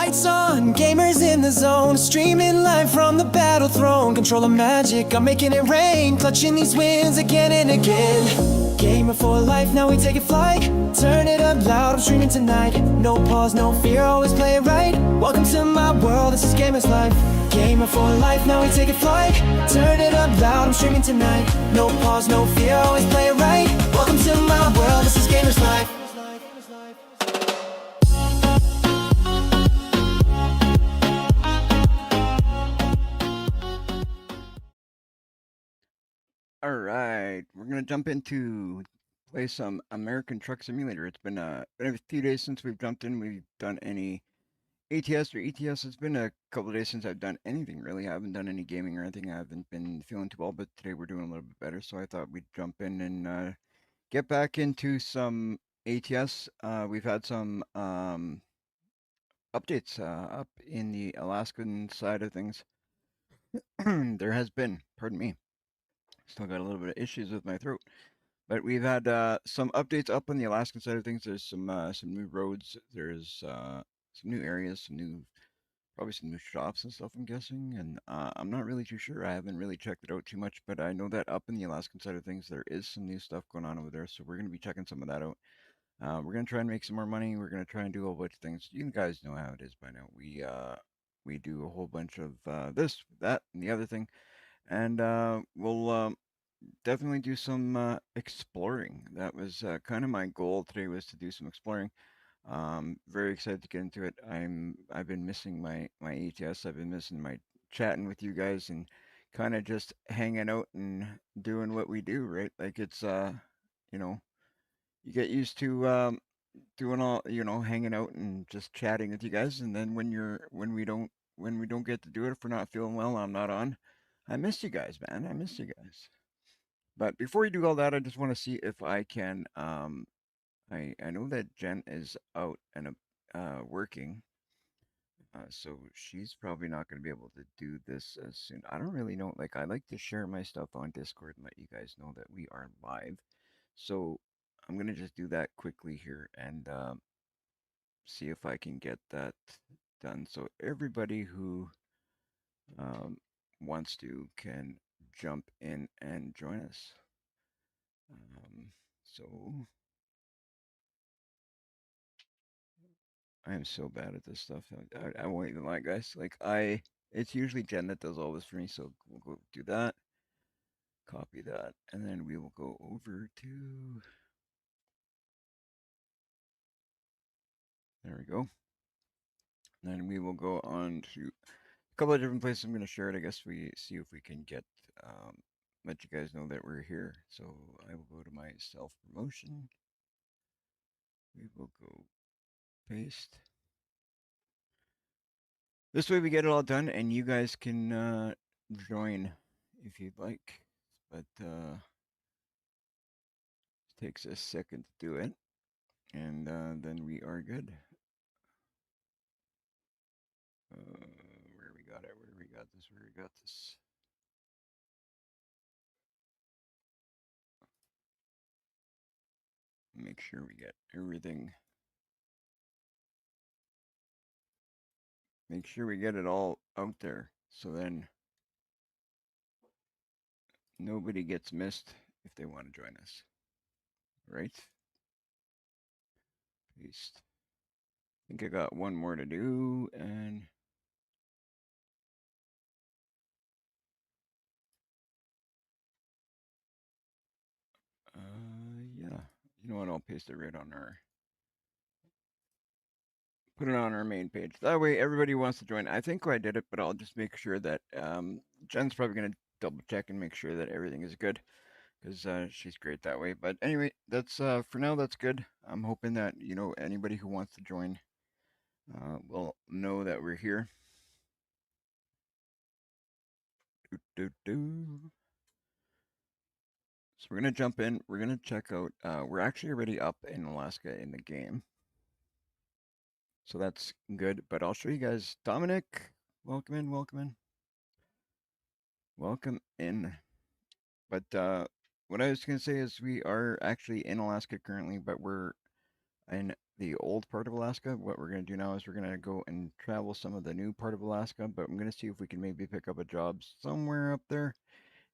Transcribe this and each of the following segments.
lights on, gamers in the zone, streaming live from the battle throne. Control the magic, I'm making it rain, clutching these wins again and again. Gamer for life, now we take it flight. Turn it up loud, I'm streaming tonight. No pause, no fear, always play it right. Welcome to my world, this is Gamer's life. Gamer for life, now we take it flight. Turn it up loud, I'm streaming tonight. No pause, no fear, always play it right. Welcome to my world, this is Gamer's life. All right, we're gonna jump into play some American Truck Simulator. It's been a few days since we've jumped in. We've done any ATS or ETS. It's been a couple of days since I've done anything really. I haven't done any gaming or anything. I haven't been feeling too well, but today we're doing a little bit better. So I thought we'd jump in and get back into some ATS. We've had some updates up in the Alaskan side of things. There has been, pardon me, still got a little bit of issues with my throat. But we've had some updates up on the Alaskan side of things. There's some new roads. There's some new areas, probably some new shops and stuff. I'm guessing, and I'm not really too sure. I haven't really checked it out too much, but I know that up in the Alaskan side of things, there is some new stuff going on over there. So we're gonna be checking some of that out. We're gonna try and make some more money. We're gonna try and do a whole bunch of things. You guys know how it is by now. We do a whole bunch of this, that, and the other thing, and we'll definitely do some exploring. That was kind of my goal today, was to do some exploring. Very excited to get into it. I've been missing my ATS. I've been missing my chatting with you guys and kind of just hanging out and doing what we do, right? Like it's you know, you get used to doing all, hanging out and just chatting with you guys, and then when we don't get to do it, if we're not feeling well, I'm not on. I miss you guys, man. I miss you guys. But before we do all that, I just want to see if I can. I know that Jen is out and working, so she's probably not going to be able to do this as soon. I don't really know. Like, I like to share my stuff on Discord and let you guys know that we are live. So I'm gonna just do that quickly here and see if I can get that done. So everybody who um, wants to can jump in and join us. So I am so bad at this stuff. I won't even lie, guys. It's usually Jen that does all this for me. So we'll go do that, copy that, and then we will go over to. There we go. And then we will go on to a couple of different places. I'm going to share it. I guess we see if we can get let you guys know that we're here. So I will go to my self promotion. We will go paste. This way we get it all done, and you guys can join if you'd like. But it takes a second to do it, and then we are good. Where we got it? Where we got this? Where we got this? Make sure we get everything. Make sure we get it all out there, so then nobody gets missed if they want to join us. Right? Paste. I think I got one more to do, and yeah. You know what? I'll paste it right on put it on our main page. That way, everybody who wants to join. I think I did it, but I'll just make sure that Jen's probably gonna double check and make sure that everything is good, because she's great that way. But anyway, that's for now. That's good. I'm hoping that anybody who wants to join will know that we're here. So we're gonna jump in. We're gonna check out. We're actually already up in Alaska in the game, so that's good. But I'll show you guys. Dominic, welcome in. Welcome in. Welcome in. But what I was gonna say is we are actually in Alaska currently, but we're in the old part of Alaska. What we're going to do now is we're going to go and travel some of the new part of Alaska, but I'm going to see if we can maybe pick up a job somewhere up there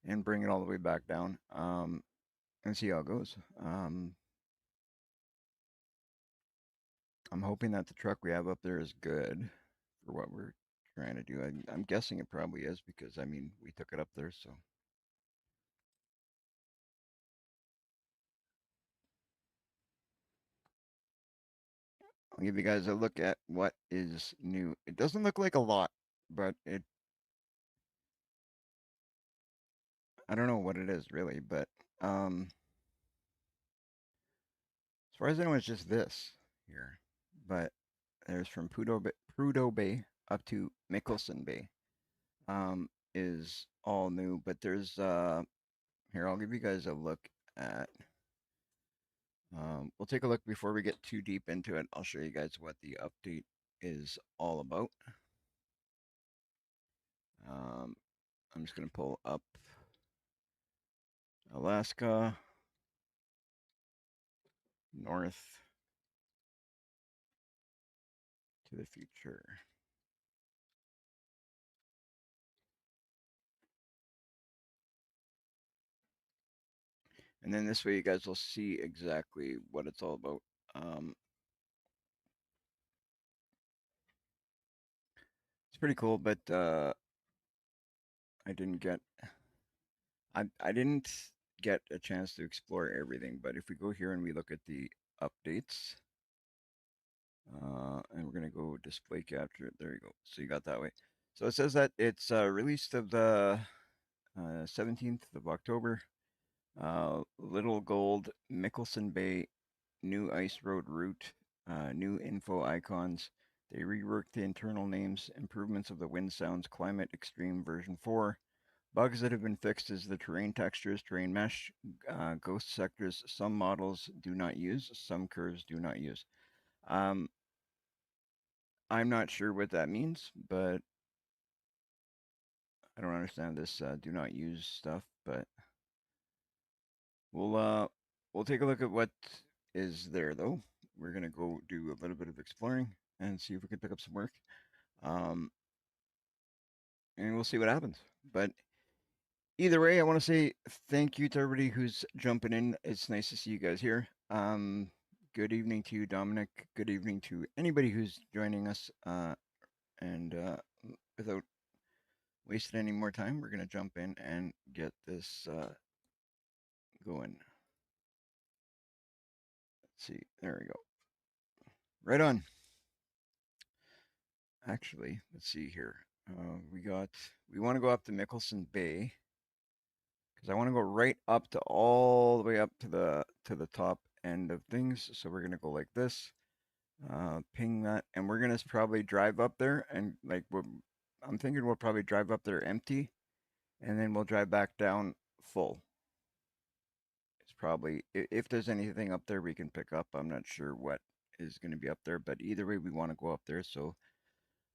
and bring it all the way back down, and see how it goes. I'm hoping that the truck we have up there is good for what we're trying to do. I'm guessing it probably is because, I mean, we took it up there, so. I'll give you guys a look at what is new. It doesn't look like a lot, but I don't know what it is really, but as far as I know, it's just this here. But there's from Prudhoe Bay up to Mickelson Bay, is all new. But there's here, I'll give you guys a look at. We'll take a look before we get too deep into it. I'll show you guys what the update is all about. I'm just going to pull up Alaska North to the future. And then this way you guys will see exactly what it's all about. It's pretty cool, but I didn't get I didn't get a chance to explore everything. But if we go here and we look at the updates, and we're gonna go display capture. There you go. So you got that way. So it says that it's released of the 17th of October. Little Gold, Mickelson Bay, new ice road route, new info icons. They reworked the internal names, improvements of the wind sounds, climate extreme version 4. Bugs that have been fixed is the terrain textures, terrain mesh, ghost sectors. Some models do not use, some curves do not use. I'm not sure what that means, but I don't understand this do not use stuff, but we'll take a look at what is there though. We're gonna go do a little bit of exploring and see if we can pick up some work. Um, and we'll see what happens. But either way, I want to say thank you to everybody who's jumping in. It's nice to see you guys here. Good evening to you, Dominic. Good evening to anybody who's joining us. And without wasting any more time, we're gonna jump in and get this going. Let's see. There we go. Right on. Actually, let's see here. We want to go up to Mickelson Bay because I want to go right up to all the way up to the top end of things. So we're gonna go like this, ping that, and we're gonna probably drive up there and like I'm thinking we'll probably drive up there empty, and then we'll drive back down full. It's probably if there's anything up there we can pick up. I'm not sure what is going to be up there, but either way we want to go up there. So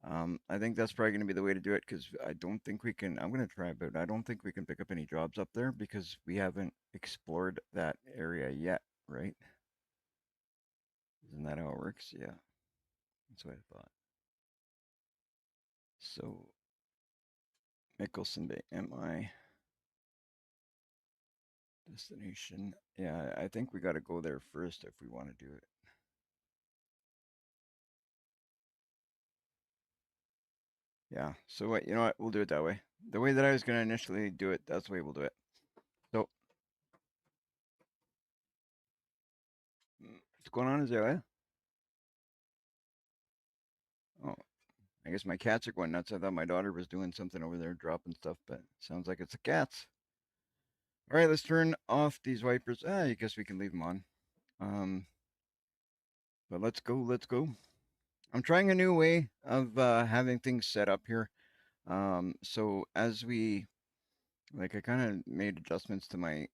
I think that's probably going to be the way to do it because I don't think we can. I'm going to try, but I don't think we can pick up any jobs up there because we haven't explored that area yet, right? Isn't that how it works? Yeah, that's what I thought. So, Mickelson Bay, MI destination. Yeah, I think we got to go there first if we want to do it. Yeah. So what? You know what? We'll do it that way. The way that I was going to initially do it, that's the way we'll do it. So, what's going on, Azalea? Oh, I guess my cats are going nuts. I thought my daughter was doing something over there, dropping stuff, but sounds like it's the cats. All right, let's turn off these wipers. I guess we can leave them on. But let's go. Let's go. I'm trying a new way of having things set up here. So as we like, I kind of made adjustments to my.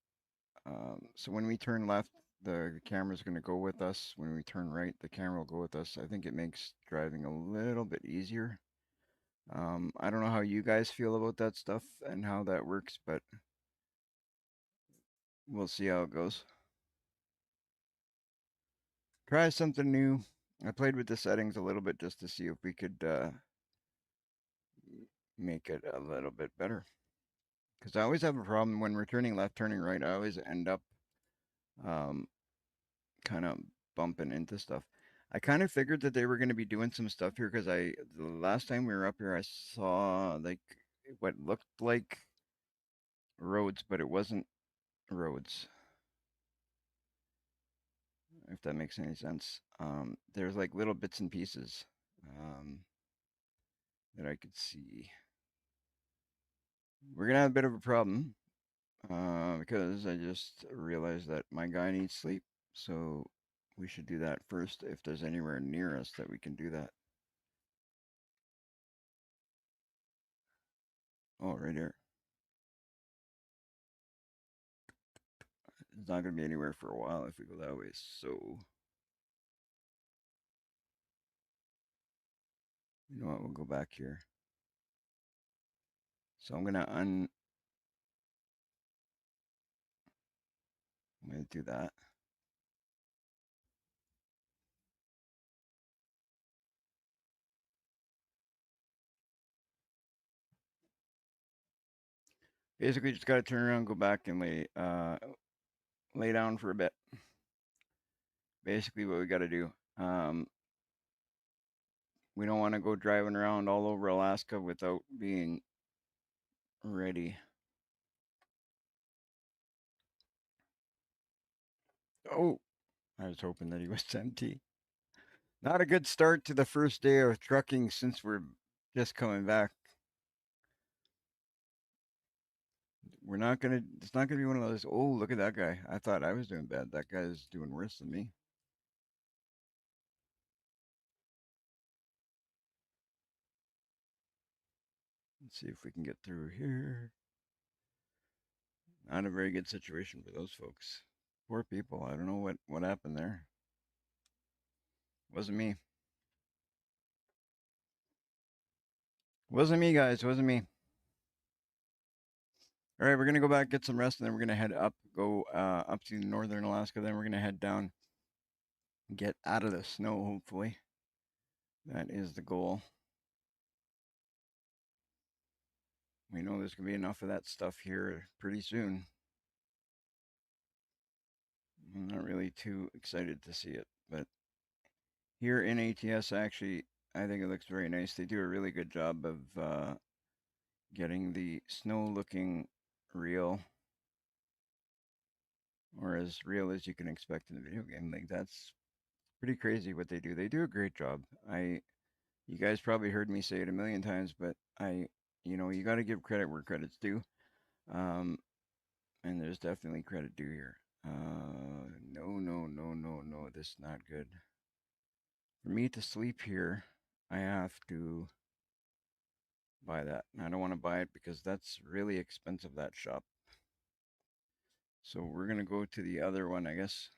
So when we turn left, the camera's going to go with us. When we turn right, the camera will go with us. I think it makes driving a little bit easier. I don't know how you guys feel about that stuff and how that works, but we'll see how it goes. Try something new. I played with the settings a little bit just to see if we could make it a little bit better. Because I always have a problem when we're turning left, turning right. I always end up um, kind of bumping into stuff. I kind of figured that they were going to be doing some stuff here because the last time we were up here, I saw like what looked like roads, but it wasn't roads, if that makes any sense. There's like little bits and pieces um, that I could see. We're gonna have a bit of a problem because I just realized that my guy needs sleep, so we should do that first if there's anywhere near us that we can do that. Oh, right here. It's not gonna be anywhere for a while if we go that way. So you know what? We'll go back here. So I'm gonna do that. Basically, just gotta turn around, go back, and lay down for a bit. Basically, what we gotta do. We don't want to go driving around all over Alaska without being ready. Oh, I was hoping that he was empty. Not a good start to the first day of trucking since we're just coming back. We're not gonna. It's not gonna be one of those. Oh, look at that guy. I thought I was doing bad. That guy's doing worse than me. Let's see if we can get through here. Not a very good situation for those folks. Poor people. I don't know what happened there. Wasn't me. Wasn't me, guys. Wasn't me. All right, we're gonna go back, get some rest, and then we're gonna head up, go up to northern Alaska. Then we're gonna head down, get out of the snow. Hopefully, that is the goal. We know there's gonna be enough of that stuff here pretty soon. I'm not really too excited to see it, but here in ATS, actually, I think it looks very nice. They do a really good job of getting the snow looking real, or as real as you can expect in a video game. Like that's pretty crazy what they do. They do a great job. You guys probably heard me say it a million times, but you got to give credit where credit's due. Um, and there's definitely credit due here. No, no, no, no, no. This is not good. For me to sleep here, I have to buy that. And I don't want to buy it because that's really expensive, that shop. So we're going to go to the other one, I guess.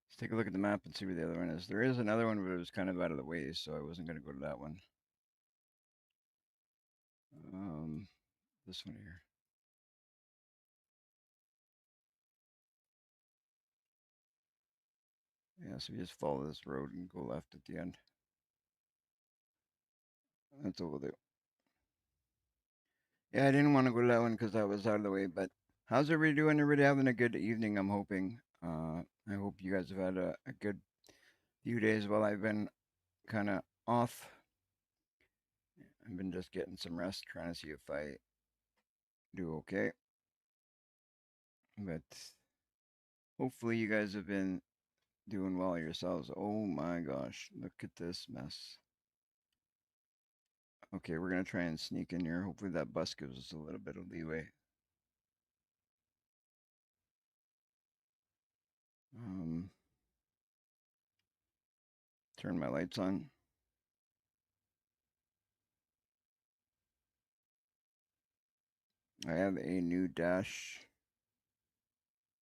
Let's take a look at the map and see where the other one is. There is another one, but it was kind of out of the way, so I wasn't going to go to that one. This one here. Yeah, so we just follow this road and go left at the end. That's what we'll do. Yeah, I didn't want to go to that one because that was out of the way. But how's everybody doing? Everybody having a good evening, I'm hoping. I hope you guys have had a good few days while I've been kind of off. I've been just getting some rest, trying to see if I do okay. But hopefully you guys have been doing well yourselves. Oh my gosh, look at this mess. Okay, we're gonna try and sneak in here. Hopefully that bus gives us a little bit of leeway. Um, turn my lights on. I have a new dash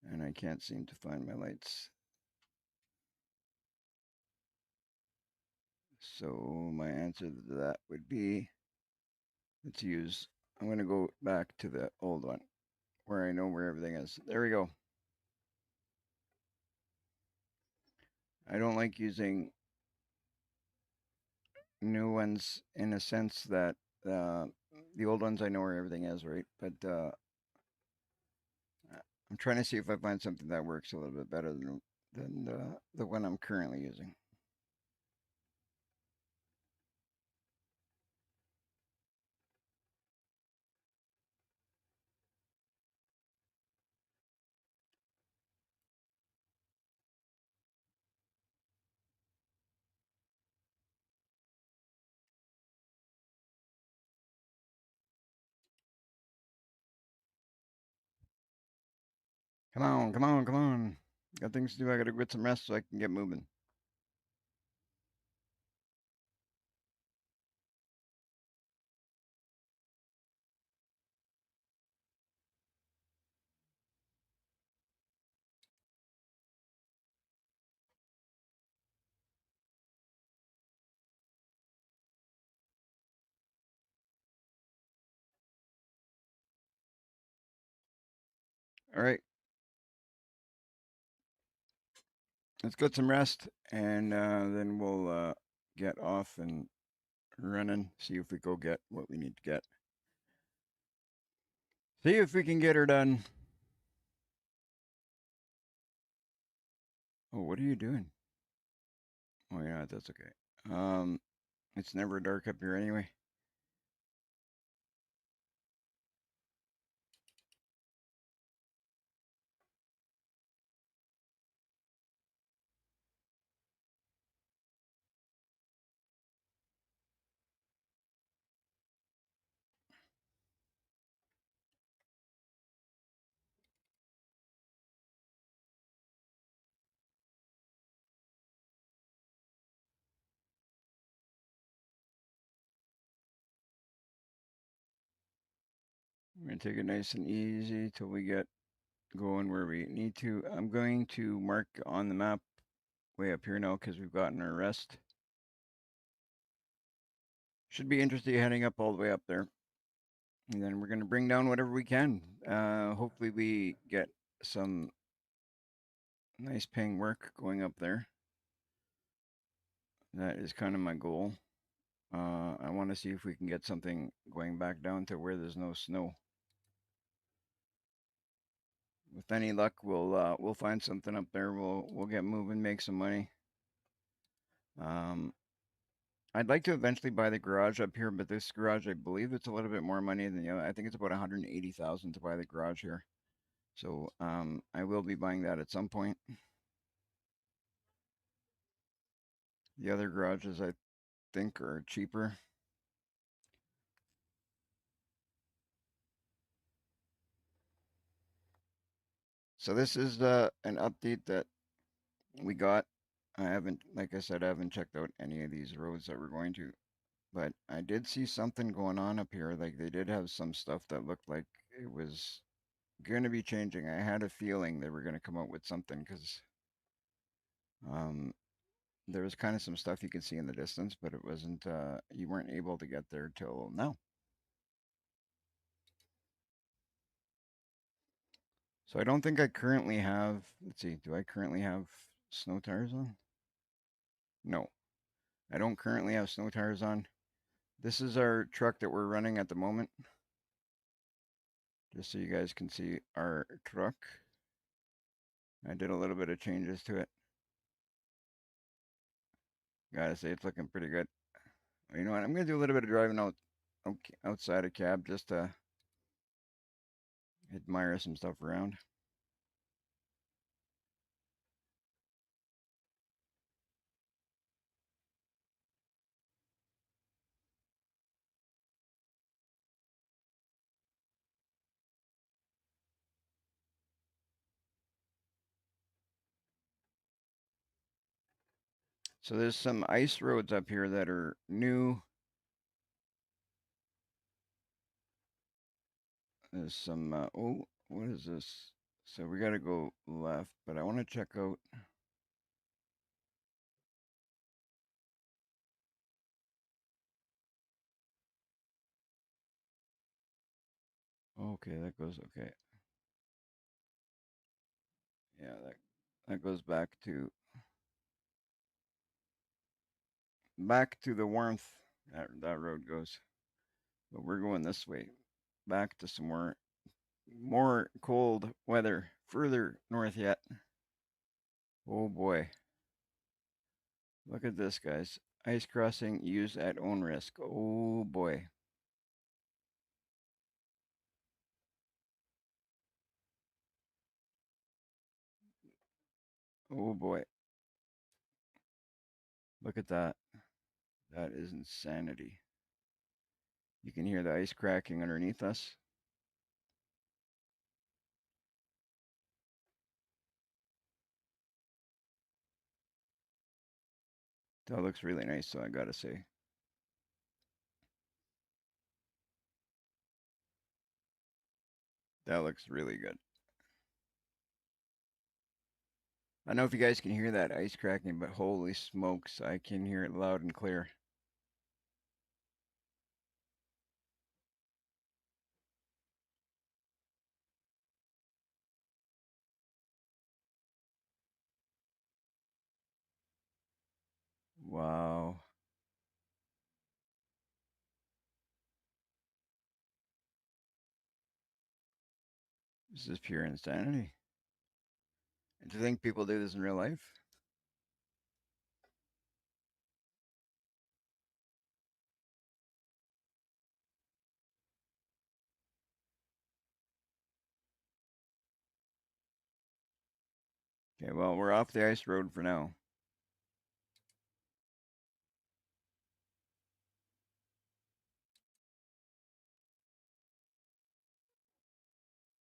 and I can't seem to find my lights. So my answer to that would be let's use, I'm going to go back to the old one where I know where everything is. There we go. I don't like using new ones in a sense that uh, the old ones I know where everything is, right? But I'm trying to see if I find something that works a little bit better than the one I'm currently using. Come on, come on, come on. Got things to do. I got to get some rest so I can get moving. All right, let's get some rest and then we'll get off and running, see if we go get what we need to get. See if we can get her done. Oh, what are you doing? Oh, yeah, that's okay. It's never dark up here anyway. We're gonna take it nice and easy till we get going where we need to. I'm going to mark on the map way up here now because we've gotten our rest. Should be interesting heading up all the way up there. And then we're going to bring down whatever we can. Hopefully, we get some nice ping work going up there. That is kind of my goal. I want to see if we can get something going back down to where there's no snow. With any luck, we'll find something up there. We'll get moving, make some money. Um, I'd like to eventually buy the garage up here, but this garage, I believe it's a little bit more money than the other. I think it's about 180,000 to buy the garage here. So I will be buying that at some point. The other garages, I think, are cheaper. So this is an update that we got. I haven't, like I said, I haven't checked out any of these roads that we're going to, but I did see something going on up here. Like they did have some stuff that looked like it was going to be changing. I had a feeling they were going to come out with something because um, there was kind of some stuff you could see in the distance, but it wasn't, you weren't able to get there till now. So I don't think I currently have, let's see, do I currently have snow tires on? No, I don't currently have snow tires on. This is our truck that we're running at the moment. Just so you guys can see our truck. I did a little bit of changes to it. Gotta say, it's looking pretty good. You know what? I'm gonna do a little bit of driving outside a cab just to admire some stuff around. So there's some ice roads up here that are new. There's some, oh, what is this? So we gotta go left, but I want to check out. Okay, that goes okay. Yeah, that goes back to the warmth. That road goes. But we're going this way, back to some more cold weather, further north yet. Oh boy, look at this, guys. Ice crossing used at own risk. Oh boy. Oh boy. Look at that. That is insanity. You can hear the ice cracking underneath us. That looks really nice, so I gotta say. That looks really good. I don't know if you guys can hear that ice cracking, but holy smokes, I can hear it loud and clear. Wow. This is pure insanity. And to think people do this in real life? Okay, well, we're off the ice road for now.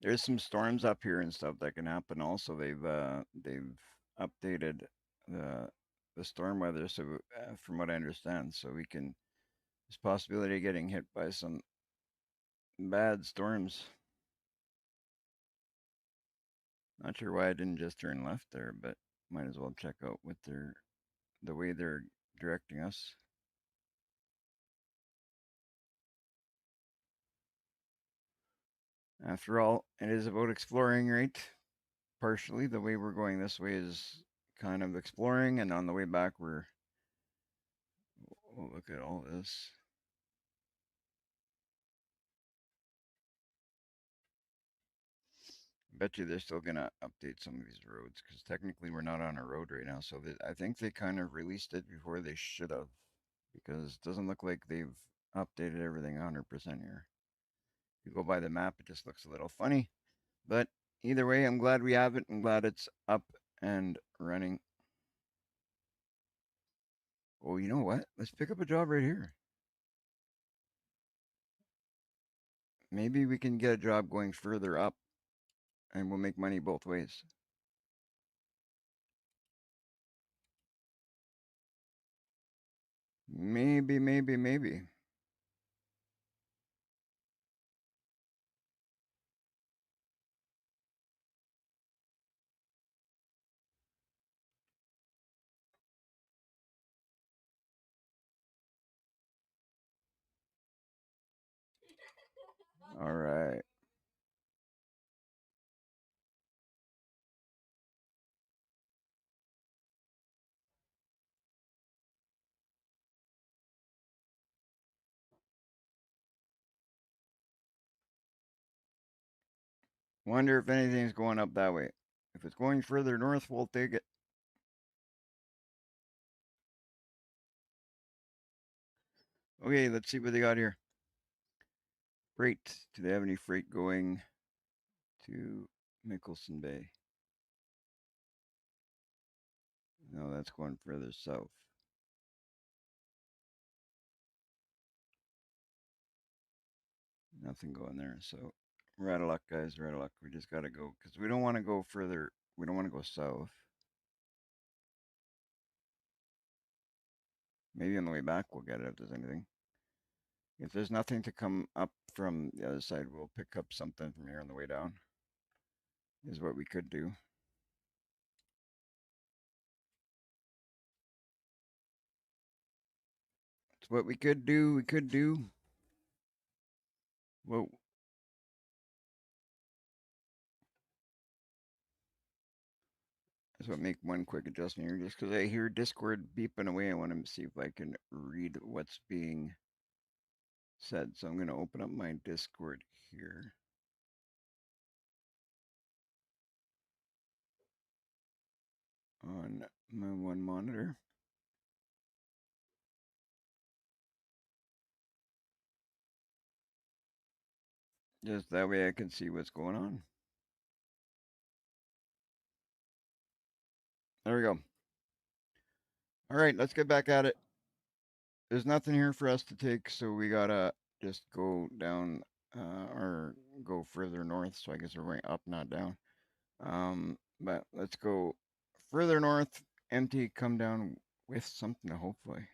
There's some storms up here and stuff that can happen. Also, they've updated the the storm weather, so from what I understand, so we can there's possibility of getting hit by some bad storms. Not sure why I didn't just turn left there, but might as well check out what the way they're directing us. After all, it is about exploring, right? Partially, the way we're going this way is kind of exploring, and on the way back, oh, look at all this. Bet you they're still gonna update some of these roads because technically we're not on a road right now. So I think they kind of released it before they should have because it doesn't look like they've updated everything 100% here. If you go by the map, it just looks a little funny. But either way, I'm glad we have it. I'm glad it's up and running. Oh, you know what? Let's pick up a job right here. Maybe we can get a job going further up and we'll make money both ways. Maybe, maybe, maybe. All right. Wonder if anything's going up that way. If it's going further north, we'll take it. Okay, let's see what they got here. Freight. Do they have any freight going to Mickelson Bay? No, that's going further south. Nothing going there. So we're out of luck, guys. We're out of luck. We just got to go because we don't want to go further. We don't want to go south. Maybe on the way back we'll get it if there's anything. If there's nothing to come up from the other side, we'll pick up something from here on the way down. Is what we could do. It's what we could do. We could do. Whoa. So make one quick adjustment here, just because I hear Discord beeping away. I want to see if I can read what's being said. So I'm going to open up my Discord here. On my one monitor. Just that way I can see what's going on. There we go. All right, let's get back at it. There's nothing here for us to take, so we gotta just go down or go further north. So I guess we're going up, not down. But let's go further north, empty, come down with something, hopefully.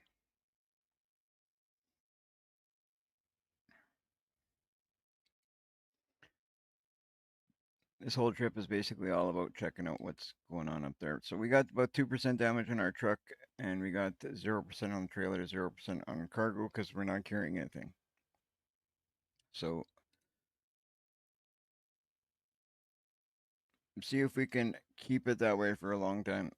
This whole trip is basically all about checking out what's going on up there. So we got about 2% damage in our truck, and we got 0% on the trailer, 0% on cargo because we're not carrying anything. So see if we can keep it that way for a long time.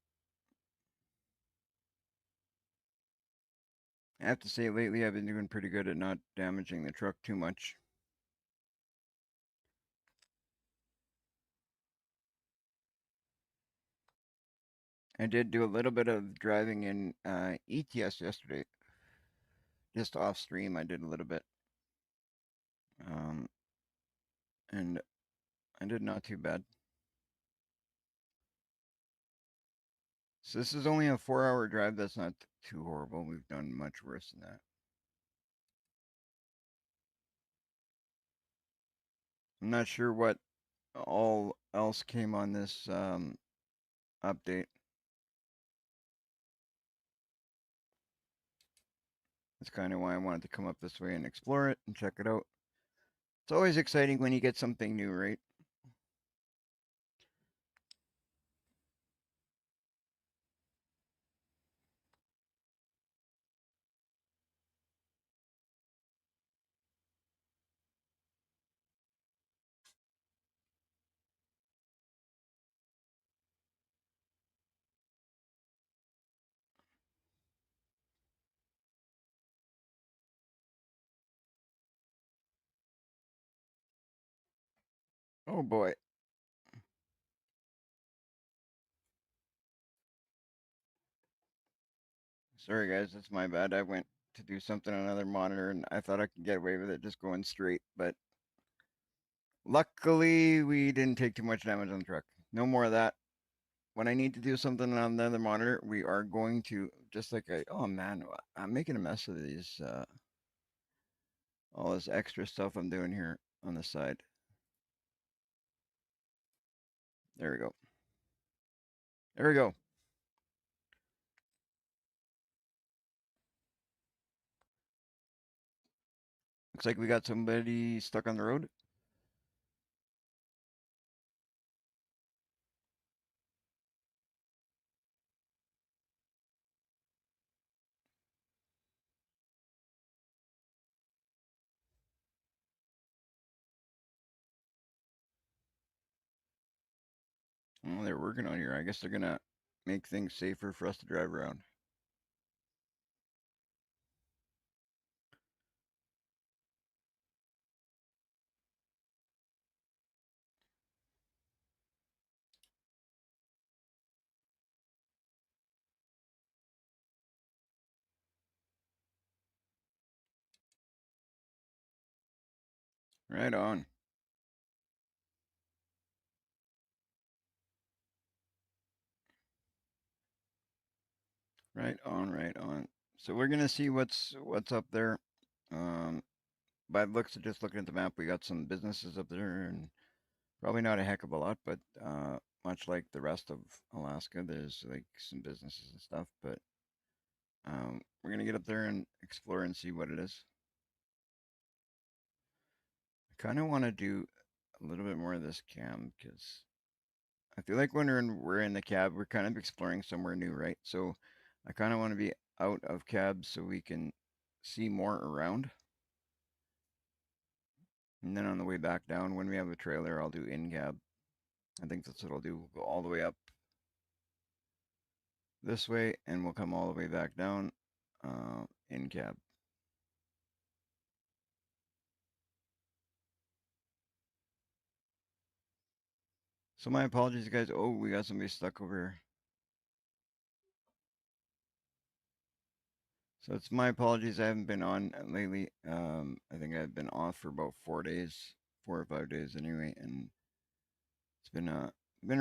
I have to say, lately I've been doing pretty good at not damaging the truck too much. I did do a little bit of driving in ETS yesterday. Just off stream, I did a little bit. And I did not too bad. So this is only a 4-hour drive. That's not too horrible. We've done much worse than that. I'm not sure what all else came on this update. That's kind of why I wanted to come up this way and explore it and check it out. It's always exciting when you get something new, right? Oh boy. Sorry guys, that's my bad. I went to do something on another monitor and I thought I could get away with it just going straight, but luckily we didn't take too much damage on the truck. No more of that. When I need to do something on the other monitor, we are going to just like oh man, I'm making a mess of these all this extra stuff I'm doing here on the side. There we go. There we go. Looks like we got somebody stuck on the road. Well, they're working on here. I guess they're gonna make things safer for us to drive around. Right on. Right on, right on. So we're gonna see what's up there. Um, by the looks of just looking at the map, we got some businesses up there, and probably not a heck of a lot, but much like the rest of Alaska, there's like some businesses and stuff. But we're gonna get up there and explore and see what it is. I kind of want to do a little bit more of this cam because I feel like when we're in the cab, we're kind of exploring somewhere new, right? So I kind of want to be out of cab so we can see more around. And then on the way back down, when we have a trailer, I'll do in cab. I think that's what I'll do. We'll go all the way up this way, and we'll come all the way back down in cab. So my apologies, guys. Oh, we got somebody stuck over here. So it's my apologies. I haven't been on lately. I think I've been off for about 4 days, 4 or 5 days anyway, and it's been a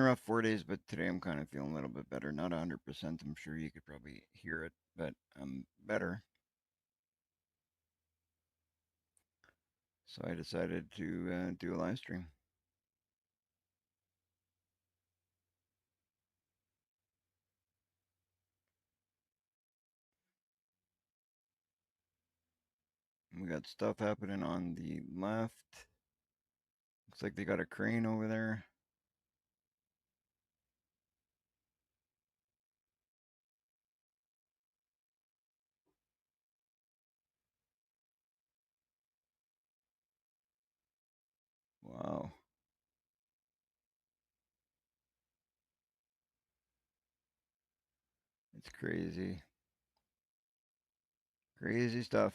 rough 4 days. But today I'm kind of feeling a little bit better. Not 100%. I'm sure you could probably hear it, but I'm better. So I decided to do a live stream. We got stuff happening on the left. Looks like they got a crane over there. Wow. It's crazy. Crazy stuff.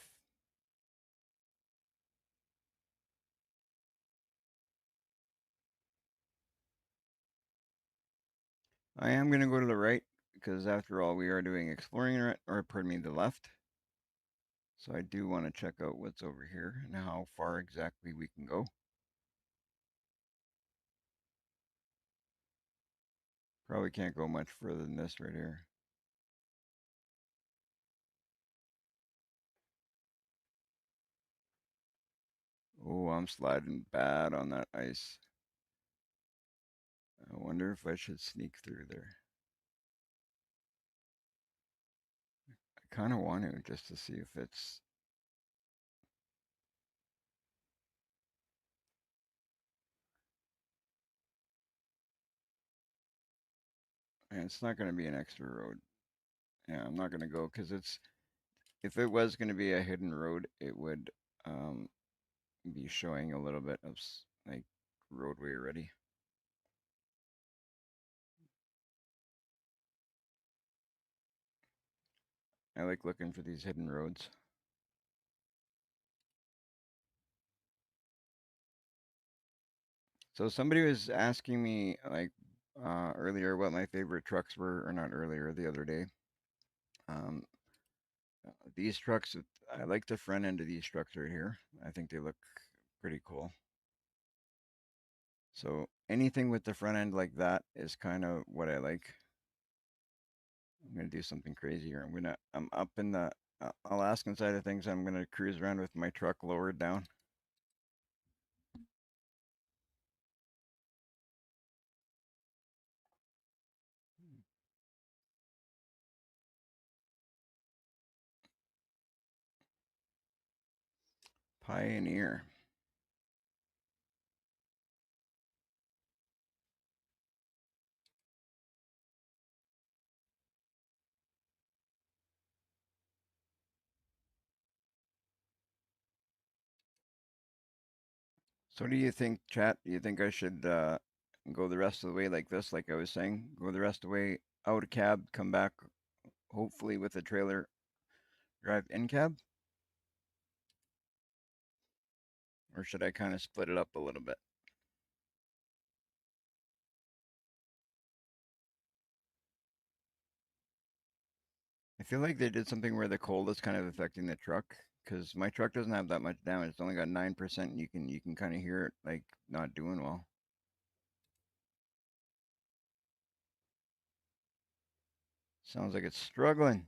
I am going to go to the right because after all, we are doing exploring, or pardon me, the left. So I do want to check out what's over here and how far exactly we can go. Probably can't go much further than this right here. Oh, I'm sliding bad on that ice. I wonder if I should sneak through there. I kind of want to just to see if it's. And it's not going to be an extra road. Yeah, I'm not going to go because it's. If it was going to be a hidden road, it would um, be showing a little bit of like roadway already. I like looking for these hidden roads. So somebody was asking me like earlier what my favorite trucks were, or not earlier, the other day. Um, these trucks, I like the front end of these trucks right here. I think they look pretty cool. So anything with the front end like that is kind of what I like. I'm gonna do something crazy here. I'm up in the Alaskan side of things. I'm gonna cruise around with my truck lowered down. Pioneer. So what do you think, chat? Do you think I should go the rest of the way like this, like I was saying? Go the rest of the way out of cab, come back, hopefully with a trailer, drive in cab? Or should I kind of split it up a little bit? I feel like they did something where the cold is kind of affecting the truck because my truck doesn't have that much damage. It's only got 9%. And you can kind of hear it like not doing well. Sounds like it's struggling.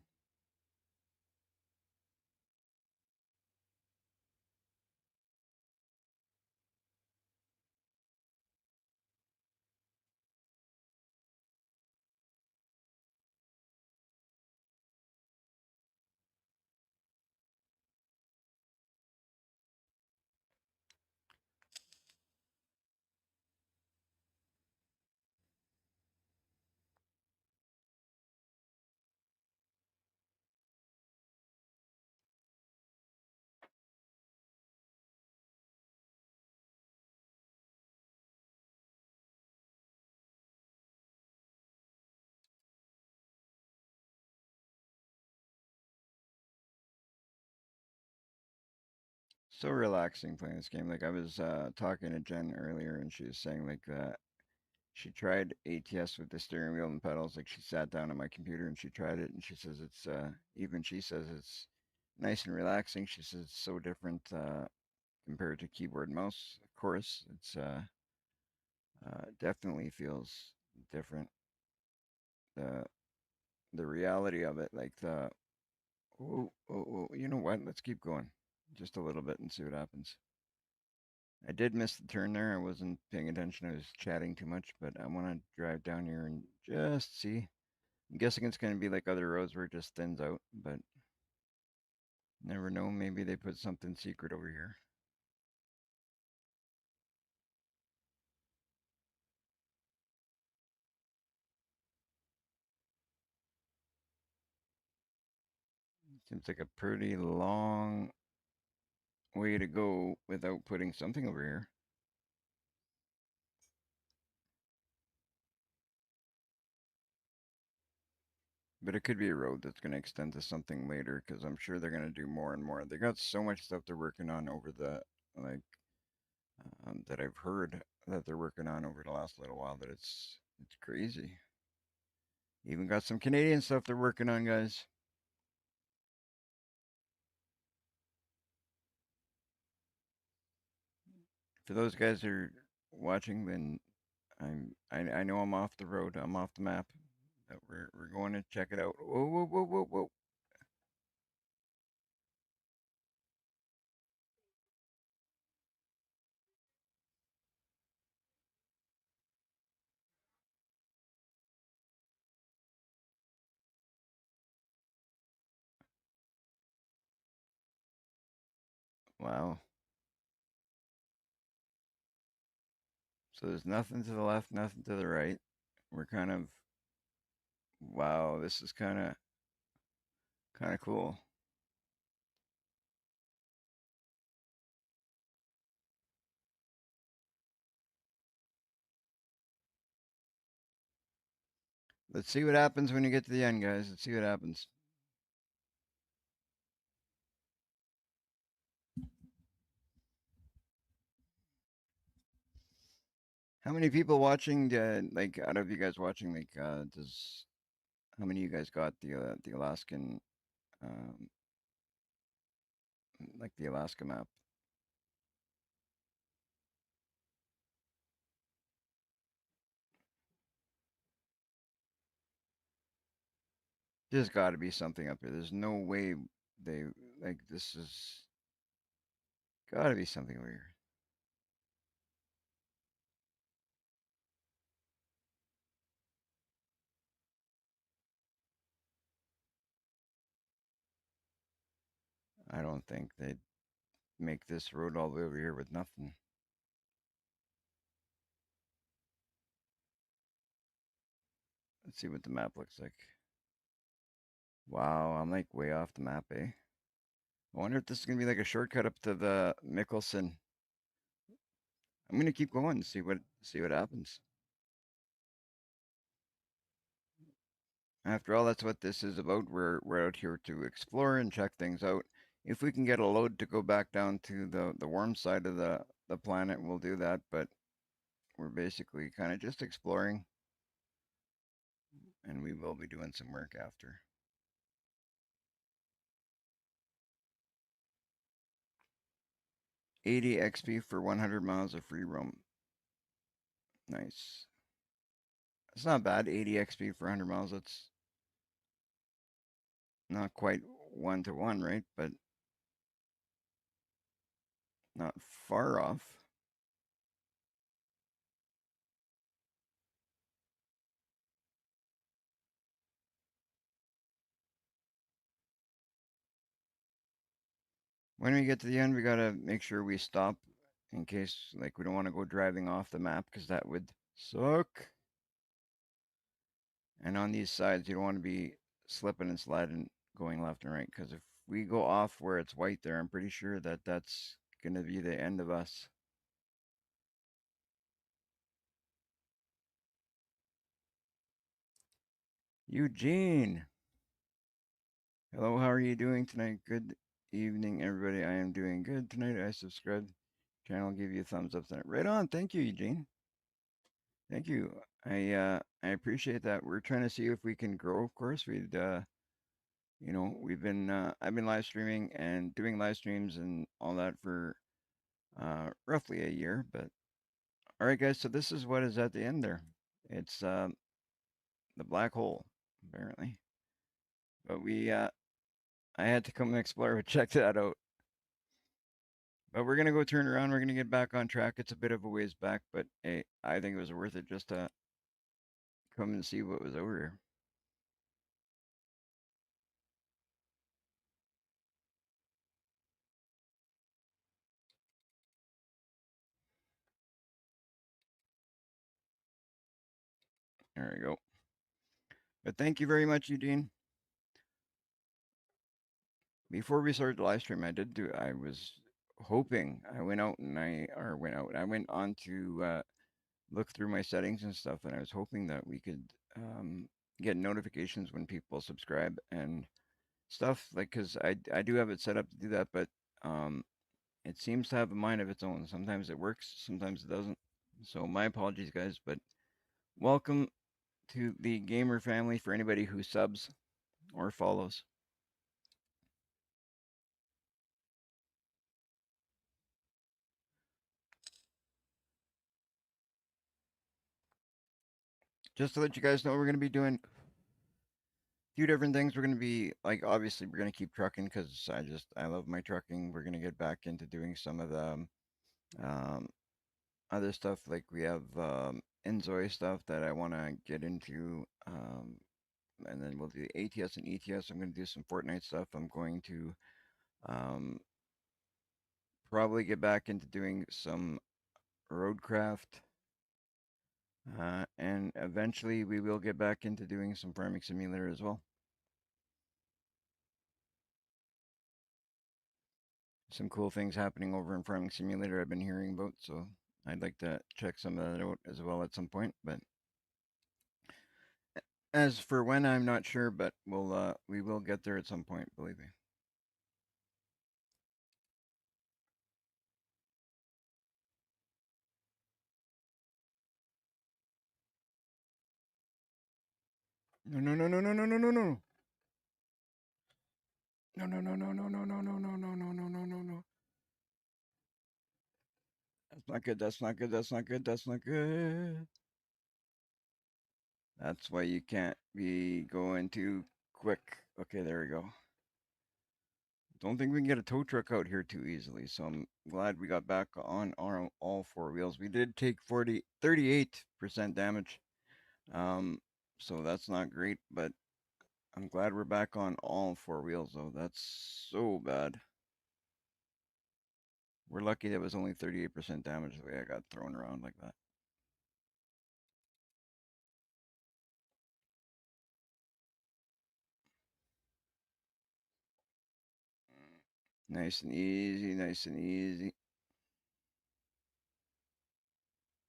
so relaxing playing this game. Like I was talking to Jen earlier, and she was saying like she tried ATS with the steering wheel and pedals. Like she sat down on my computer and she tried it, and she says it's even she says it's nice and relaxing. She says it's so different compared to keyboard and mouse. Of course, it's definitely feels different. The the reality of it, like the you know what? Let's keep going just a little bit and see what happens. I did miss the turn there. I wasn't paying attention. I was chatting too much, but I want to drive down here and just see. I'm guessing it's going to be like other roads where it just thins out, but never know. Maybe they put something secret over here. Seems like a pretty long way to go without putting something over here. But it could be a road that's going to extend to something later because I'm sure they're going to do more and more. They got so much stuff they're working on over the like that I've heard that they're working on over the last little while that it's crazy. Even got some Canadian stuff they're working on, guys. For those guys who are watching, then I know I'm off the road. I'm off the map. We're going to check it out. Whoa whoa whoa whoa whoa! Wow. So there's nothing to the left, nothing to the right. We're kind of wow. This is kind of cool. Let's see what happens when you get to the end, guys. Let's see what happens. How many people watching? Like out of you guys watching, like does how many of you guys got the Alaskan, um, like the Alaska map? There's got to be something up here. There's no way they like this is got to be something over here. I don't think they'd make this road all the way over here with nothing. Let's see what the map looks like. Wow, I'm like way off the map, eh? I wonder if this is gonna be like a shortcut up to the Mickelson. I'm gonna keep going and see what happens. After all, that's what this is about. We're out here to explore and check things out. If we can get a load to go back down to the warm side of the planet, we'll do that. But we're basically kind of just exploring, and we will be doing some work after. 80 XP for 100 miles of free roam. Nice. It's not bad. 80 XP for 100 miles. That's not quite 1 to 1, right? But not far off. When we get to the end, we gotta make sure we stop in case, like, we don't want to go driving off the map because that would suck. And on these sides, you don't want to be slipping and sliding going left and right because if we go off where it's white there, I'm pretty sure that that's gonna be the end of us. Eugene, hello, how are you doing tonight? Good evening, everybody. I am doing good tonight. I subscribed. Channel, give you a thumbs up tonight. Right on. Thank you, Eugene. Thank you. I appreciate that. We're trying to see if we can grow. Of course, we've been I've been live streaming and doing live streams and all that for roughly a year. But all right, guys. So this is what is at the end there. It's the black hole, apparently. But I had to come and explore. Check that out. But we're gonna go turn around. We're gonna get back on track. It's a bit of a ways back, but hey, I think it was worth it just to come and see what was over here. There we go. But thank you very much, Eugene. Before we started the live stream, I was hoping, I went out and I went on to look through my settings and stuff, and I was hoping that we could get notifications when people subscribe and stuff, like, because I do have it set up to do that, but um, it seems to have a mind of its own. Sometimes it works, sometimes it doesn't. So my apologies, guys, but welcome to the gamer family for anybody who subs or follows. Just to let you guys know, we're going to be doing a few different things. We're going to be, like, obviously, we're going to keep trucking because I love my trucking. We're going to get back into doing some of the um, other stuff. Like, we have Enzoy stuff that I want to get into. And then we'll do ATS and ETS. I'm going to do some Fortnite stuff. I'm going to um, probably get back into doing some roadcraft. And eventually we will get back into doing some farming simulator as well. Some cool things happening over in farming simulator I've been hearing about, so I'd like to check some of that out as well at some point. But as for when, I'm not sure, but we will get there at some point, believe me. No, no, no, no, no, no, no, no, no. No, no, no, no, no, no, no, no, no, no, no, no, no, no, no. That's not good. That's not good. That's not good. That's not good. That's why you can't be going too quick. Okay, there we go. Don't think we can get a tow truck out here too easily, so I'm glad we got back on our all four wheels. We did take 38% damage, um, so that's not great, but I'm glad we're back on all four wheels though. That's so bad. We're lucky that was only 38% damage the way I got thrown around like that. Nice and easy, nice and easy.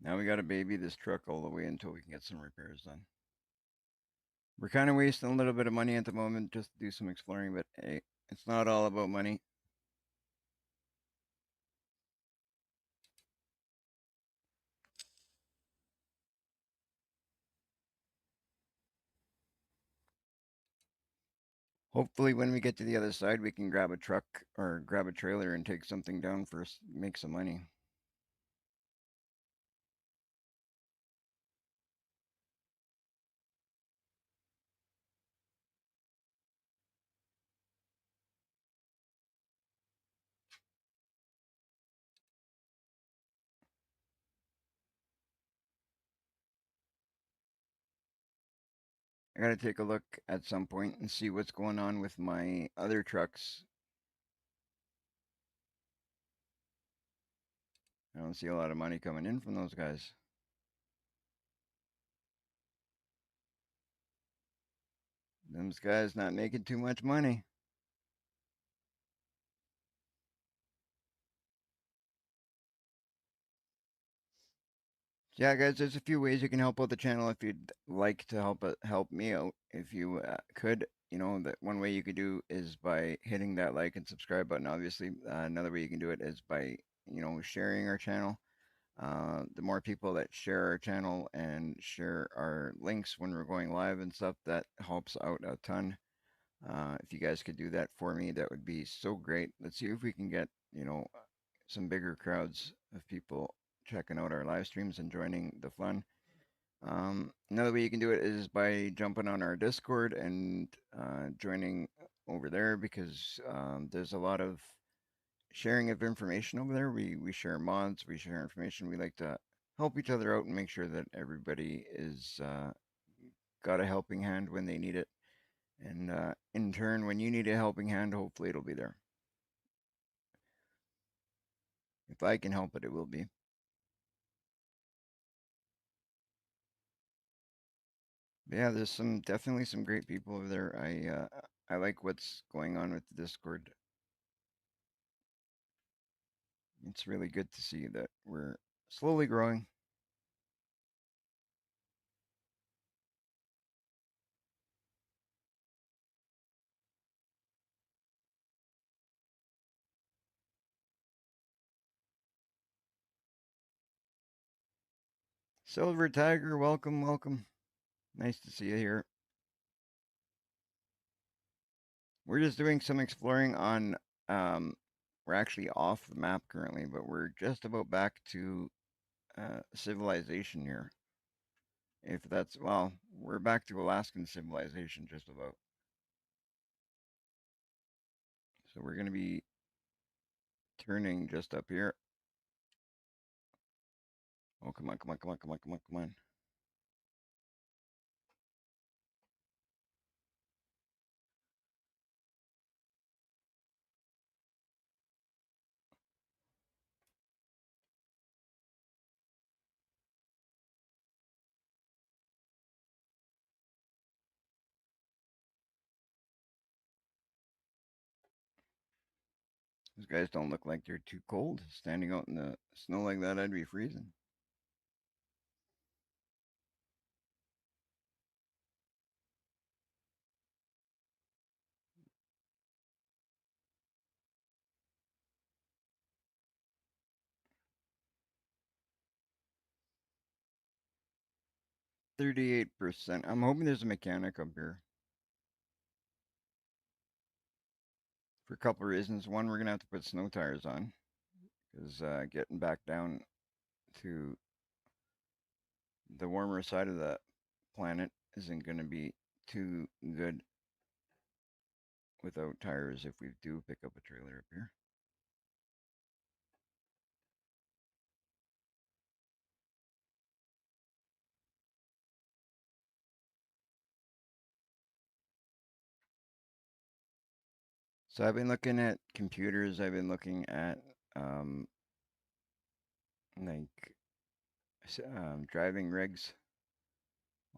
Now we gotta baby this truck all the way until we can get some repairs done. We're kind of wasting a little bit of money at the moment just to do some exploring, but hey, it's not all about money. Hopefully, when we get to the other side, we can grab a truck or grab a trailer and take something down first, make some money. I gotta take a look at some point and see what's going on with my other trucks. I don't see a lot of money coming in from those guys. Them guys not making too much money. Yeah, guys, there's a few ways you can help out the channel if you'd like to help me out. If you could that one way you could do is by hitting that like and subscribe button. Obviously, another way you can do it is by sharing our channel. The more people that share our channel and share our links when we're going live and stuff, that helps out a ton. If you guys could do that for me, that would be so great. Let's see if we can get, some bigger crowds of people checking out our live streams and joining the fun. Another way you can do it is by jumping on our Discord and joining over there because there's a lot of sharing of information over there. We share mods, we share information. We like to help each other out and make sure that everybody is got a helping hand when they need it. And in turn, when you need a helping hand, hopefully it'll be there. If I can help it, it will be. But yeah, there's definitely some great people over there. I like what's going on with the Discord. It's really good to see that we're slowly growing. Silver Tiger, welcome, welcome. Nice to see you here. We're just doing some exploring on. We're actually off the map currently, but we're just about back to civilization here. If that's well, we're back to Alaskan civilization just about. So we're gonna be turning just up here. Oh, come on, come on, come on, come on, come on, come on. These guys don't look like they're too cold. Standing out in the snow like that, I'd be freezing. 38%. I'm hoping there's a mechanic up here for a couple of reasons. One, we're gonna have to put snow tires on because getting back down to the warmer side of the planet isn't gonna be too good without tires if we do pick up a trailer up here. So I've been looking at computers. I've been looking at um, like driving rigs,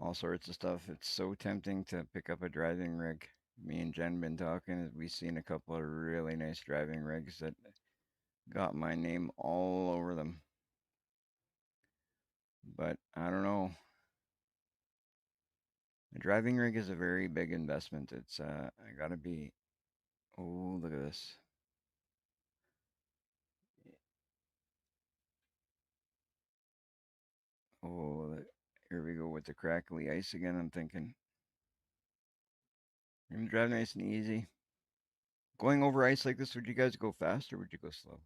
all sorts of stuff. It's so tempting to pick up a driving rig. Me and Jen been talking. We've seen a couple of really nice driving rigs that got my name all over them. But I don't know. A driving rig is a very big investment. It's I gotta be. Oh, look at this. Oh, here we go with the crackly ice again. I'm thinking, you're gonna drive nice and easy. Going over ice like this, would you guys go fast or would you go slow?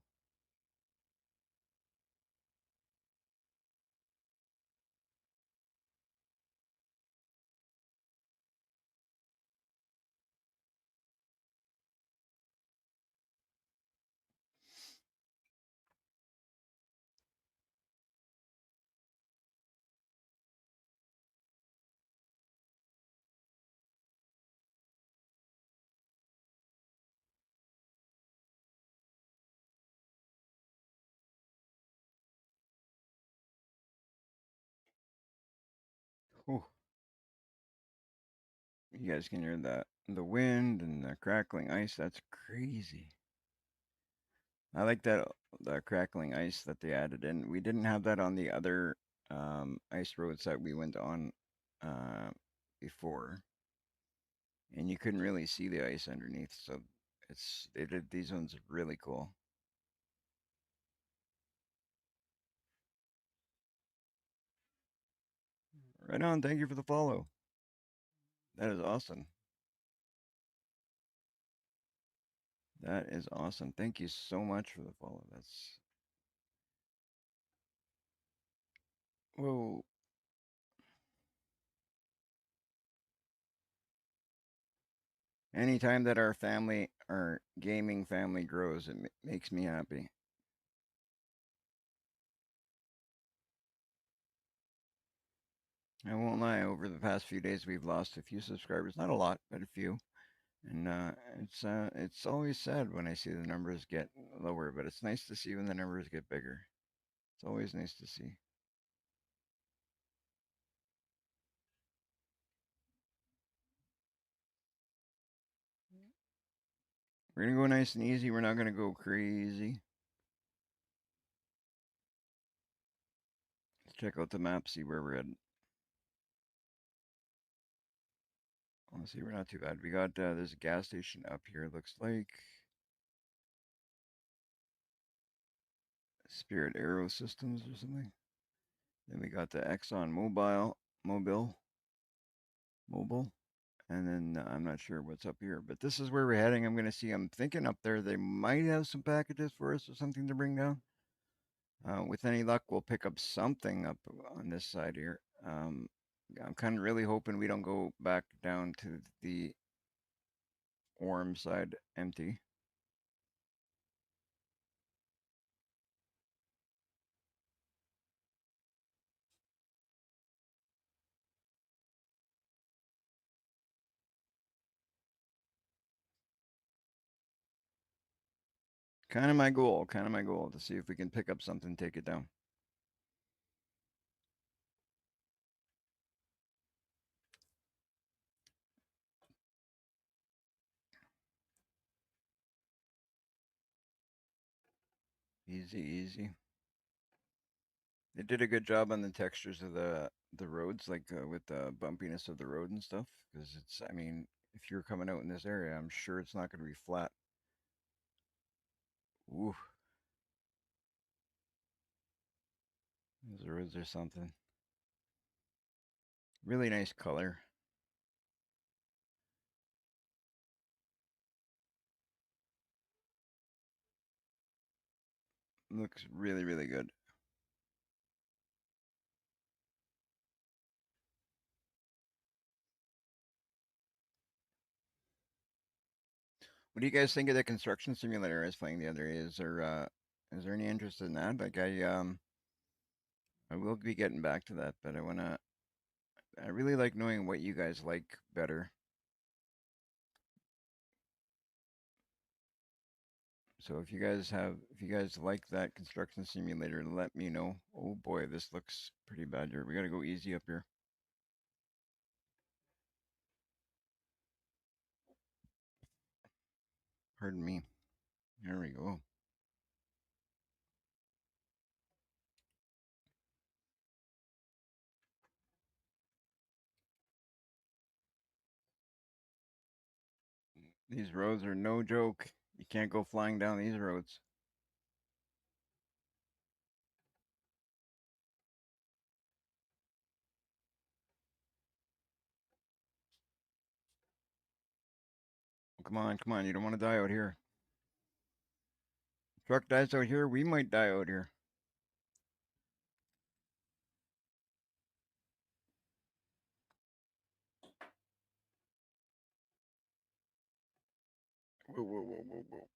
Oh, you guys can hear the wind and the crackling ice. That's crazy. I like that the crackling ice that they added in. We didn't have that on the other ice roads that we went on uh, before. and you couldn't really see the ice underneath. So they did these ones really cool. Right on. Thank you for the follow. That is awesome. That is awesome. Thank you so much for the follow. That's whoa. Anytime that our gaming family grows, it makes me happy. I won't lie. Over the past few days, we've lost a few subscribers. Not a lot, but a few. And it's always sad when I see the numbers get lower, but it's nice to see when the numbers get bigger. It's always nice to see. We're gonna go nice and easy. We're not gonna go crazy. Let's check out the map, see where we're at. Let's see, we're not too bad. We got there's a gas station up here. Looks like Spirit Aero Systems or something. Then we got the Exxon Mobile, and then I'm not sure what's up here, but this is where we're heading. I'm thinking up there they might have some packages for us or something to bring down. With any luck, we'll pick up something up on this side here. I'm kind of really hoping we don't go back down to the Orm side empty. Kind of my goal to see if we can pick up something, take it down. Easy, easy. They did a good job on the textures of the roads, like with the bumpiness of the road and stuff. Because I mean, if you're coming out in this area, I'm sure it's not going to be flat. Ooh, those roads are something. Really nice color. Looks really, really good. What do you guys think of the construction simulator I was playing the other day? Is there any interest in that? Like I will be getting back to that, but I really like knowing what you guys like better. So if you guys like that construction simulator, let me know. Oh boy, this looks pretty bad here. We gotta go easy up here. Pardon me. There we go. These roads are no joke. You can't go flying down these roads. Come on, come on. You don't want to die out here. Truck dies out here, we might die out here. Whoa, whoa, whoa, whoa, whoa.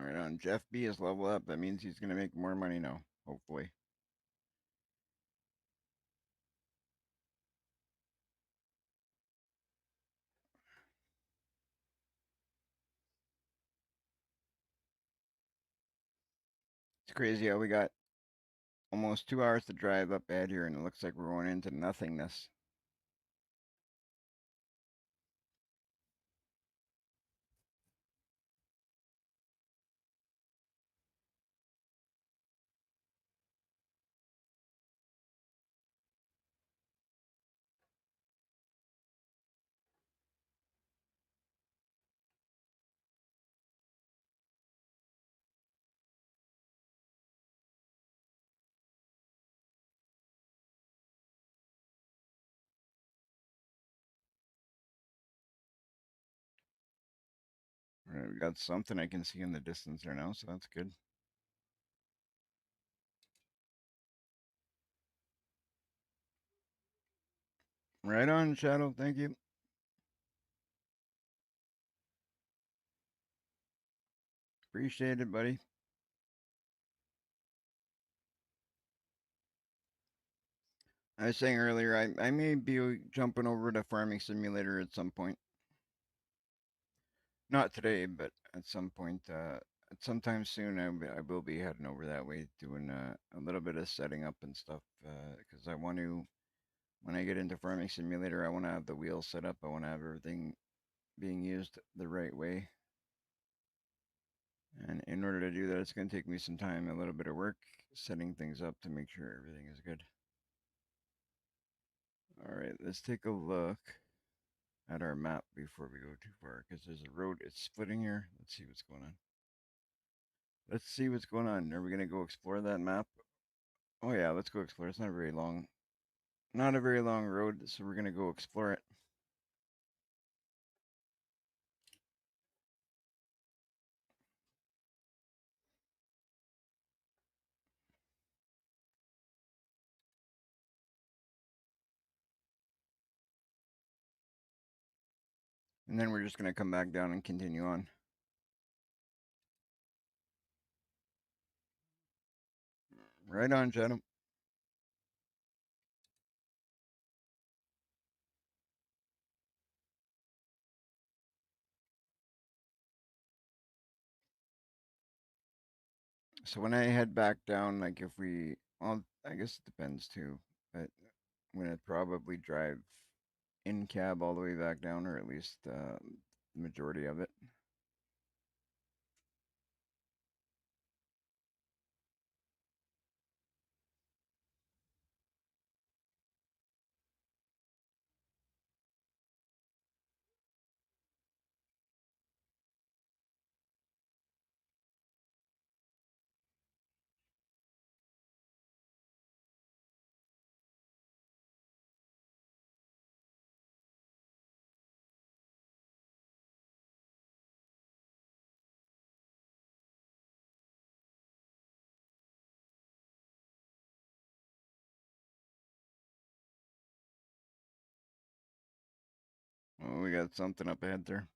Right on. Jeff B is level up. That means he's gonna make more money now. Hopefully. It's crazy how we got almost 2 hours to drive up at here, and it looks like we're going into nothingness. Right, we got something I can see in the distance there now, so that's good. Right on, Shadow. Thank you. Appreciate it, buddy. I was saying earlier, I may be jumping over to Farming Simulator at some point. Not today, but at some point, at sometime soon, I will be heading over that way, doing a little bit of setting up and stuff. Because I want to, when I get into Farming Simulator, I want to have the wheels set up. I want to have everything being used the right way. And in order to do that, it's going to take me some time, a little bit of work, setting things up to make sure everything is good. All right, let's take a look at our map before we go too far, because there's a road. It's splitting here. Let's see what's going on. Let's see what's going on. Are we gonna go explore that map? Oh yeah, let's go explore. It's not very long. Not a very long road, so we're gonna go explore it. And then we're just gonna come back down and continue on. Right on, Shadow. So when I head back down, like if we, well, I guess it depends too, but I'm gonna probably drive in cab all the way back down, or at least the majority of it. Oh, we got something up ahead there.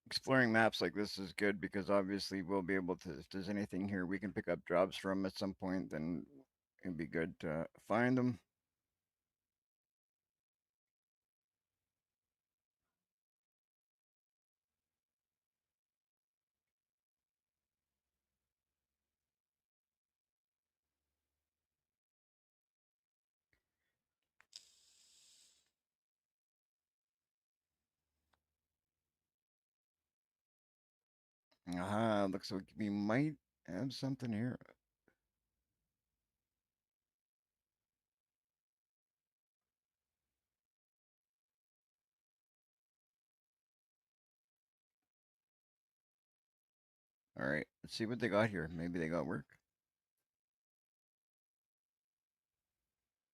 Exploring maps like this is good because obviously we'll be able to, if there's anything here we can pick up jobs from at some point, then it'd be good to find them. Aha, looks like we might have something here. All right, let's see what they got here. Maybe they got work.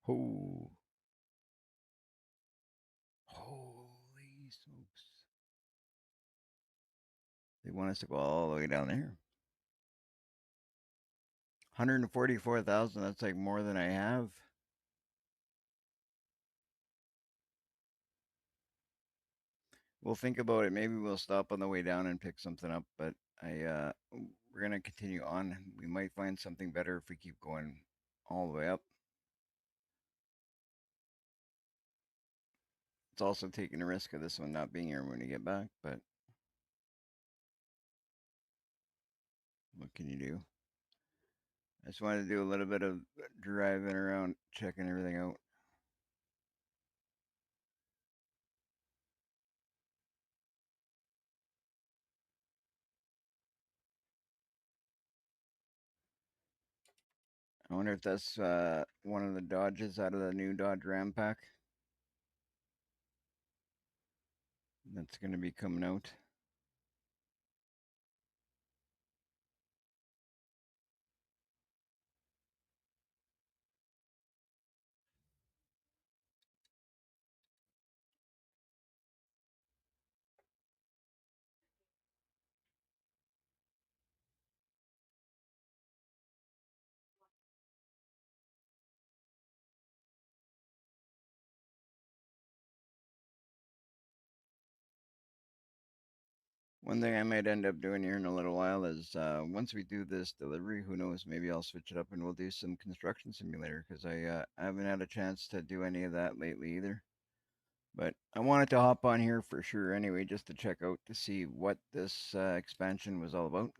Oh, holy smokes. They want us to go all the way down there. 144,000. That's like more than I have. We'll think about it. Maybe we'll stop on the way down and pick something up, but we're gonna continue on. We might find something better if we keep going all the way up. It's also taking a risk of this one not being here when we get back, but what can you do? I just wanted to do a little bit of driving around, checking everything out. I wonder if that's one of the Dodges out of the new Dodge Ram pack that's going to be coming out. One thing I might end up doing here in a little while is once we do this delivery, who knows, maybe I'll switch it up and we'll do some construction simulator because I haven't had a chance to do any of that lately either. But I wanted to hop on here for sure anyway, just to check out to see what this expansion was all about.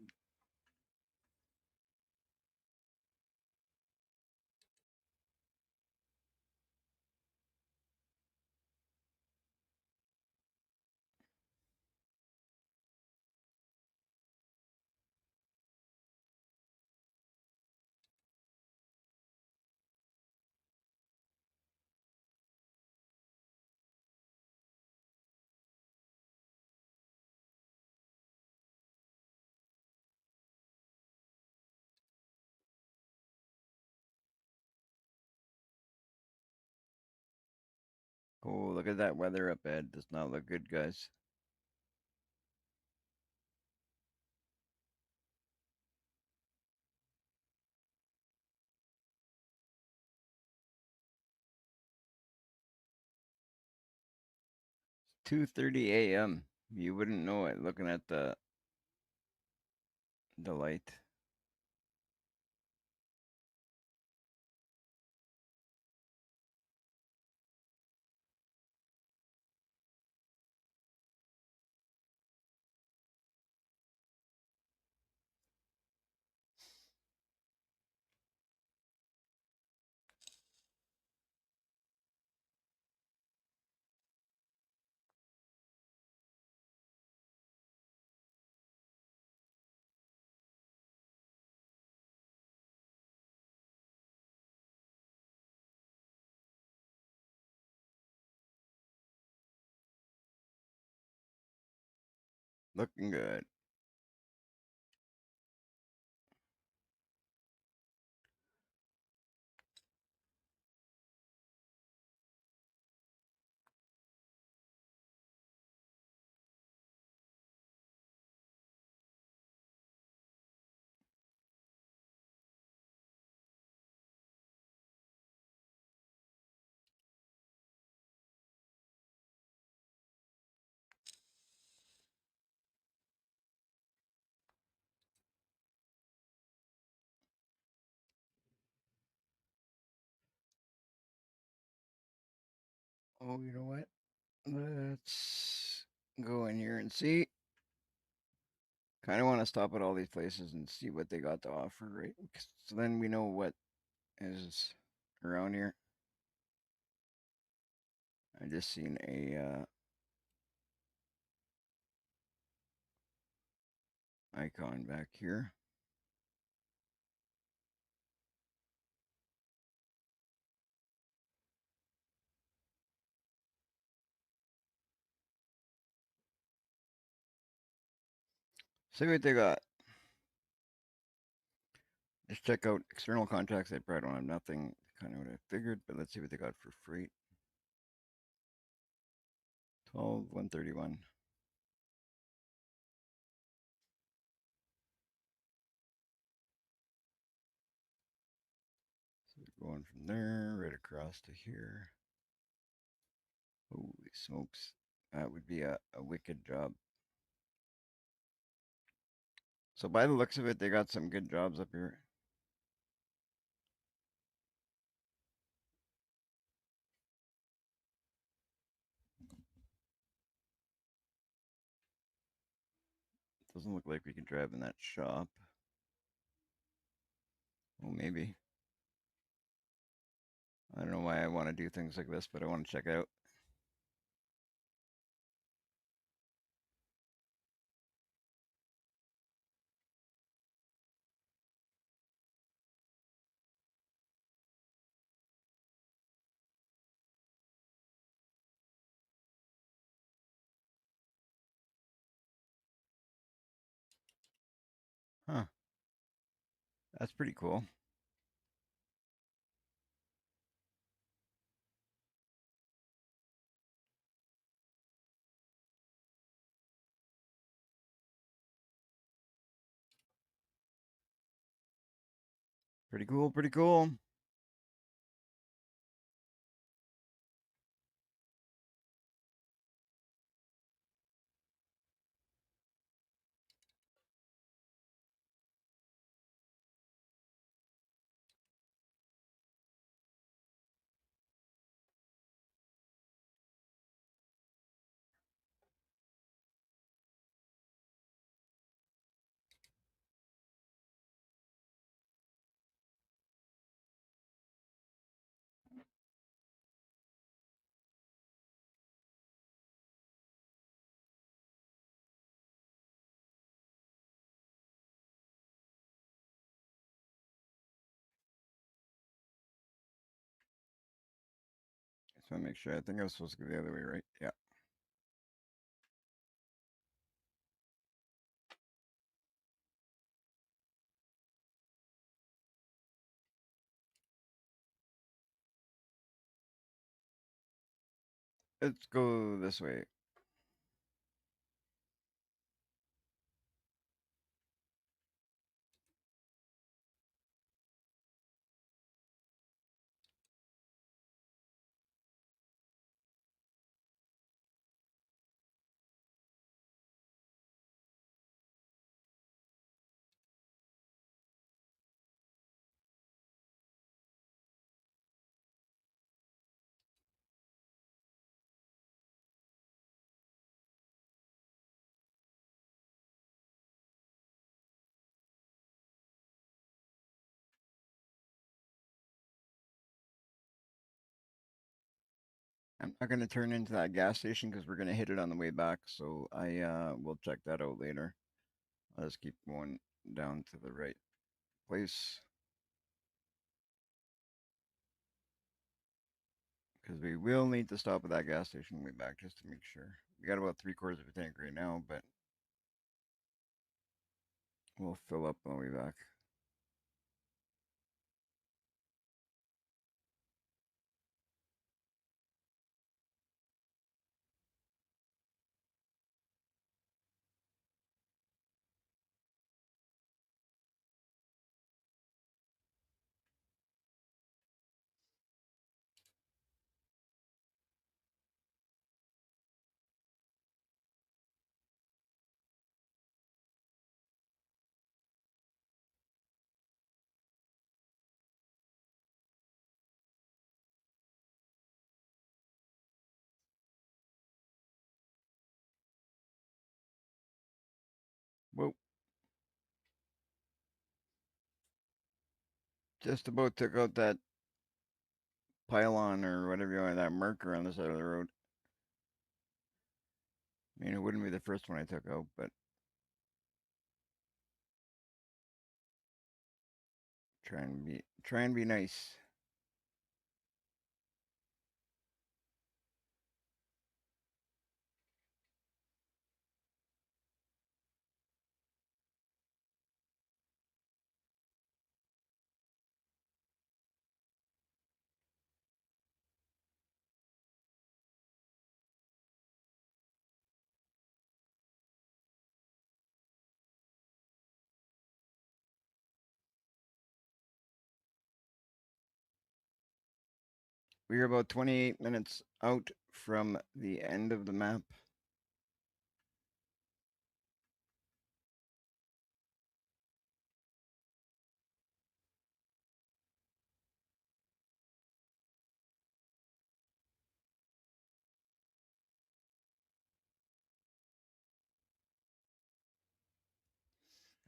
Oh, look at that weather up ahead. Does not look good, guys. It's 2:30 a.m. You wouldn't know it looking at the light. Looking good. Oh, you know what? Let's go in here and see. Kind of want to stop at all these places and see what they got to offer, right? So then we know what is around here. I just seen a icon back here. See what they got. Just check out external contacts. They probably don't have nothing. Kind of what I figured, but let's see what they got for freight. 12,131. there, right across to here. Holy smokes. That would be a wicked job. So by the looks of it, they got some good jobs up here. Doesn't look like we can drive in that shop. Oh, maybe. I don't know why I want to do things like this, but I want to check out. Huh. That's pretty cool. Pretty cool, pretty cool. Just want to make sure. I think I was supposed to go the other way, right? Yeah. Let's go this way. I'm not going to turn into that gas station because we're going to hit it on the way back. So I will check that out later. I'll just keep going down to the right place because we will need to stop at that gas station on the way back just to make sure. We got about 3/4 of a tank right now, but we'll fill up on the way back. Whoa. Just about took out that pylon or whatever you want, that marker on the side of the road. I mean, it wouldn't be the first one I took out, but try and be nice. We are about 28 minutes out from the end of the map.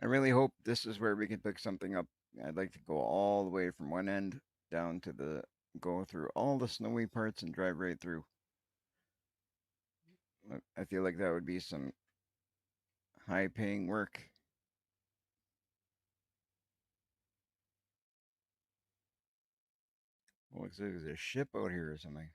I really hope this is where we can pick something up. I'd like to go all the way from one end down to go through all the snowy parts and drive right through. I feel like that would be some high paying work. Well, looks like there's a ship out here or something.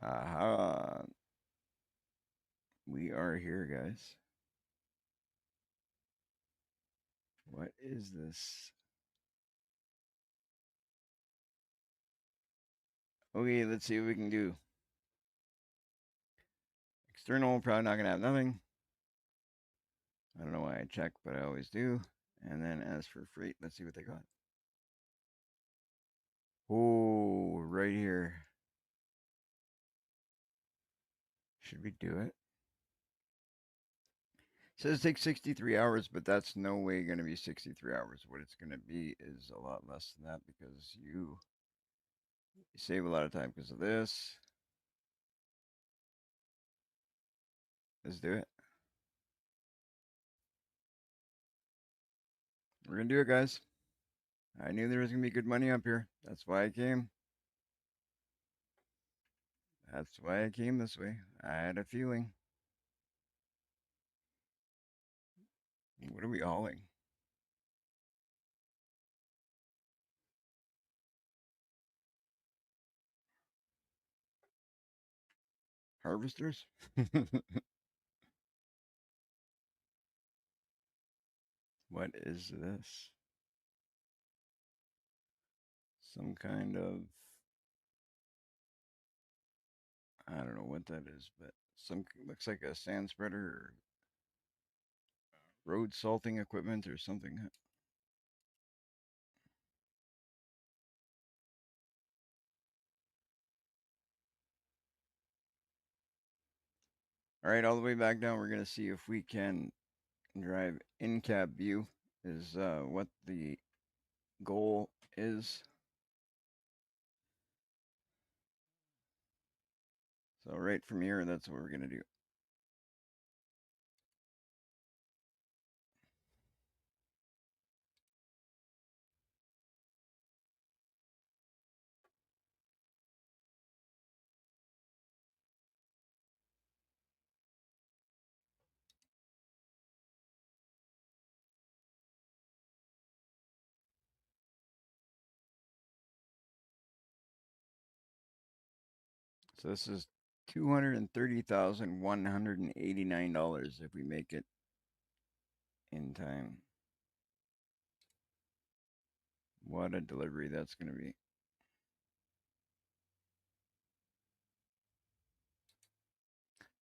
Aha. We are here, guys. What is this? Okay, let's see what we can do. External, probably not going to have nothing. I don't know why I check, but I always do. And then as for freight, let's see what they got. Oh, right here. Should we do it? It says it takes 63 hours, but that's no way going to be 63 hours. What it's going to be is a lot less than that because you save a lot of time because of this. Let's do it. We're going to do it, guys. I knew there was going to be good money up here. That's why I came. That's why I came this way. I had a feeling. What are we hauling? Harvesters? What is this? Some kind of, I don't know what that is, but some looks like a sand spreader or road salting equipment or something. All right, all the way back down, we're gonna see if we can drive in cab view is what the goal is. So right from here, that's what we're gonna do. So this is $230,189 if we make it in time. What a delivery that's gonna be.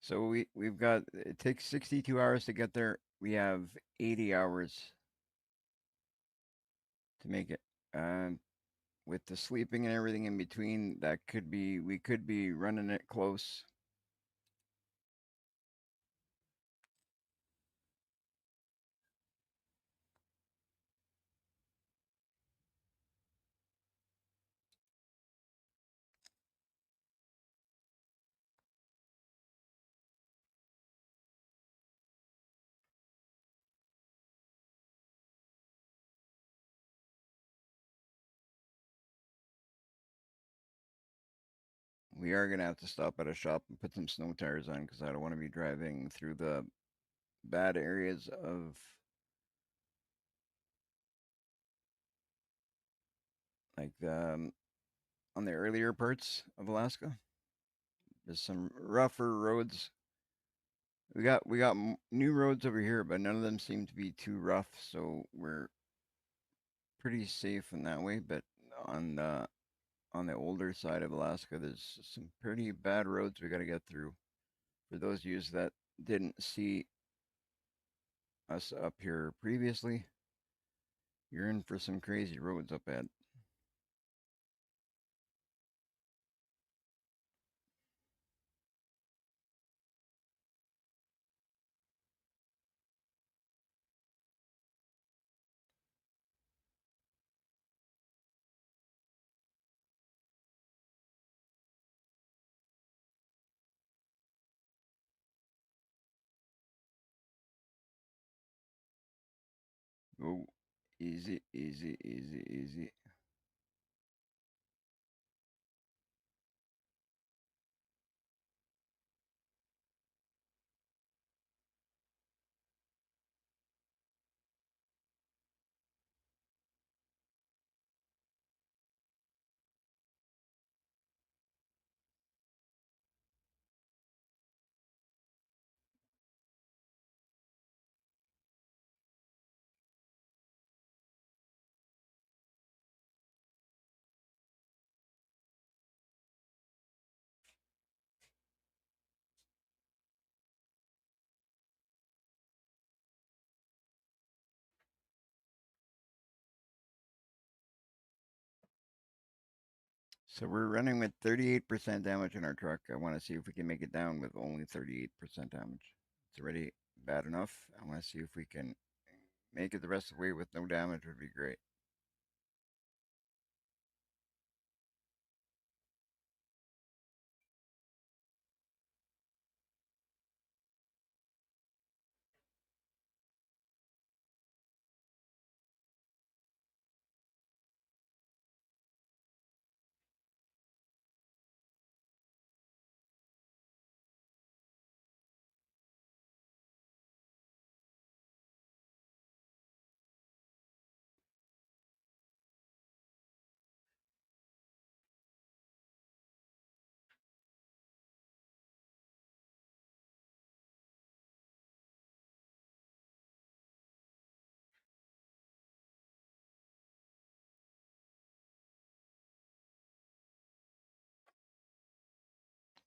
So we've got it takes 62 hours to get there. We have 80 hours to make it. With the sleeping and everything in between, that could be we could be running it close. We are gonna have to stop at a shop and put some snow tires on because I don't want to be driving through the bad areas of like on the earlier parts of Alaska. There's some rougher roads. We got new roads over here, but none of them seem to be too rough, so we're pretty safe in that way. But on on the older side of Alaska, there's some pretty bad roads we got to get through. For those of you that didn't see us up here previously, you're in for some crazy roads up ahead. Oh, easy, easy, easy, easy. So we're running with 38% damage in our truck. I want to see if we can make it down with only 38% damage. It's already bad enough. I want to see if we can make it the rest of the way with no damage would be great.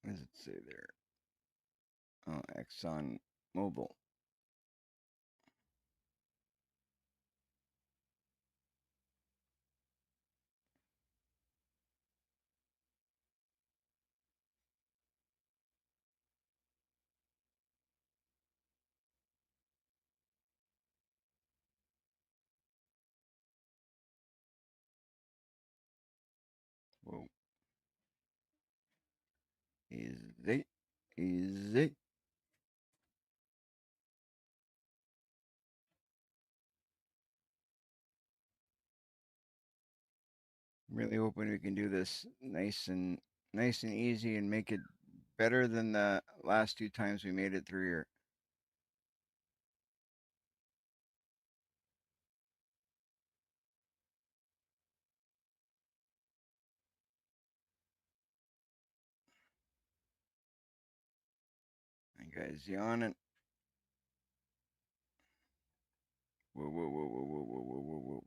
What does it say there? Oh, Exxon Mobil. Whoa. Easy. Easy. Really hoping we can do this nice and easy and make it better than the last two times we made it through here. And guys yawning. Whoa, whoa, whoa, whoa, whoa, whoa, whoa, whoa, whoa.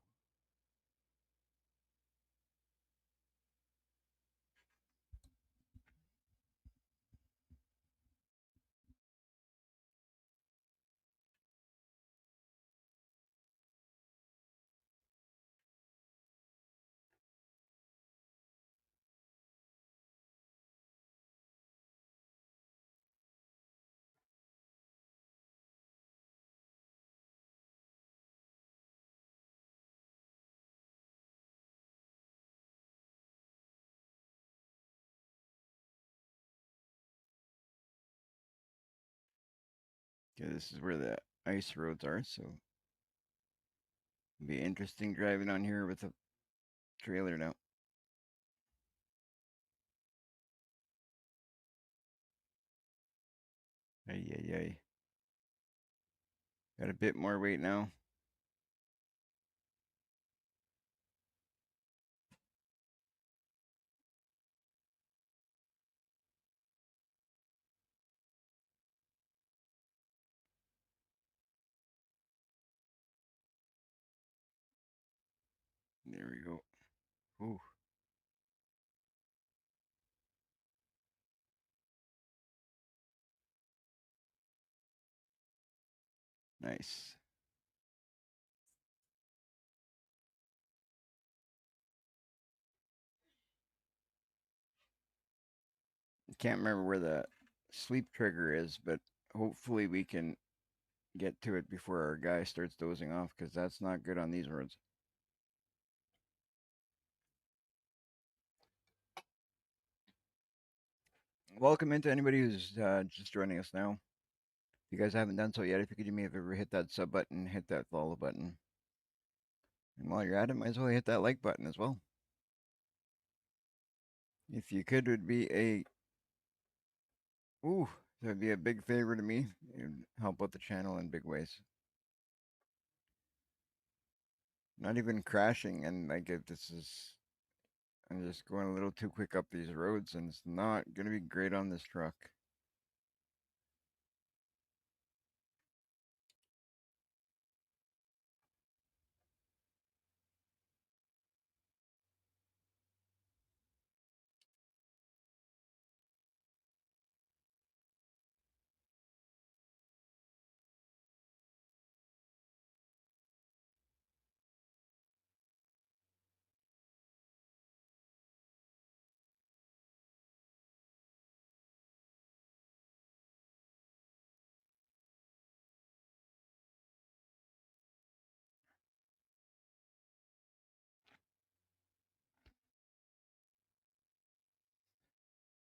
Okay, this is where the ice roads are, so it'll be interesting driving on here with a trailer now. Ay, ay, ay. Got a bit more weight now. There we go. Ooh. Nice. Can't remember where the sleep trigger is, but hopefully we can get to it before our guy starts dozing off because that's not good on these roads. Welcome into anybody who's just joining us now. If you guys haven't done so yet, if you could do me a favor, hit that sub button, hit that follow button. And while you're at it, might as well hit that like button as well. If you could, it would be a ooh, that would be a big favor to me. It would help out the channel in big ways. Not even crashing, and like if this is, I'm just going a little too quick up these roads, and it's not gonna be great on this truck.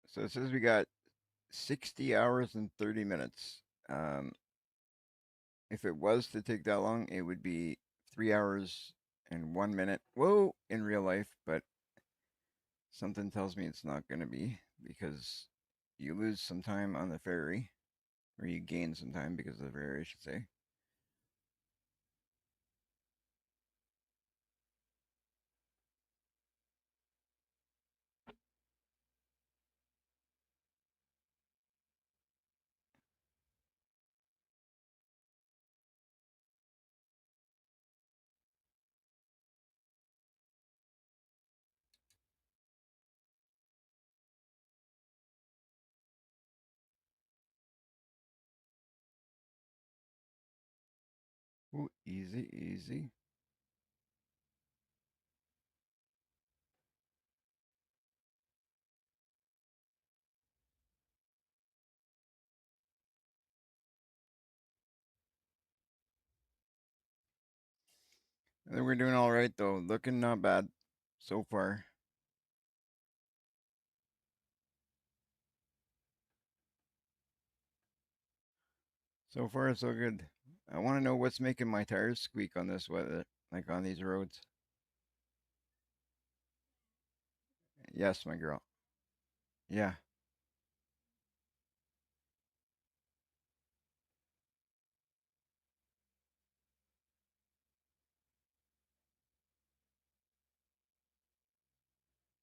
So it says we got 60 hours and 30 minutes. Um, if it was to take that long, it would be 3 hours and 1 minute. Whoa, in real life, but something tells me it's not going to be because you lose some time on the ferry, or you gain some time because of the ferry, I should say. Ooh, easy, easy. I think we're doing all right though. Looking not bad so far. So far, so good. I want to know what's making my tires squeak on this weather, like on these roads. Yes, my girl. Yeah,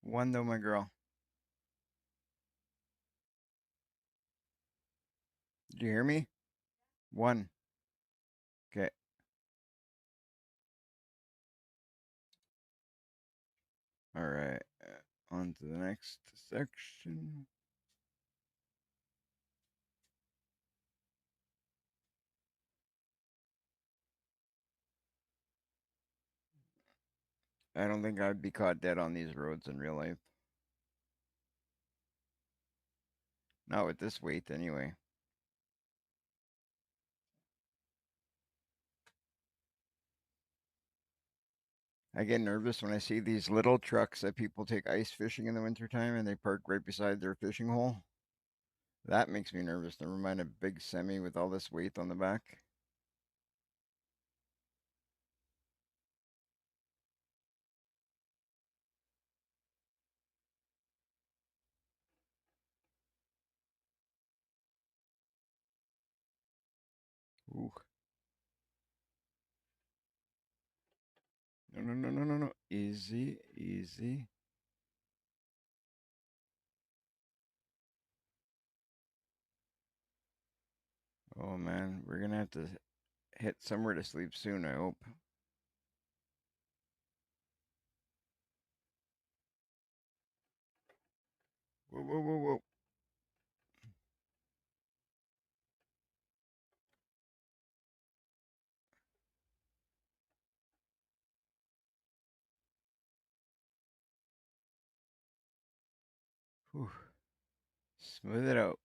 one though, my girl. Did you hear me? One. Okay. All right. On to the next section. I don't think I'd be caught dead on these roads in real life. Not with this weight, anyway. I get nervous when I see these little trucks that people take ice fishing in the wintertime and they park right beside their fishing hole. That makes me nervous. Never mind a big semi with all this weight on the back. Ooh. No, no, no, no, no, no. Easy, easy. Oh man, we're gonna have to hit somewhere to sleep soon, I hope. Whoa, whoa, whoa, whoa. Whew. Smooth it out.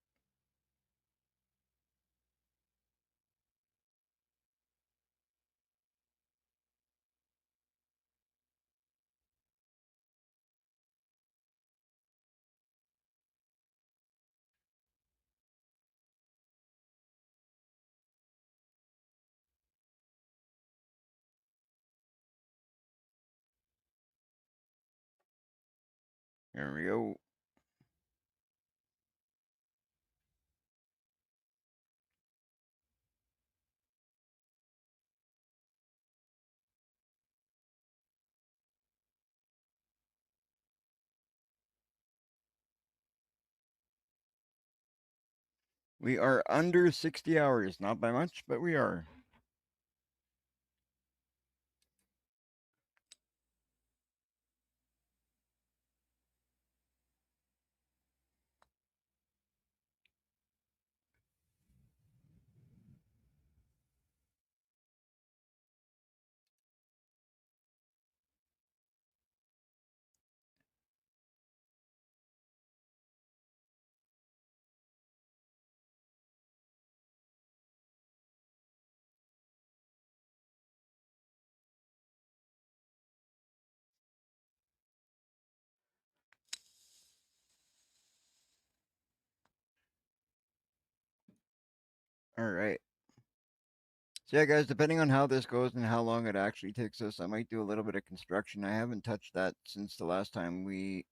There we go. We are under 60 hours, not by much, but we are. All right. So yeah, guys, depending on how this goes and how long it actually takes us, I might do a little bit of construction. I haven't touched that since the last time we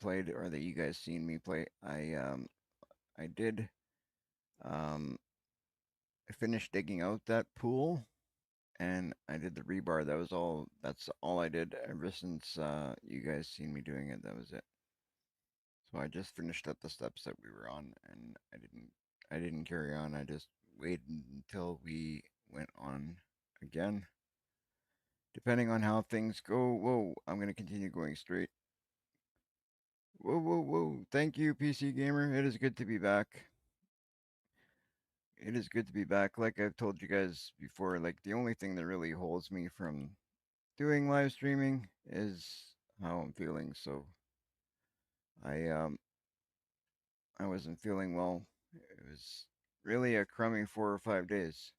played, or that you guys seen me play. I did um I finished digging out that pool, and I did the rebar. That's all I did ever since you guys seen me doing it. That was it. So I just finished up the steps that we were on, and I didn't carry on. I just waited until we went on again. Depending on how things go. Whoa, I'm gonna continue going straight. Whoa, whoa, whoa. Thank you, PC Gamer. It is good to be back. It is good to be back. Like I've told you guys before, like the only thing that really holds me from doing live streaming is how I'm feeling. So I I wasn't feeling well. It was really a crummy 4 or 5 days.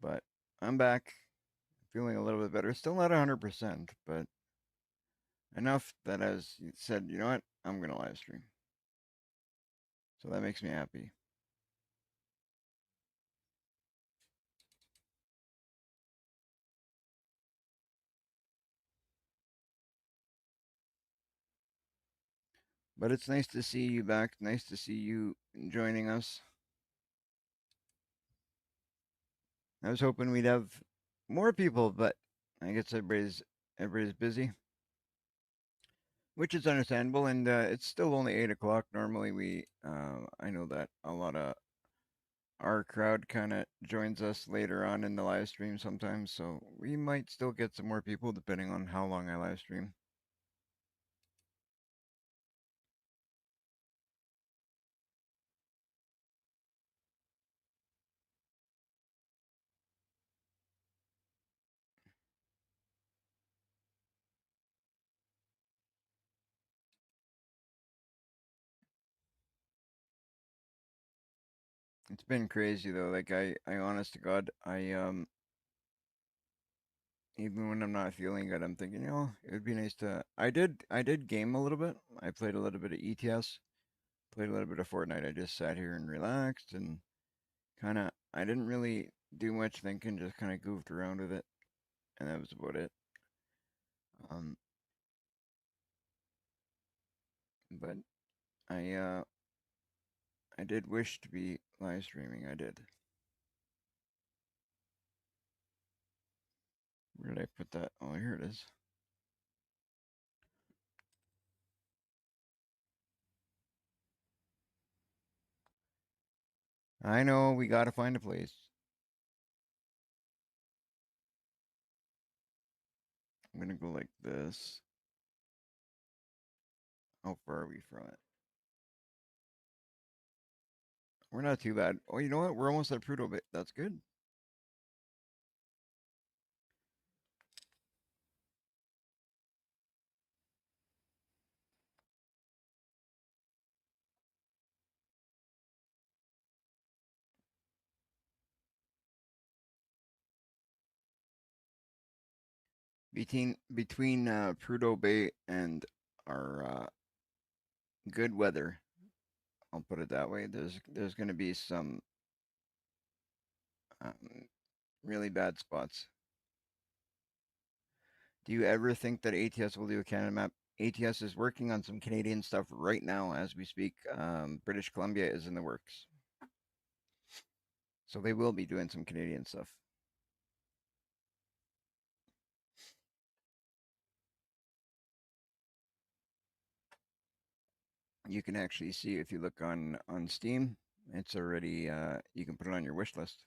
But I'm back, feeling a little bit better. Still not 100%, but enough that I said, you know what, I'm gonna live stream. So that makes me happy. But it's nice to see you back. Nice to see you joining us. I was hoping we'd have more people, but I guess everybody's busy, which is understandable. And it's still only 8 o'clock. Normally, I know that a lot of our crowd kind of joins us later on in the live stream sometimes, so we might still get some more people depending on how long I live stream. It's been crazy though. Like I honest to God, I even when I'm not feeling good, I'm thinking, it would be nice to. I did game a little bit. I played a little bit of ETS, played a little bit of Fortnite. I just sat here and relaxed and kind of. I didn't really do much thinking, just kind of goofed around with it, and that was about it. Um, but I did wish to be live streaming. I did. Where did I put that? Oh, here it is. I know we gotta find a place. I'm gonna go like this. How far are we from it? We're not too bad. Oh, you know what? We're almost at Prudo bit. That's good. between Prudhoe Bay and our good weather, I'll put it that way. There's going to be some um, really bad spots. Do you ever think that ATS will do a Canada map? ATS is working on some Canadian stuff right now as we speak. British Columbia is in the works, so they will be doing some Canadian stuff. You can actually see if you look on Steam, it's already you can put it on your wish list.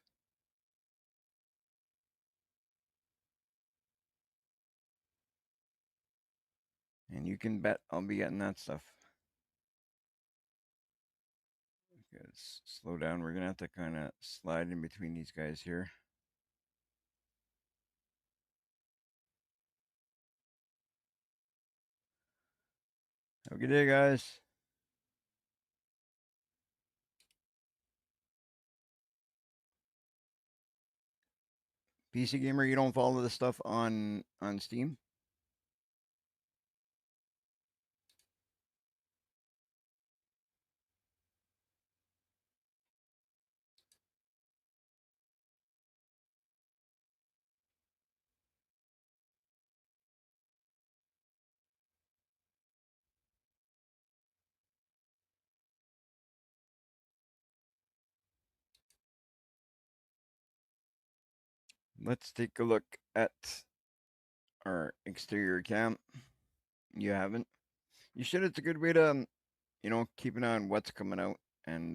And you can bet I'll be getting that stuff. Okay, let's slow down. We're gonna have to kind of slide in between these guys here. Have a good day, guys. PC Gamer, you don't follow the stuff on Steam? Let's take a look at our exterior cam. You haven't? You should. It's a good way to, keep an eye on what's coming out. And,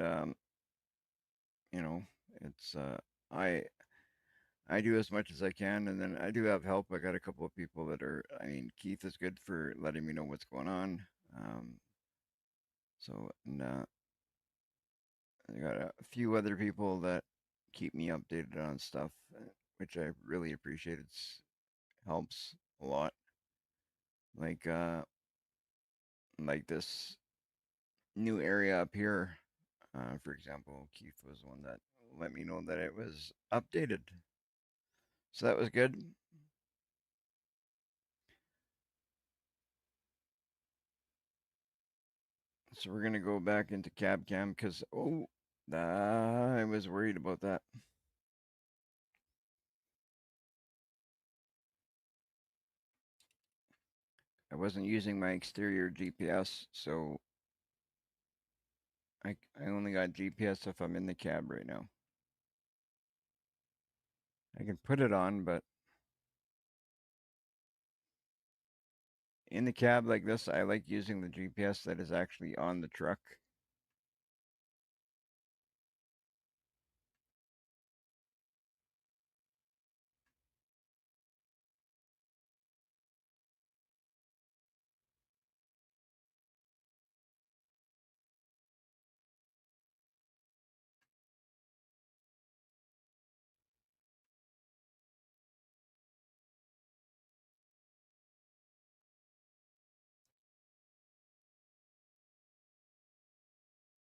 you know, it's, I do as much as I can. And then I do have help. I got a couple of people that are, Keith is good for letting me know what's going on. And I got a few other people that keep me updated on stuff, which I really appreciate. It's helps a lot. Like, like this new area up here. For example, Keith was the one that let me know that it was updated. So that was good. So we're gonna go back into cab cam because I was worried about that. I wasn't using my exterior GPS, so I only got GPS if I'm in the cab right now. I can put it on, but in the cab like this, I like using the GPS that is actually on the truck.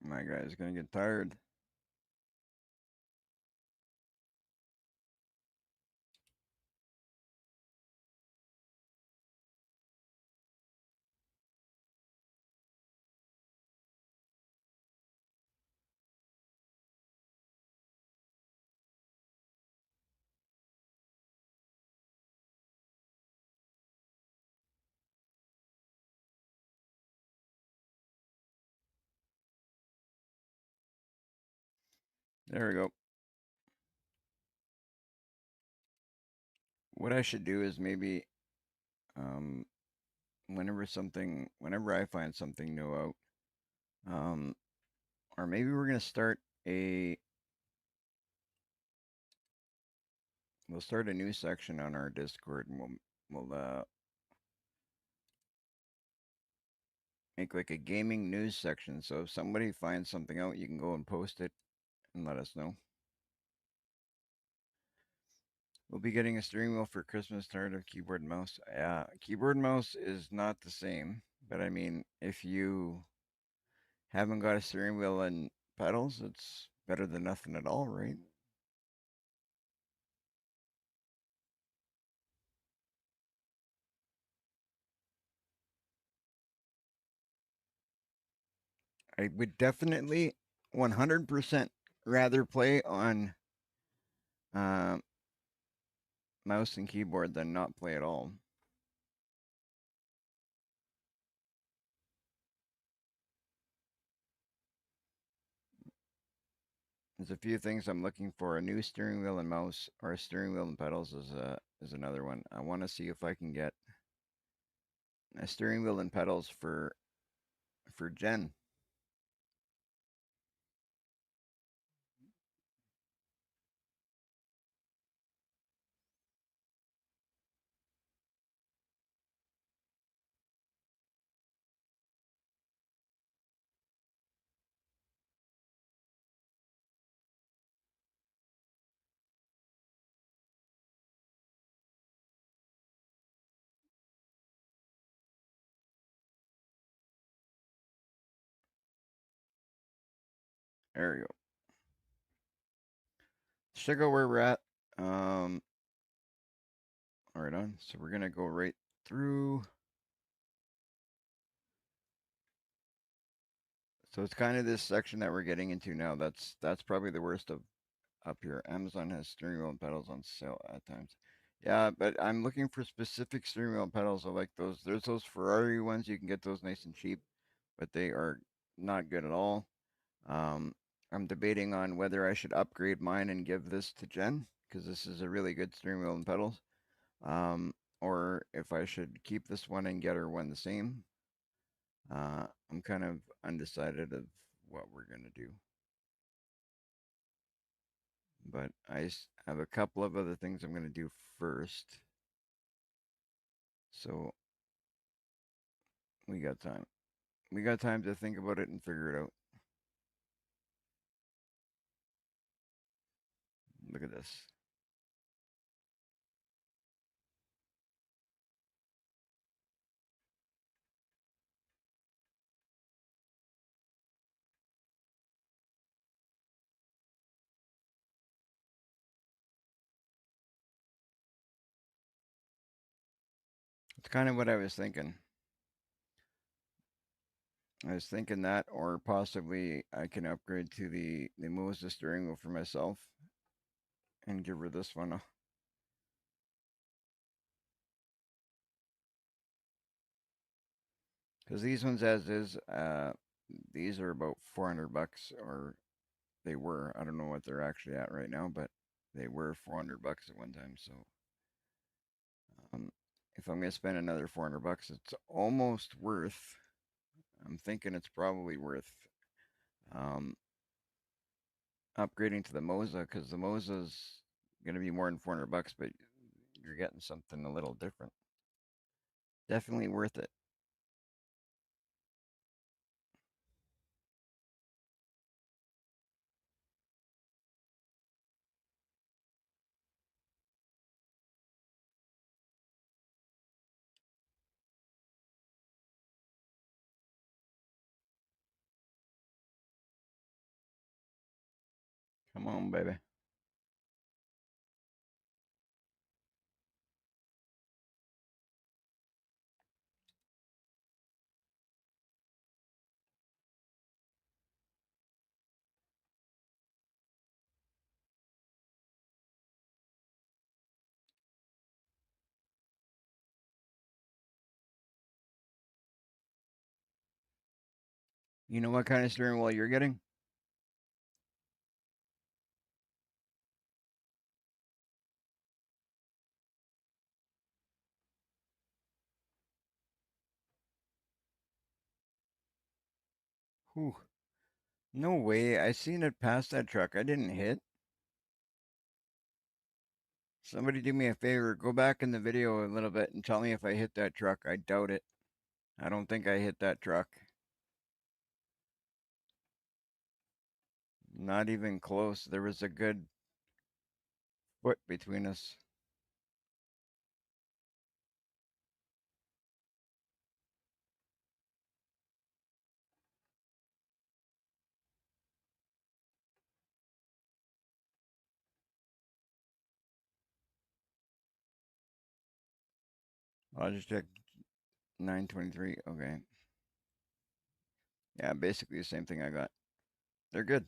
My guy's gonna get tired. There we go. What I should do is maybe um, whenever I find something new out, um, or maybe we're gonna start we'll start a new section on our Discord, and we'll make like a gaming news section. So if somebody finds something out, you can go and post it and let us know. We'll be getting a steering wheel for Christmas, tired of keyboard and mouse. Yeah, keyboard and mouse is not the same, but I mean, if you haven't got a steering wheel and pedals, it's better than nothing at all, right? I would definitely 100% rather play on uh, mouse and keyboard than not play at all. There's a few things I'm looking for. A new steering wheel and mouse, or a steering wheel and pedals is another one. I want to see if I can get a steering wheel and pedals for Jen. There you go. Should go where we're at. Um, all right on. So we're gonna go right through. So it's kind of this section that we're getting into now. That's probably the worst of up here. Amazon has steering wheel and pedals on sale at times. Yeah, but I'm looking for specific steering wheel and pedals. I like those. There's those Ferrari ones. You can get those nice and cheap, but they are not good at all. Um, I'm debating on whether I should upgrade mine and give this to Jen because this is a really good steering wheel and pedals. Or if I should keep this one and get her one the same. I'm kind of undecided of what we're gonna do, but have a couple of other things I'm gonna do first. So we got time. We got time to think about it and figure it out. Look at this. It's kind of what I was thinking. I was thinking that, or possibly I can upgrade to the Moses steering wheel for myself and give her this one. Because these ones, as is, these are about 400 bucks, or they were. I don't know what they're actually at right now, but they were 400 bucks at one time. So um, if I'm gonna spend another 400 bucks, it's almost worth. I'm thinking it's probably worth um, upgrading to the Moza because the Moza's gonna be more than 400 bucks, but you're getting something a little different. Definitely worth it. Come on, baby. You know what kind of steering wheel you're getting? Whew. No way. I seen it pass that truck. I didn't hit. Somebody do me a favor. Go back in the video a little bit and tell me if I hit that truck. I doubt it. I don't think I hit that truck. Not even close. There was a good foot between us. I'll just check 923. Okay. Yeah, basically the same thing I got. They're good.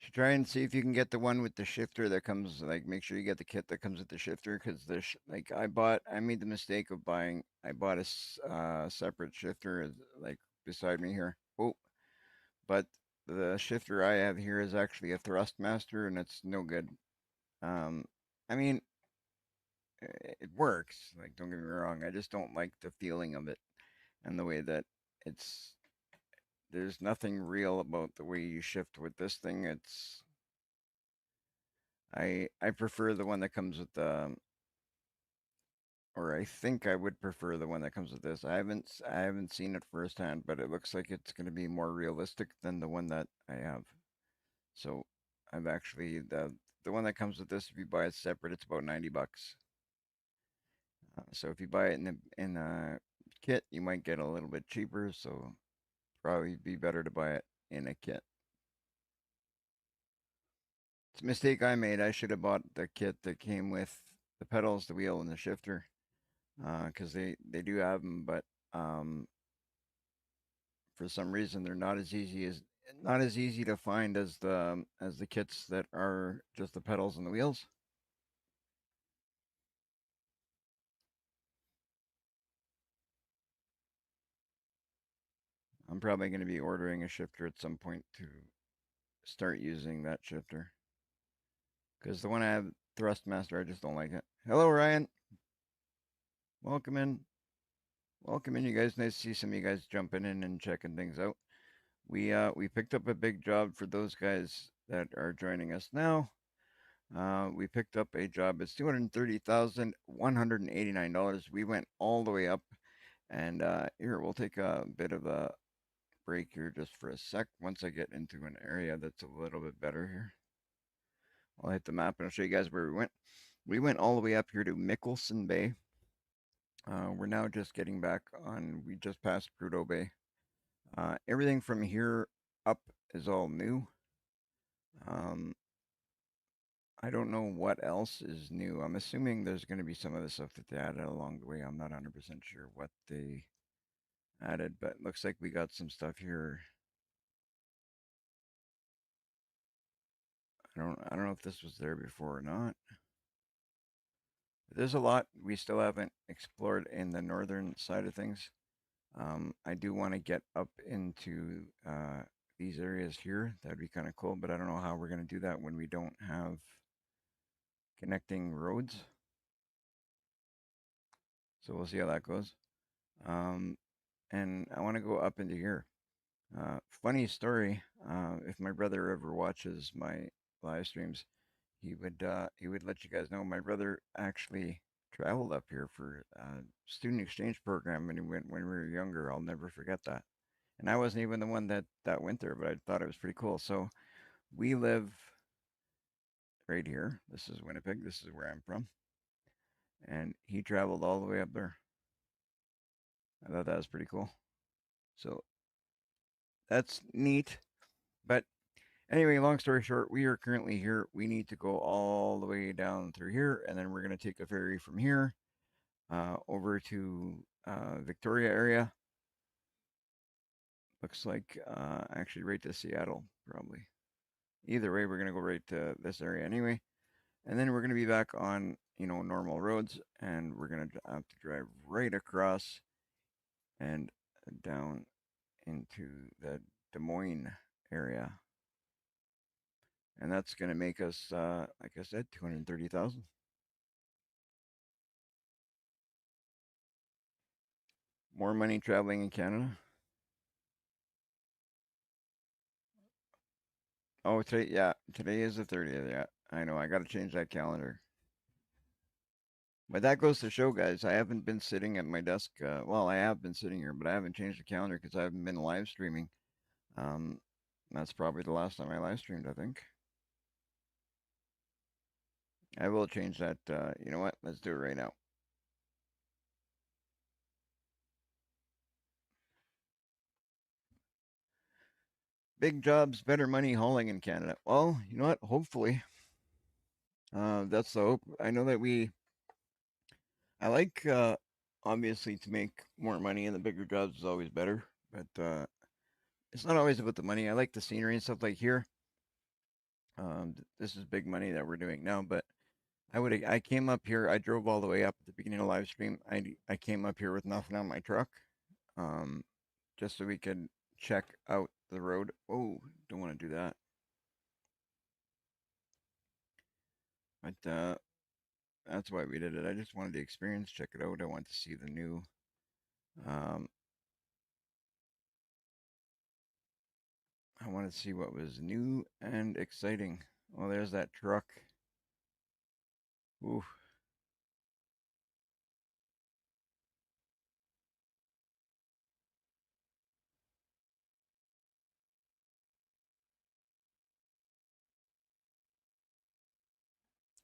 Should try and see if you can get the one with the shifter that comes. Like, make sure you get the kit that comes with the shifter, because like I made the mistake of buying. I bought a separate shifter, like beside me here. Oh, but the shifter I have here is actually a Thrustmaster, and it's no good. Um, I mean, it works. Like, don't get me wrong. I just don't like the feeling of it and the way that it's. There's nothing real about the way you shift with this thing. I prefer the one that comes with the, or I think I would prefer the one that comes with this. I haven't seen it firsthand, but it looks like it's going to be more realistic than the one that I have. So I've actually the one that comes with this. If you buy it separate, it's about $90. So if you buy it in a kit, you might get a little bit cheaper. So probably be better to buy it in a kit. It's a mistake I made. I should have bought the kit that came with the pedals, the wheel, and the shifter, because they do have them, but um, for some reason they're not as easy to find as the kits that are just the pedals and the wheels. I'm probably going to be ordering a shifter at some point to start using that shifter, because the one I have, Thrustmaster, I just don't like it. Hello, Ryan. Welcome in. Welcome in, you guys. Nice to see some of you guys jumping in and checking things out. We picked up a big job for those guys that are joining us now. We picked up a job. It's $230,189. We went all the way up, and here we'll take a bit of a break here just for a sec. Once I get into an area that's a little bit better here, I'll hit the map and I'll show you guys where we went. We went all the way up here to Mickelson Bay. We're now just getting back on. We just passed Prudhoe Bay. Everything from here up is all new. Um, I don't know what else is new. I'm assuming there's going to be some of the stuff that they added along the way. I'm not 100% sure what they added, but it looks like we got some stuff here. I don't know if this was there before or not. But there's a lot we still haven't explored in the northern side of things. I do want to get up into these areas here. That'd be kind of cool, but I don't know how we're going to do that when we don't have connecting roads. So we'll see how that goes. And I want to go up into here. Funny story. If my brother ever watches my live streams, he would let you guys know. My brother actually traveled up here for a student exchange program when he went when we were younger. I'll never forget that. And I wasn't even the one that went there, but I thought it was pretty cool. So we live right here. This is Winnipeg. This is where I'm from. And he traveled all the way up there. I thought that was pretty cool. So that's neat. But anyway, long story short, we are currently here. We need to go all the way down through here, and then we're going to take a ferry from here over to Victoria area. Looks like actually right to Seattle, probably. Either way, we're going to go right to this area anyway. And then we're going to be back on, normal roads, and we're going to have to drive right across and down into the Des Moines area. And that's going to make us, like I said, 230,000. More money traveling in Canada. Oh, today is the 30th. Yeah, I know. I got to change that calendar. But that goes to show, guys, I haven't been sitting at my desk. Well, I have been sitting here, but I haven't changed the calendar because I haven't been live streaming. Um, that's probably the last time I live streamed, I think. I will change that. You know what? Let's do it right now. Big jobs, better money hauling in Canada. Well, you know what? Hopefully. That's the hope. I know that I like Obviously, to make more money and the bigger jobs is always better, but it's not always about the money. I like the scenery and stuff like here. This is big money that we're doing now, but I came up here. I drove all the way up at the beginning of the live stream. I came up here with nothing on my truck, um, just so we could check out the road. Oh, don't want to do that. But that's why we did it. I just wanted the experience, check it out. I want to see the new. Um, I want to see what was new and exciting. Well, there's that truck. Ooh,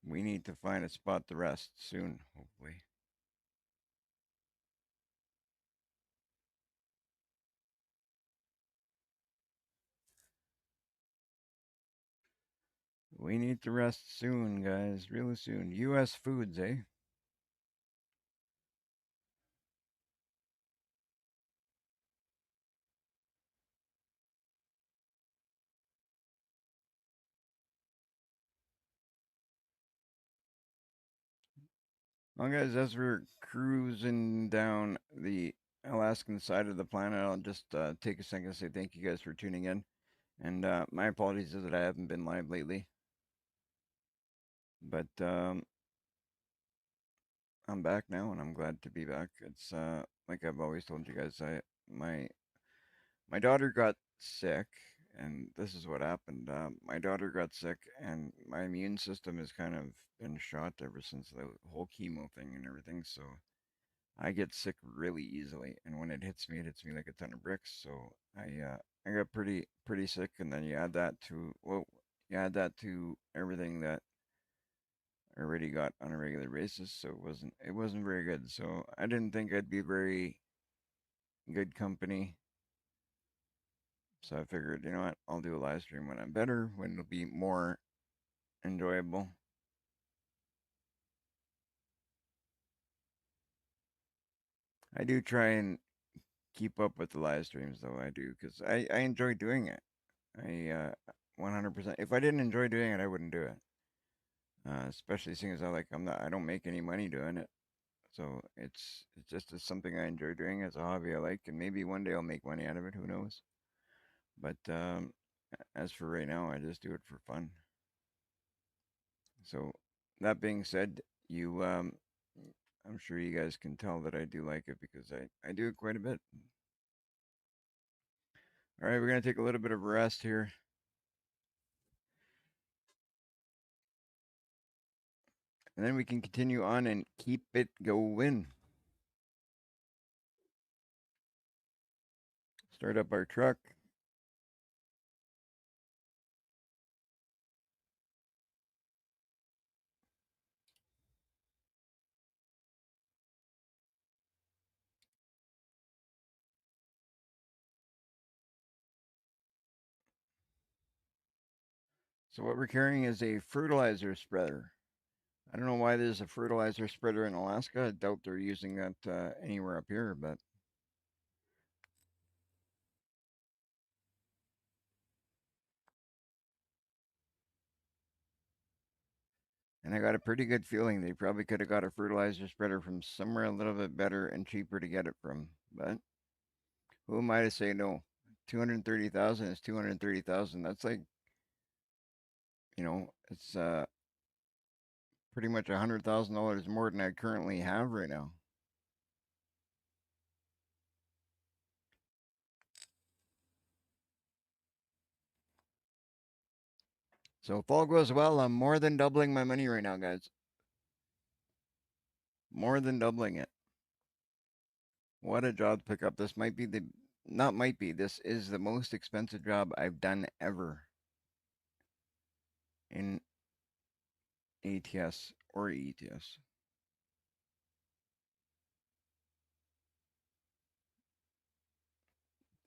we need to find a spot to rest soon, hopefully. We need to rest soon, guys. Really soon. U.S. foods, eh? Well, guys, as we're cruising down the Alaskan side of the planet, I'll just take a second to say thank you guys for tuning in. And my apologies that I haven't been live lately. But I'm back now, and I'm glad to be back. It's like I've always told you guys, my my daughter got sick, and this is what happened. My daughter got sick, and my immune system has kind of been shot ever since the whole chemo thing and everything. So I get sick really easily, and when it hits me like a ton of bricks. So I got pretty sick, and then you add that to everything that I already got on a regular basis. So it wasn't very good. So I didn't think I'd be very good company. So I figured, you know what, I'll do a live stream when I'm better, when it'll be more enjoyable. I do try and keep up with the live streams, though. I do because I enjoy doing it. I 100%. If I didn't enjoy doing it, I wouldn't do it. Especially seeing as I don't make any money doing it. So it's something I enjoy doing as a hobby I like, and maybe one day I'll make money out of it. Who knows? But as for right now, I just do it for fun. So that being said, I'm sure you guys can tell that I do like it because I do it quite a bit. All right, we're gonna take a little bit of a rest here, and then we can continue on and keep it going. Start up our truck. So what we're carrying is a fertilizer spreader. I don't know why there's a fertilizer spreader in Alaska. I doubt they're using that anywhere up here, but and I got a pretty good feeling they probably could have got a fertilizer spreader from somewhere a little bit better and cheaper to get it from. But who am I to say no? 230,000 is 230,000. That's like, it's pretty much $100,000 more than I currently have right now. So if all goes well, I'm more than doubling my money right now, guys. More than doubling it. What a job to pick up. This might be not might be, this is the most expensive job I've done ever in ATS or ETS.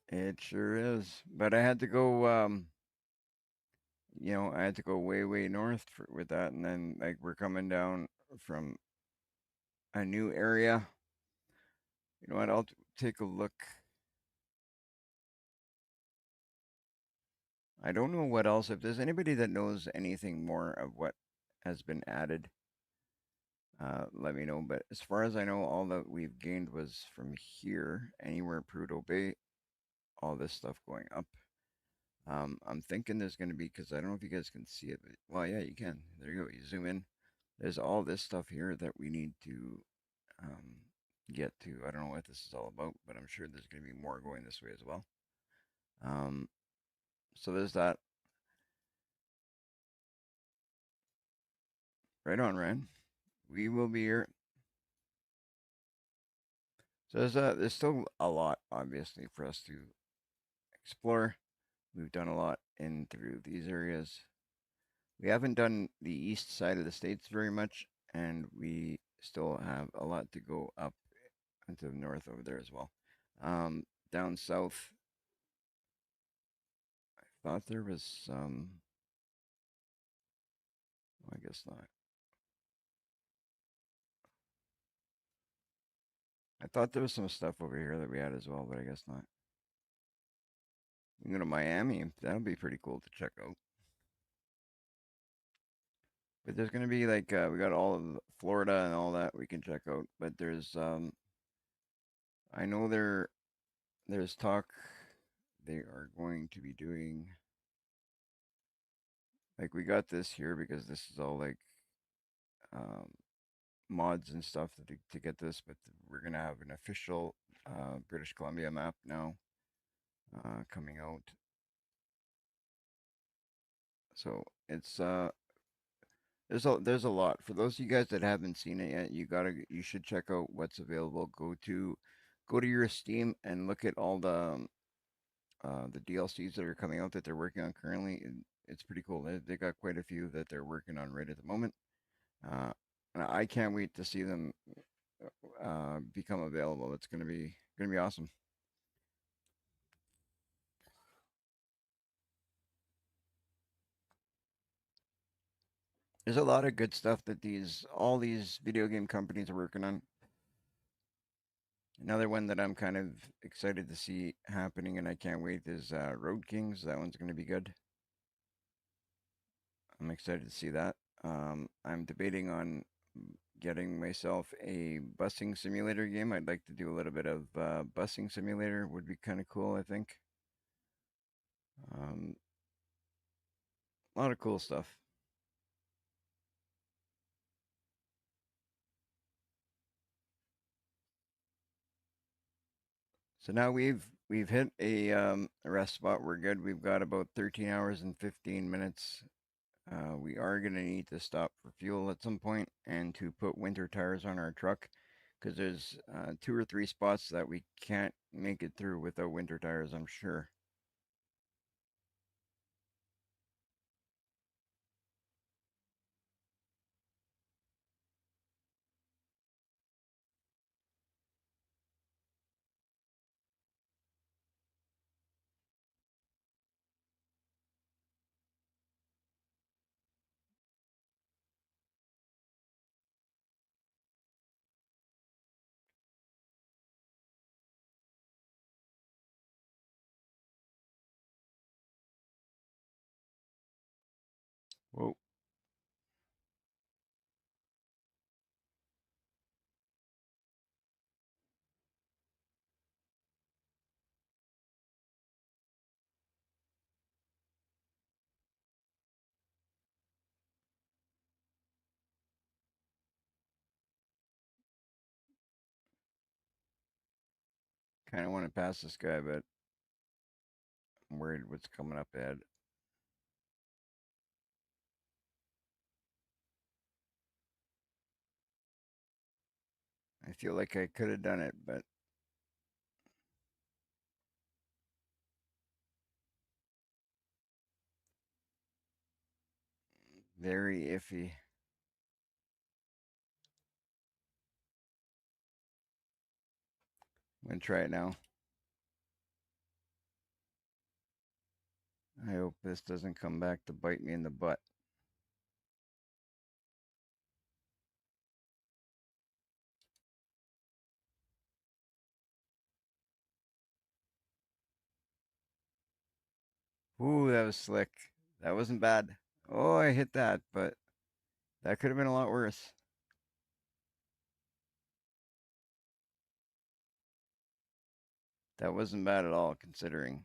It sure is. But I had to go, I had to go way north with that. And then, like, we're coming down from a new area You know what? Take a look. I don't know what else. If there's anybody that knows anything more of what has been added, let me know. But as far as I know, all that we've gained was from here, anywhere Prudhoe Bay, all this stuff going up. I'm thinking there's going to be, because I don't know if you guys can see it, but well, yeah, you can. There you go. You zoom in. There's all this stuff here that we need to um, get to. I don't know what this is all about, but I'm sure there's going to be more going this way as well. Um, so there's that. Right on, Ryan. We will be here. So there's still a lot, obviously, for us to explore. We've done a lot in through these areas. We haven't done the east side of the states very much, and we still have a lot to go up into the north over there as well. Down south, I thought there was some. Well, I guess not. I thought there was some stuff over here that we had as well, but I guess not. We can go to Miami. That'll be pretty cool to check out. But there's gonna be like we got all of Florida and all that we can check out. But I know there's talk they are going to be doing like we got this here because this is all like um, mods and stuff to get this, but we're gonna have an official British Columbia map now coming out. So it's there's a lot for those of you guys that haven't seen it yet. You should check out what's available. Go to your Steam and look at all the DLCs that are coming out that they're working on currently. And it's pretty cool. They got quite a few that they're working on right at the moment. Uh, and I can't wait to see them become available. It's gonna be awesome. There's a lot of good stuff that these all these video game companies are working on. Another one that I'm kind of excited to see happening, and I can't wait, is Road Kings. That one's going to be good. I'm excited to see that. I'm debating on getting myself a busing simulator game. I'd like to do a little bit of busing simulator. Would be kind of cool, I think. Um, a lot of cool stuff. So now we've hit a rest spot. We're good. We've got about 13 hours and 15 minutes. We are going to need to stop for fuel at some point and to put winter tires on our truck because there's two or three spots that we can't make it through without winter tires, I'm sure. Whoa, kind of want to pass this guy, but I'm worried what's coming up ahead. I feel like I could have done it, but very iffy. I'm going to try it now. I hope this doesn't come back to bite me in the butt. Ooh, that was slick. That wasn't bad. Oh, I hit that, but that could have been a lot worse. That wasn't bad at all, considering.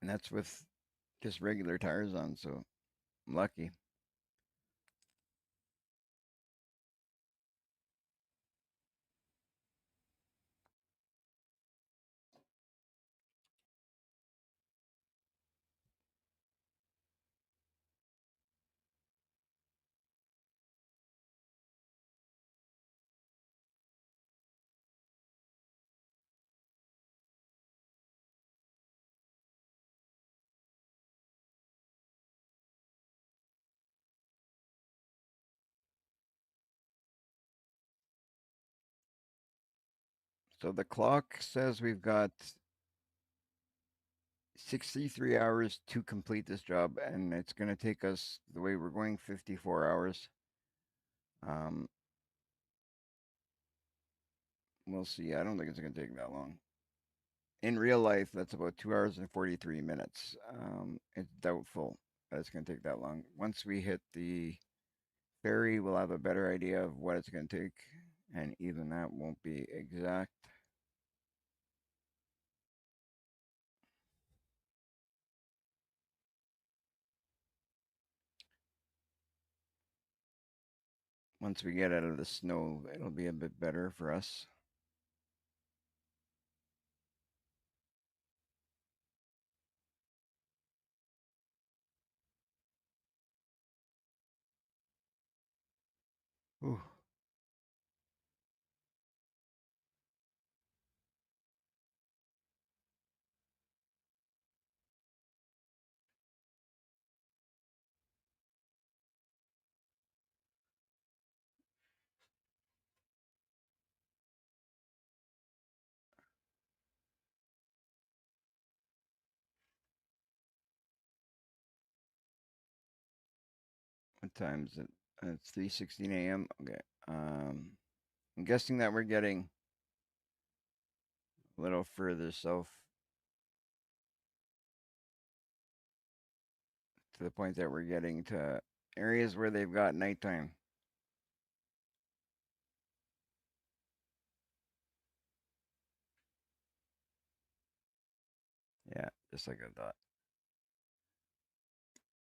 And that's with just regular tires on, so I'm lucky. So the clock says we've got 63 hours to complete this job, and it's going to take us, the way we're going, 54 hours. Um, we'll see. I don't think it's going to take that long. In real life, that's about 2 hours and 43 minutes. It's doubtful that it's going to take that long. Once we hit the ferry, we'll have a better idea of what it's going to take, and even that won't be exact. Once we get out of the snow, it'll be a bit better for us. Ooh. What time is it? It's 3:16 a.m. Okay. I'm guessing that we're getting a little further south to the point that we're getting to areas where they've got nighttime. Yeah, just like I thought.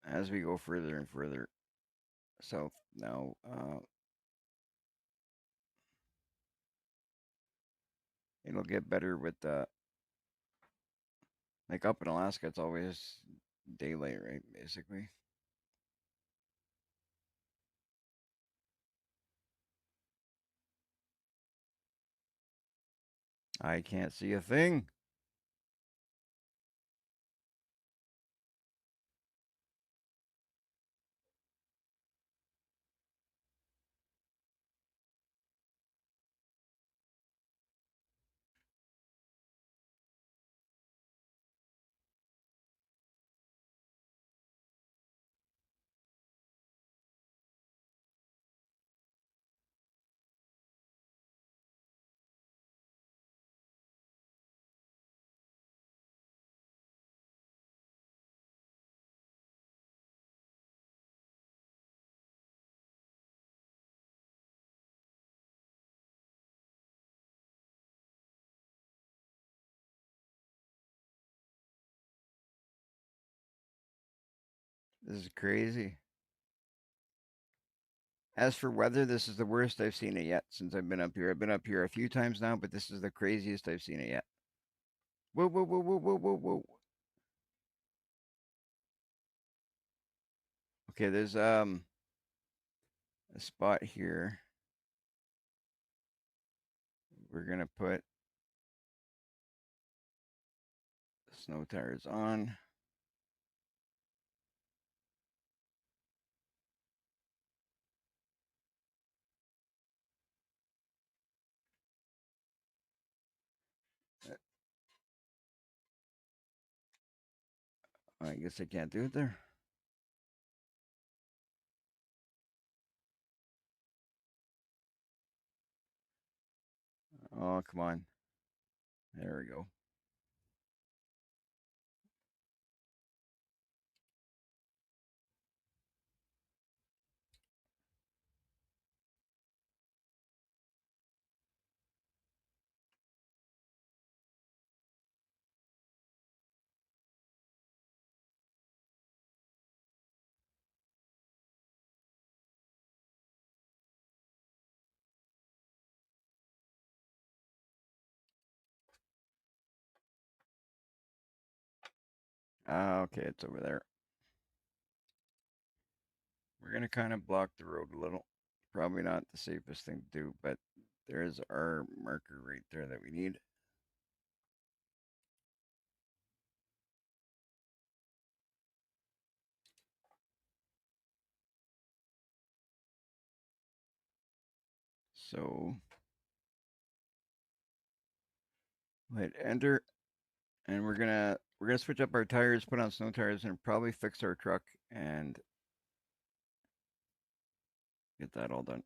As we go further and further south now, it'll get better with the, like up in Alaska, it's always daylight, right? Basically. I can't see a thing. This is crazy. As for weather, this is the worst I've seen it yet since I've been up here. I've been up here a few times now, but this is the craziest I've seen it yet. Whoa, whoa, whoa, whoa, whoa, whoa, whoa. Okay, there's a spot here. We're gonna put snow tires on. I guess I can't do it there. Oh, come on. There we go. Ah, okay, it's over there. We're going to kind of block the road a little. Probably not the safest thing to do, but there's our marker right there that we need. So hit enter, and we're gonna switch up our tires, put on snow tires, and probably fix our truck and get that all done.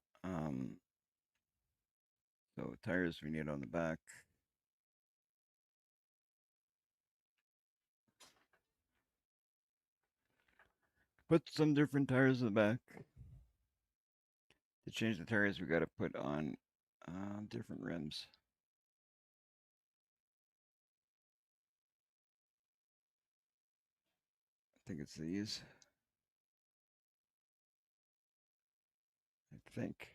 So tires we need on the back. Put some different tires in the back. To change the tires, we got to put on different rims. I think it's these. I think.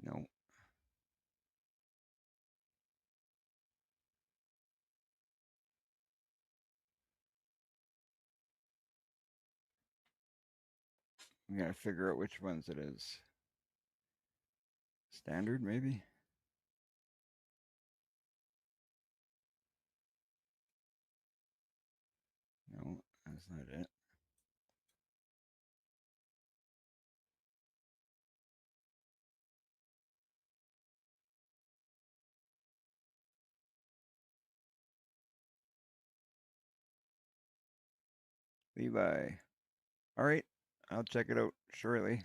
No. We gotta figure out which ones it is. Standard, maybe? No, that's not it. Levi. All right, I'll check it out shortly.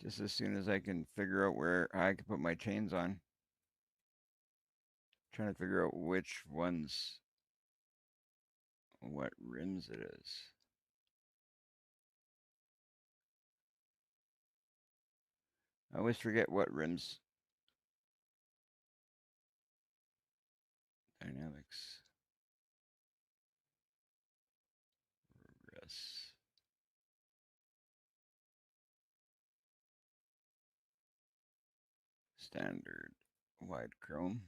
Just as soon as I can figure out where I can put my chains on. Trying to figure out which ones, what rims it is. I always forget what rims. Dynamics. Res. Standard. Wide chrome.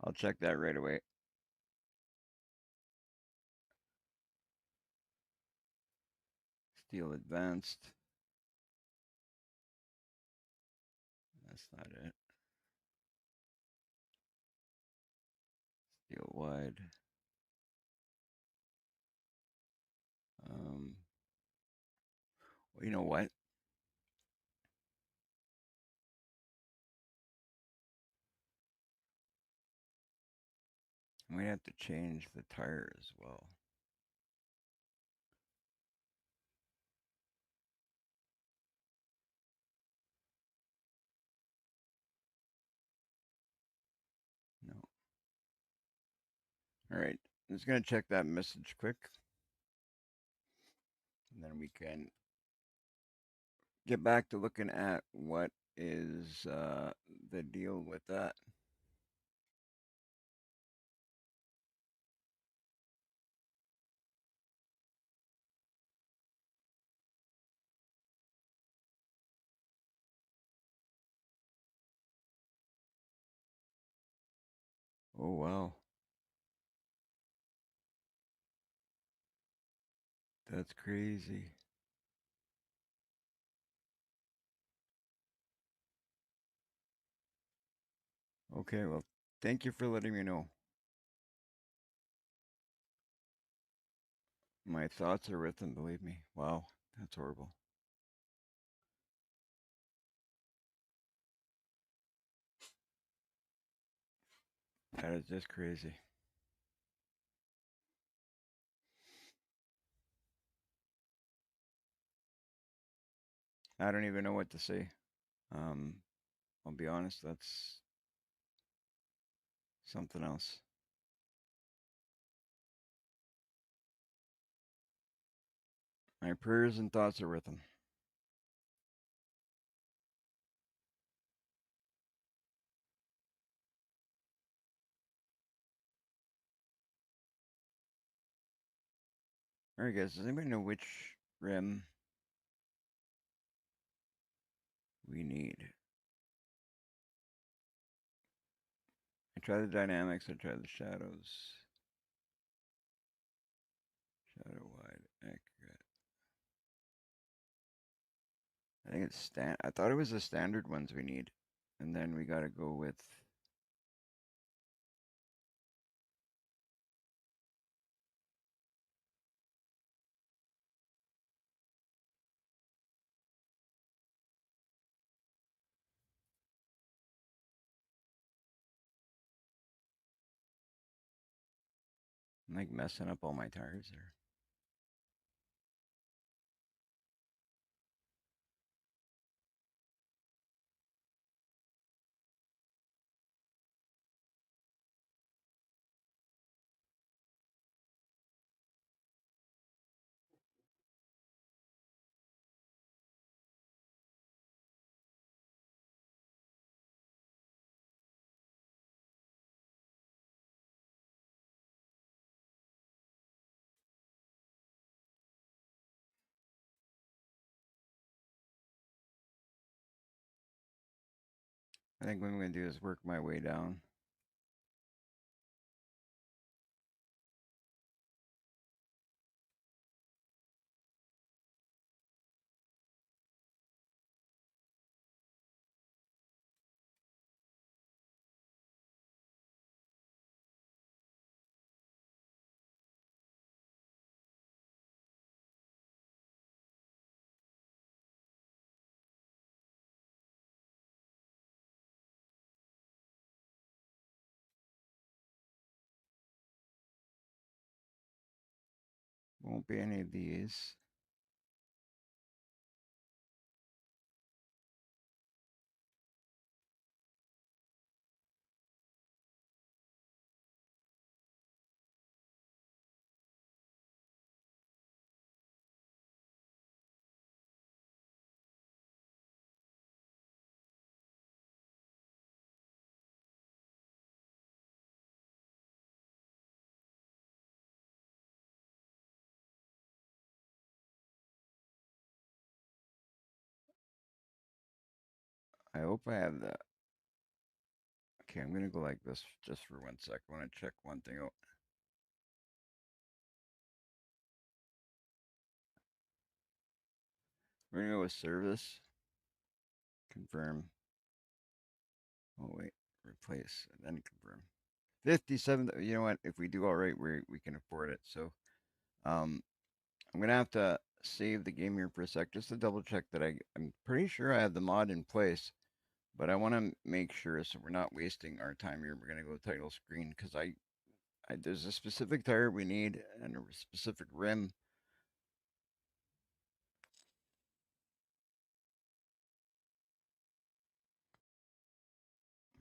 I'll check that right away. Steel advanced. That's not it. Steel wide. Um, well, you know what? I might have to change the tire as well. No. All right. I'm just going to check that message quick. And then we can get back to looking at what is the deal with that. Oh, wow. That's crazy. Okay, well, thank you for letting me know. My thoughts are with them, believe me. Wow, that's horrible. That is just crazy. I don't even know what to say. Um, I'll be honest, that's something else. My prayers and thoughts are with him. All right, guys, does anybody know which rim we need? I tried the dynamics, I tried the shadows. Shadow wide, accurate. I think it's I thought it was the standard ones we need. And then we gotta go with I'm like messing up all my tires there. I think what I'm gonna do is work my way down. Won't be any of these. I hope I have the okay, I'm gonna go like this just for 1 sec. I wanna check one thing out. We're gonna go with service. Confirm. Oh wait, replace and then confirm. 57. You know what? If we do all right, we can afford it. So um, I'm gonna have to save the game here for a sec just to double check that I'm pretty sure I have the mod in place, but I want to make sure so we're not wasting our time here. We're gonna go title screen because I there's a specific tire we need and a specific rim.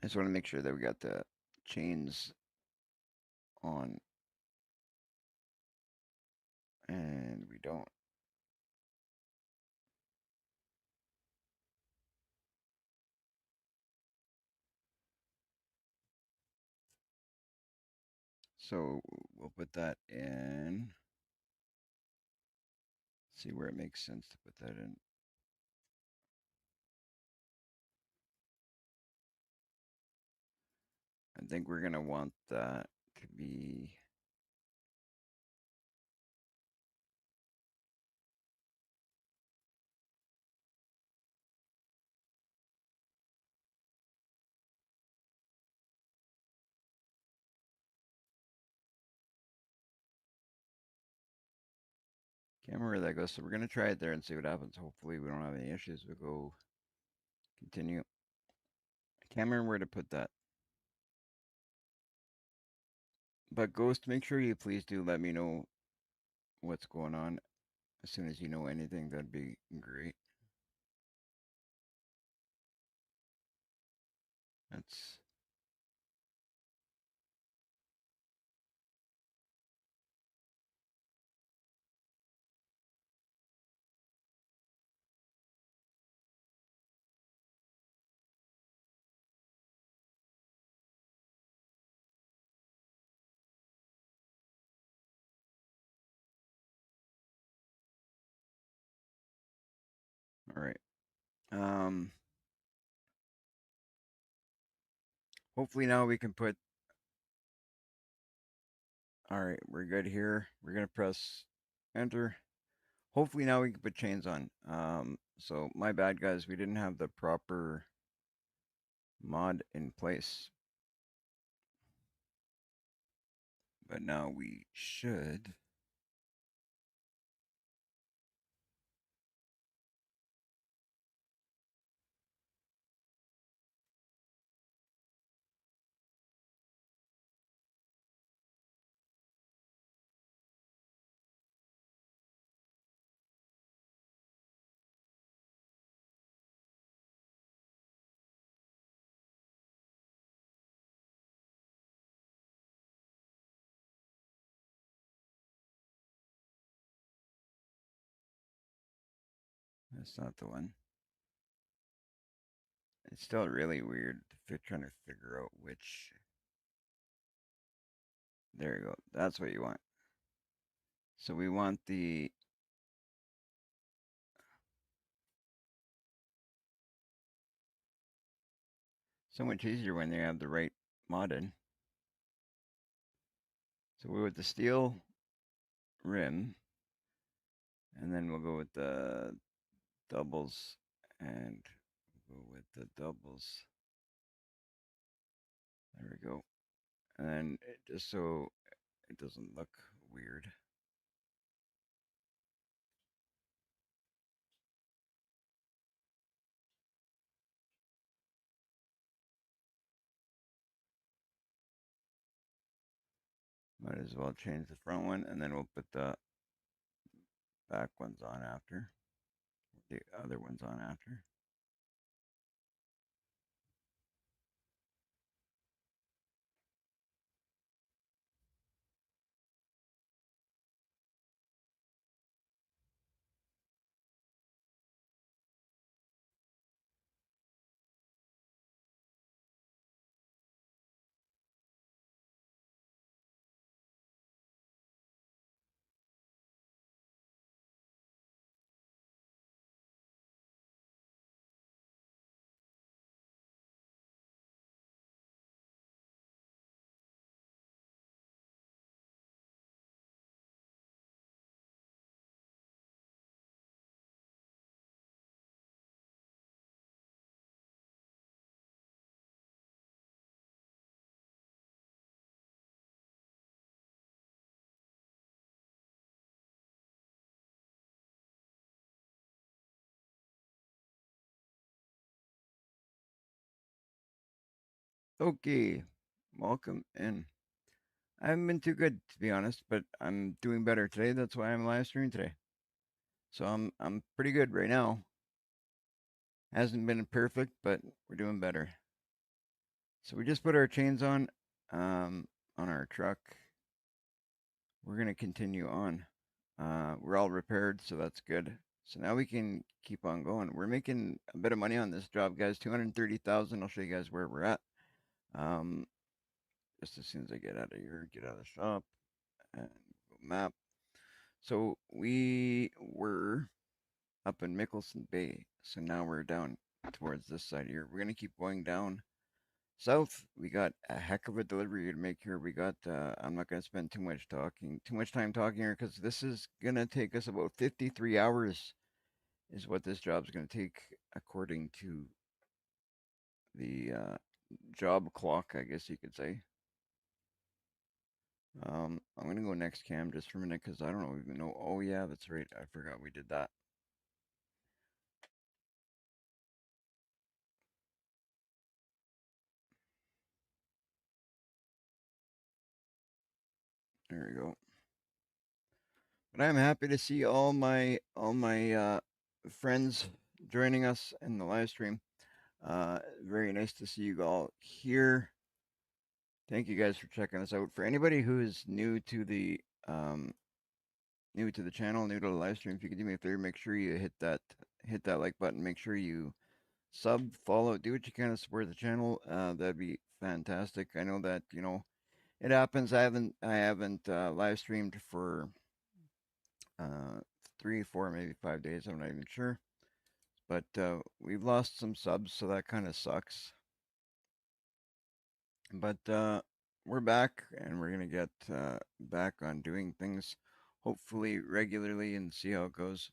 I just want to make sure that we got the chains on, and we don't. So we'll put that in. See where it makes sense to put that in. I think we're gonna want that to be. Can't remember where that goes, so we're gonna try it there and see what happens. Hopefully we don't have any issues. We'll go continue. I can't remember where to put that. But Ghost, make sure you please do let me know what's going on as soon as you know anything. That'd be great. That's all right. Um, Hopefully now we can put. All right, we're good here. We're gonna press enter. Hopefully now we can put chains on. So my bad, guys. We didn't have the proper mod in place, but now we should. That's not the one. It's still really weird trying to figure out which. There you go. That's what you want. So we want the. So much easier when they have the right mod in. So we with the steel rim, and then we'll go with the doubles, and we'll go with the doubles. There we go. And then just so it doesn't look weird. Might as well change the front one, and then we'll put the back ones on after. The other ones on after. Okay, welcome in. I haven't been too good to be honest, but I'm doing better today. That's why I'm live streaming today. So I'm pretty good right now. Hasn't been perfect, but we're doing better. So we just put our chains on our truck. We're gonna continue on. We're all repaired, so that's good. So now we can keep on going. We're making a bit of money on this job, guys. 230,000. I'll show you guys where we're at. Um, just as soon as I get out of here, get out of the shop, and go map. So we were up in Mickelson Bay. So now we're down towards this side here. We're gonna keep going down south. We got a heck of a delivery to make here. We got. I'm not gonna spend too much time talking here, because this is gonna take us about 53 hours. Is what this job's gonna take according to the job clock, I guess you could say. I'm gonna go next cam just for a minute because I don't even know. Oh yeah, that's right. I forgot we did that. There we go. But I'm happy to see all my friends joining us in the live stream. Very nice to see you all here. Thank you guys for checking us out. For anybody who is um, new to the channel, new to the live stream, if you could do me a favor, make sure you hit that like button. Make sure you sub, follow, do what you can to support the channel. That'd be fantastic. I know that it happens. I haven't live streamed for uh, 3, 4, maybe 5 days. I'm not even sure. But we've lost some subs, so that kind of sucks. But we're back, and we're gonna get back on doing things, hopefully regularly, and see how it goes.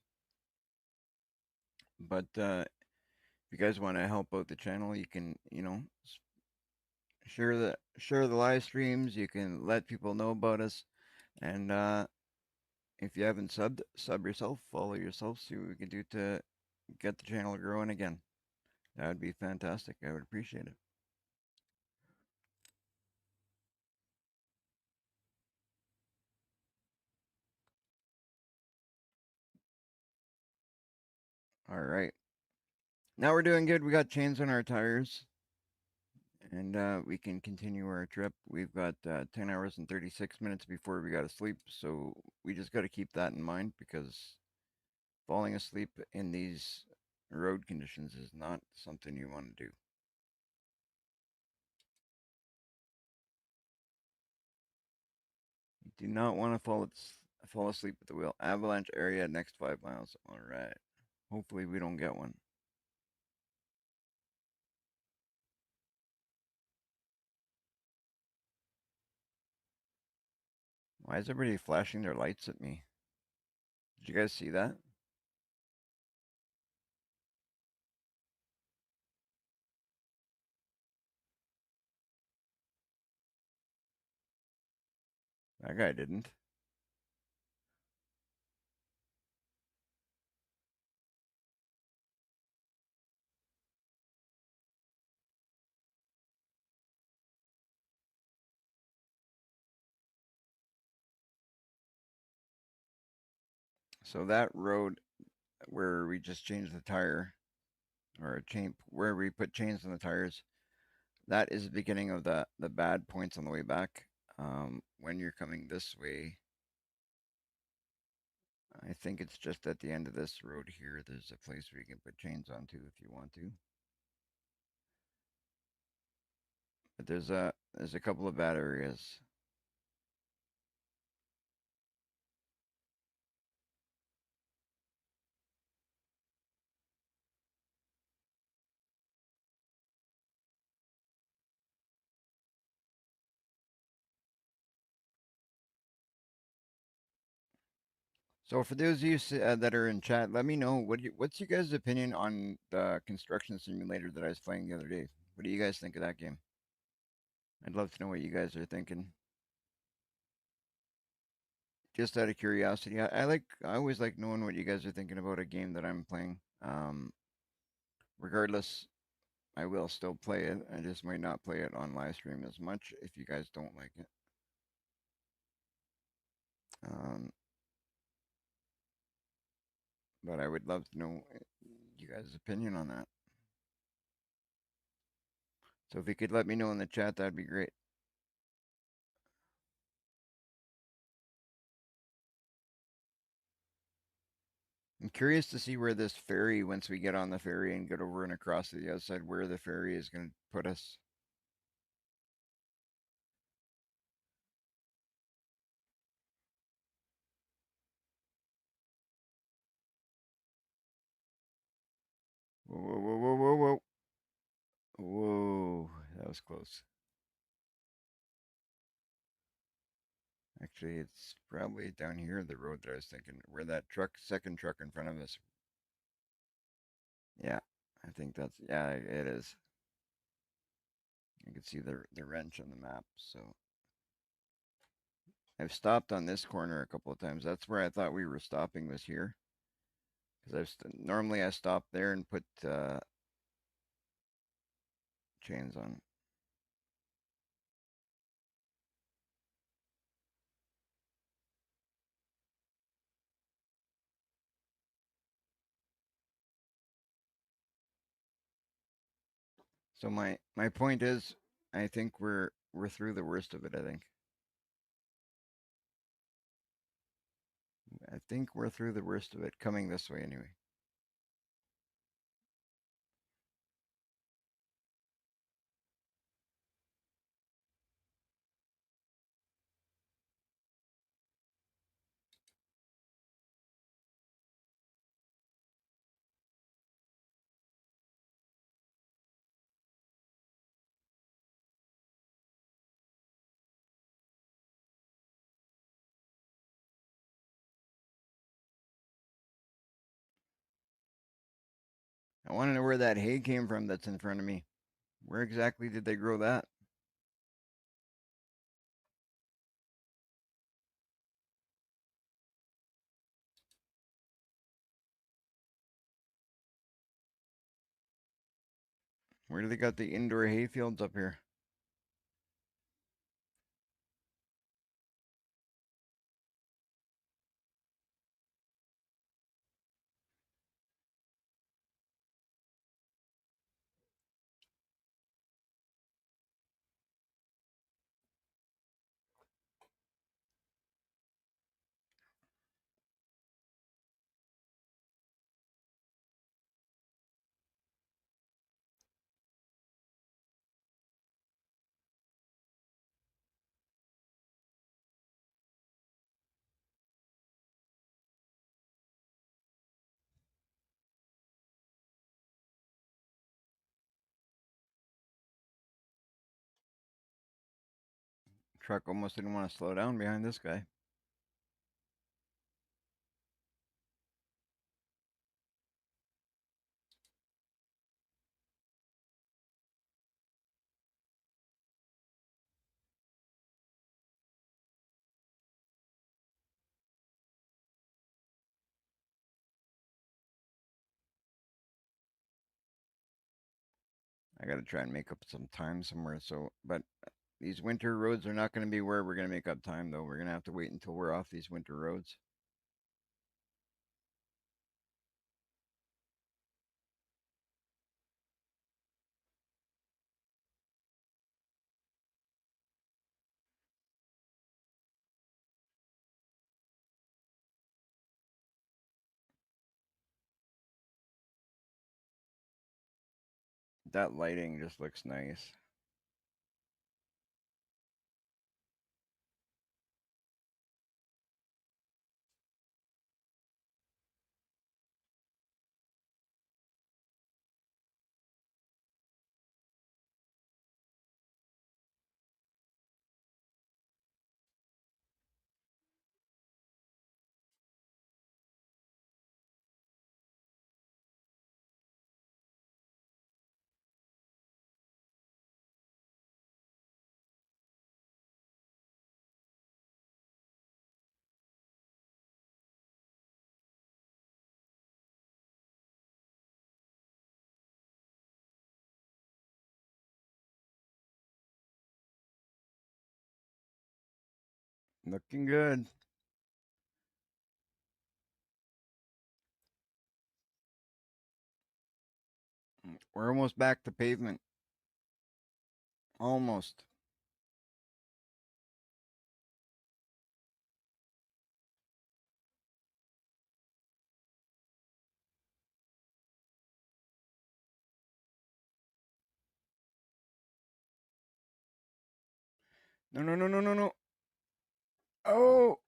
But if you guys want to help out the channel, you can, share the live streams. You can let people know about us, and if you haven't subbed, sub yourself, follow yourself, see what we can do to get the channel growing again. That would be fantastic. I would appreciate it. All right. Now we're doing good. We got chains on our tires, and we can continue our trip. We've got 10 hours and 36 minutes before we got to sleep, so we just got to keep that in mind because falling asleep in these road conditions is not something you want to do. You do not want to fall asleep at the wheel. Avalanche area next 5 miles. All right. Hopefully we don't get one. Why is everybody flashing their lights at me? Did you guys see that? That guy didn't. So that road where we just changed the tire, or a chain where we put chains on the tires, that is the beginning of the bad points on the way back. When you're coming this way, I think it's just at the end of this road here. There's a place where you can put chains onto if you want to. But there's a couple of bad areas. So for those of you that are in chat, let me know what's your guys' opinion on the construction simulator that I was playing the other day. What do you guys think of that game? I'd love to know what you guys are thinking. Just out of curiosity, I always like knowing what you guys are thinking about a game that I'm playing. Regardless, I will still play it. I just might not play it on live stream as much if you guys don't like it. Um, but I would love to know you guys' opinion on that. So if you could let me know in the chat, that'd be great. I'm curious to see where this ferry, once we get on the ferry and get over and across to the other side, where the ferry is going to put us. Whoa, whoa, whoa, whoa, whoa, whoa. Whoa, that was close. Actually, it's probably down here, the road that I was thinking, where that second truck in front of us. Yeah, I think yeah, it is. You can see the wrench on the map. So I've stopped on this corner a couple of times. That's where I thought we were stopping, was here. Because normally I stop there and put chains on. So my point is, I think we're through the worst of it. I think we're through the worst of it coming this way anyway. I want to know where that hay came from that's in front of me. Where exactly did they grow that? Where do they got the indoor hay fields up here? Truck almost didn't want to slow down behind this guy. I got to try and make up some time somewhere. So, but these winter roads are not going to be where we're going to make up time, though. We're going to have to wait until we're off these winter roads. That lighting just looks nice. Looking good. We're almost back to pavement. Almost. No, no, no, no, no, no. Oh,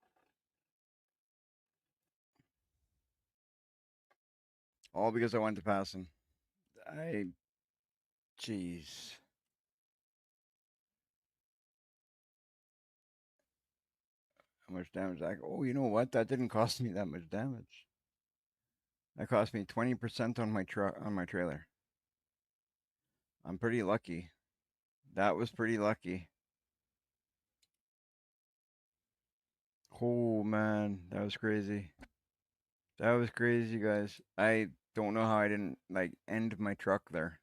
all because I wanted to pass him. I, jeez. How much damage? Oh, you know what? That didn't cost me that much damage. That cost me 20% on my truck on my trailer. I'm pretty lucky. That was pretty lucky. Oh man, that was crazy. That was crazy, guys. I don't know how I didn't like end my truck there.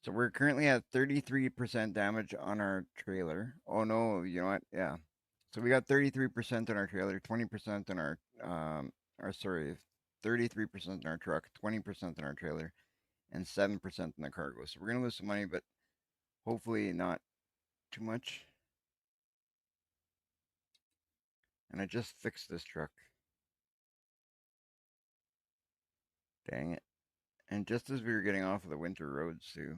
So we're currently at 33% damage on our trailer. Oh no, you know what? Yeah. So we got 33% on our trailer, 20% on our sorry, 33% on our truck, 20% on our trailer. and 7% in the cargo. So we're gonna lose some money, but hopefully not too much. And I just fixed this truck. Dang it. And just as we were getting off of the winter roads too.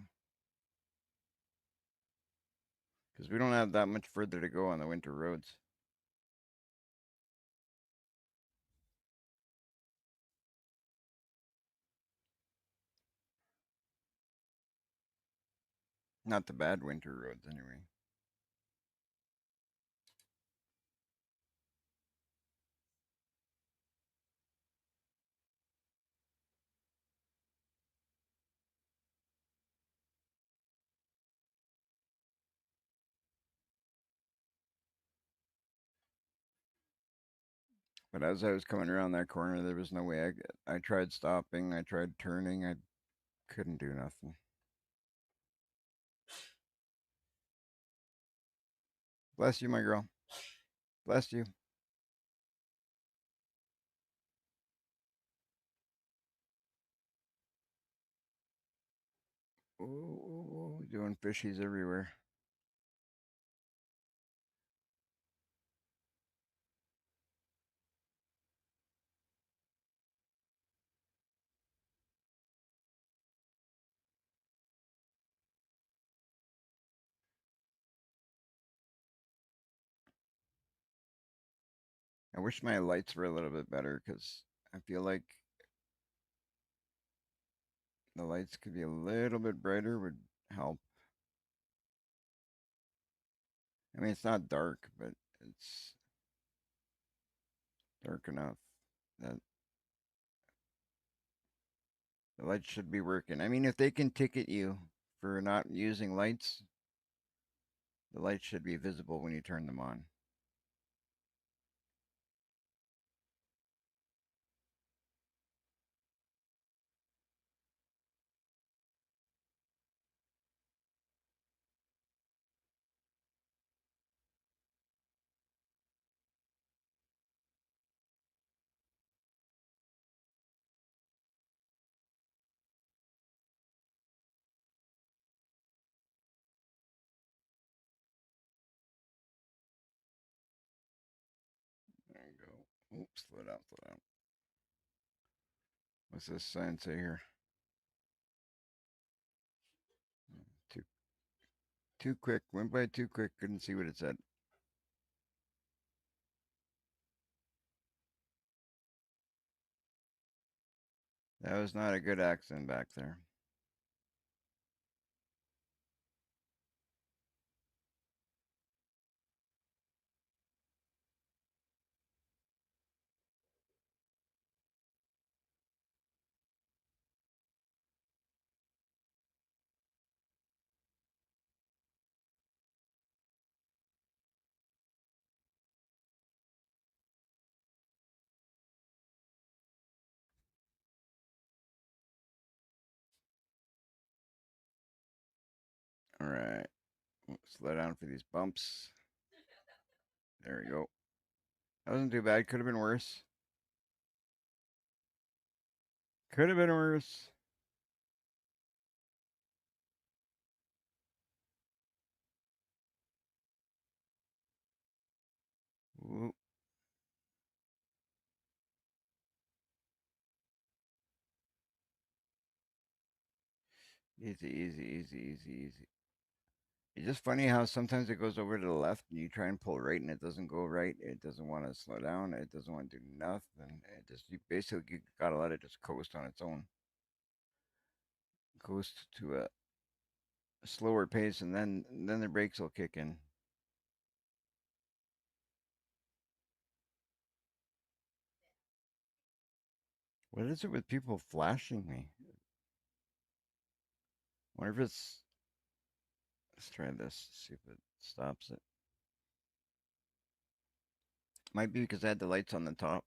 Because we don't have that much further to go on the winter roads. Not the bad winter roads anyway. But as I was coming around that corner, there was no way I tried stopping, I tried turning, I couldn't do nothing. Bless you, my girl. Bless you. Oh, doing fishies everywhere. I wish my lights were a little bit better because I feel like the lights could be a little bit brighter would help. I mean, it's not dark, but it's dark enough that the lights should be working. I mean, if they can ticket you for not using lights, the lights should be visible when you turn them on. There you go. Oops, slow down, slow down. What's this sign say here? Too too quick. Went by too quick. Couldn't see what it said. That was not a good accent back there. All right. Slow down for these bumps. There we go. That wasn't too bad. Could have been worse. Could have been worse. Ooh. Easy, easy, easy, easy, easy. It's just funny how sometimes it goes over to the left and you try and pull right and it doesn't go right. It doesn't want to slow down. It doesn't want to do nothing. It just you basically gotta let it just coast on its own. Coast to a slower pace and then the brakes will kick in. What is it with people flashing me? Wonder if it's let's try this, see if it stops it. Might be because I had the lights on the top.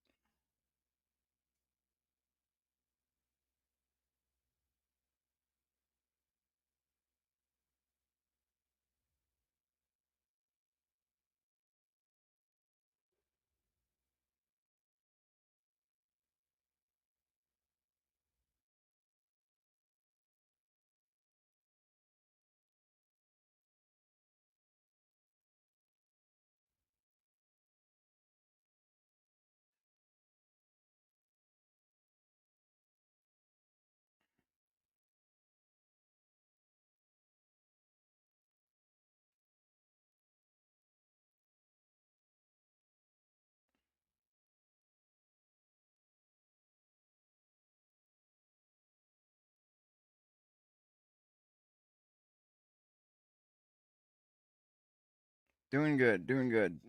Doing good, doing good.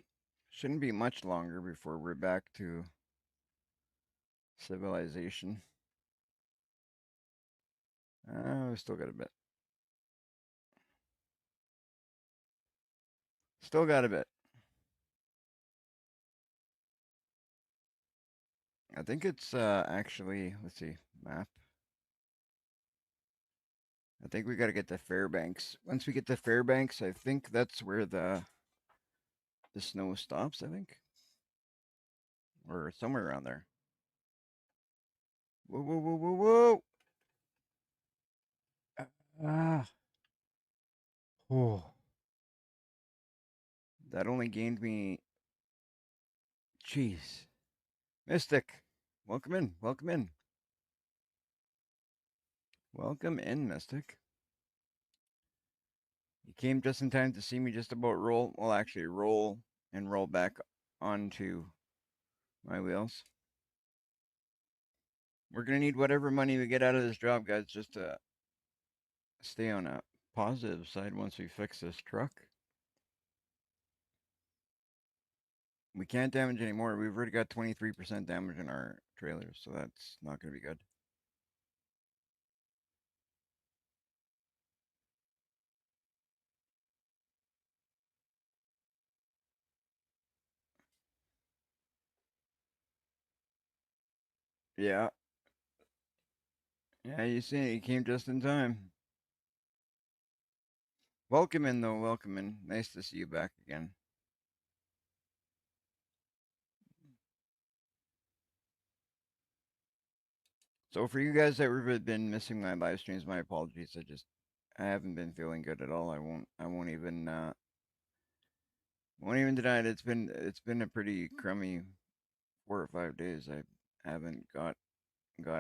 Shouldn't be much longer before we're back to civilization. We still got a bit. Still got a bit. I think it's actually, let's see, map. I think we got to get to Fairbanks. Once we get to Fairbanks, I think that's where the snow stops, I think. Or somewhere around there. Whoa, whoa, whoa, whoa, whoa. Ah. Oh. That only gained me. Jeez. Mystic. Welcome in. Welcome in. Welcome in, Mystic. You came just in time to see me just about roll. Well, actually, roll and roll back onto my wheels. We're going to need whatever money we get out of this job, guys, just to stay on a positive side once we fix this truck. We can't damage anymore. We've already got 23% damage in our trailers, so that's not going to be good. Yeah. Yeah, you see, you came just in time. Welcome in, though. Welcome in. Nice to see you back again. So for you guys that have been missing my live streams, my apologies. I haven't been feeling good at all. I won't even deny it. It's been a pretty crummy 4 or 5 days. I haven't got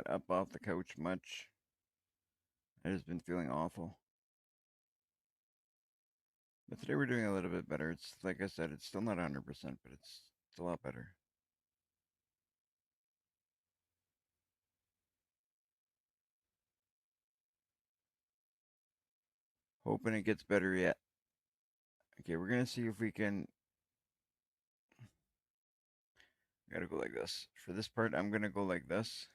up off the couch much. I just been feeling awful. But today we're doing a little bit better. It's like I said, it's still not 100%, but it's a lot better. Hoping it gets better yet. Okay, we're gonna see if we can. Gotta go like this. For this part, I'm gonna go like this.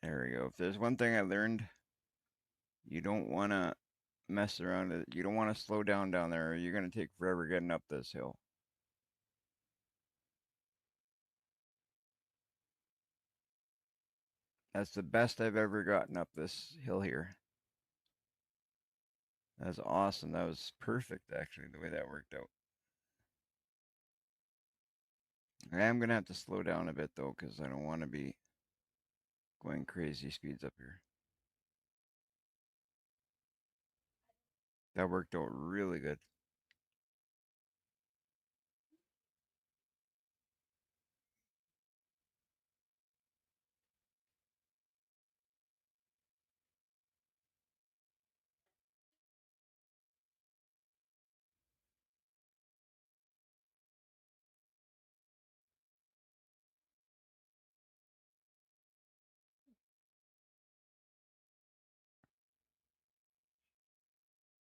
There we go. If there's one thing I learned, you don't wanna mess around. You don't wanna slow down there, or you're gonna take forever getting up this hill. That's the best I've ever gotten up this hill here. That's awesome. That was perfect, actually, the way that worked out. I am gonna have to slow down a bit though, because I don't want to be going crazy speeds up here. That worked out really good.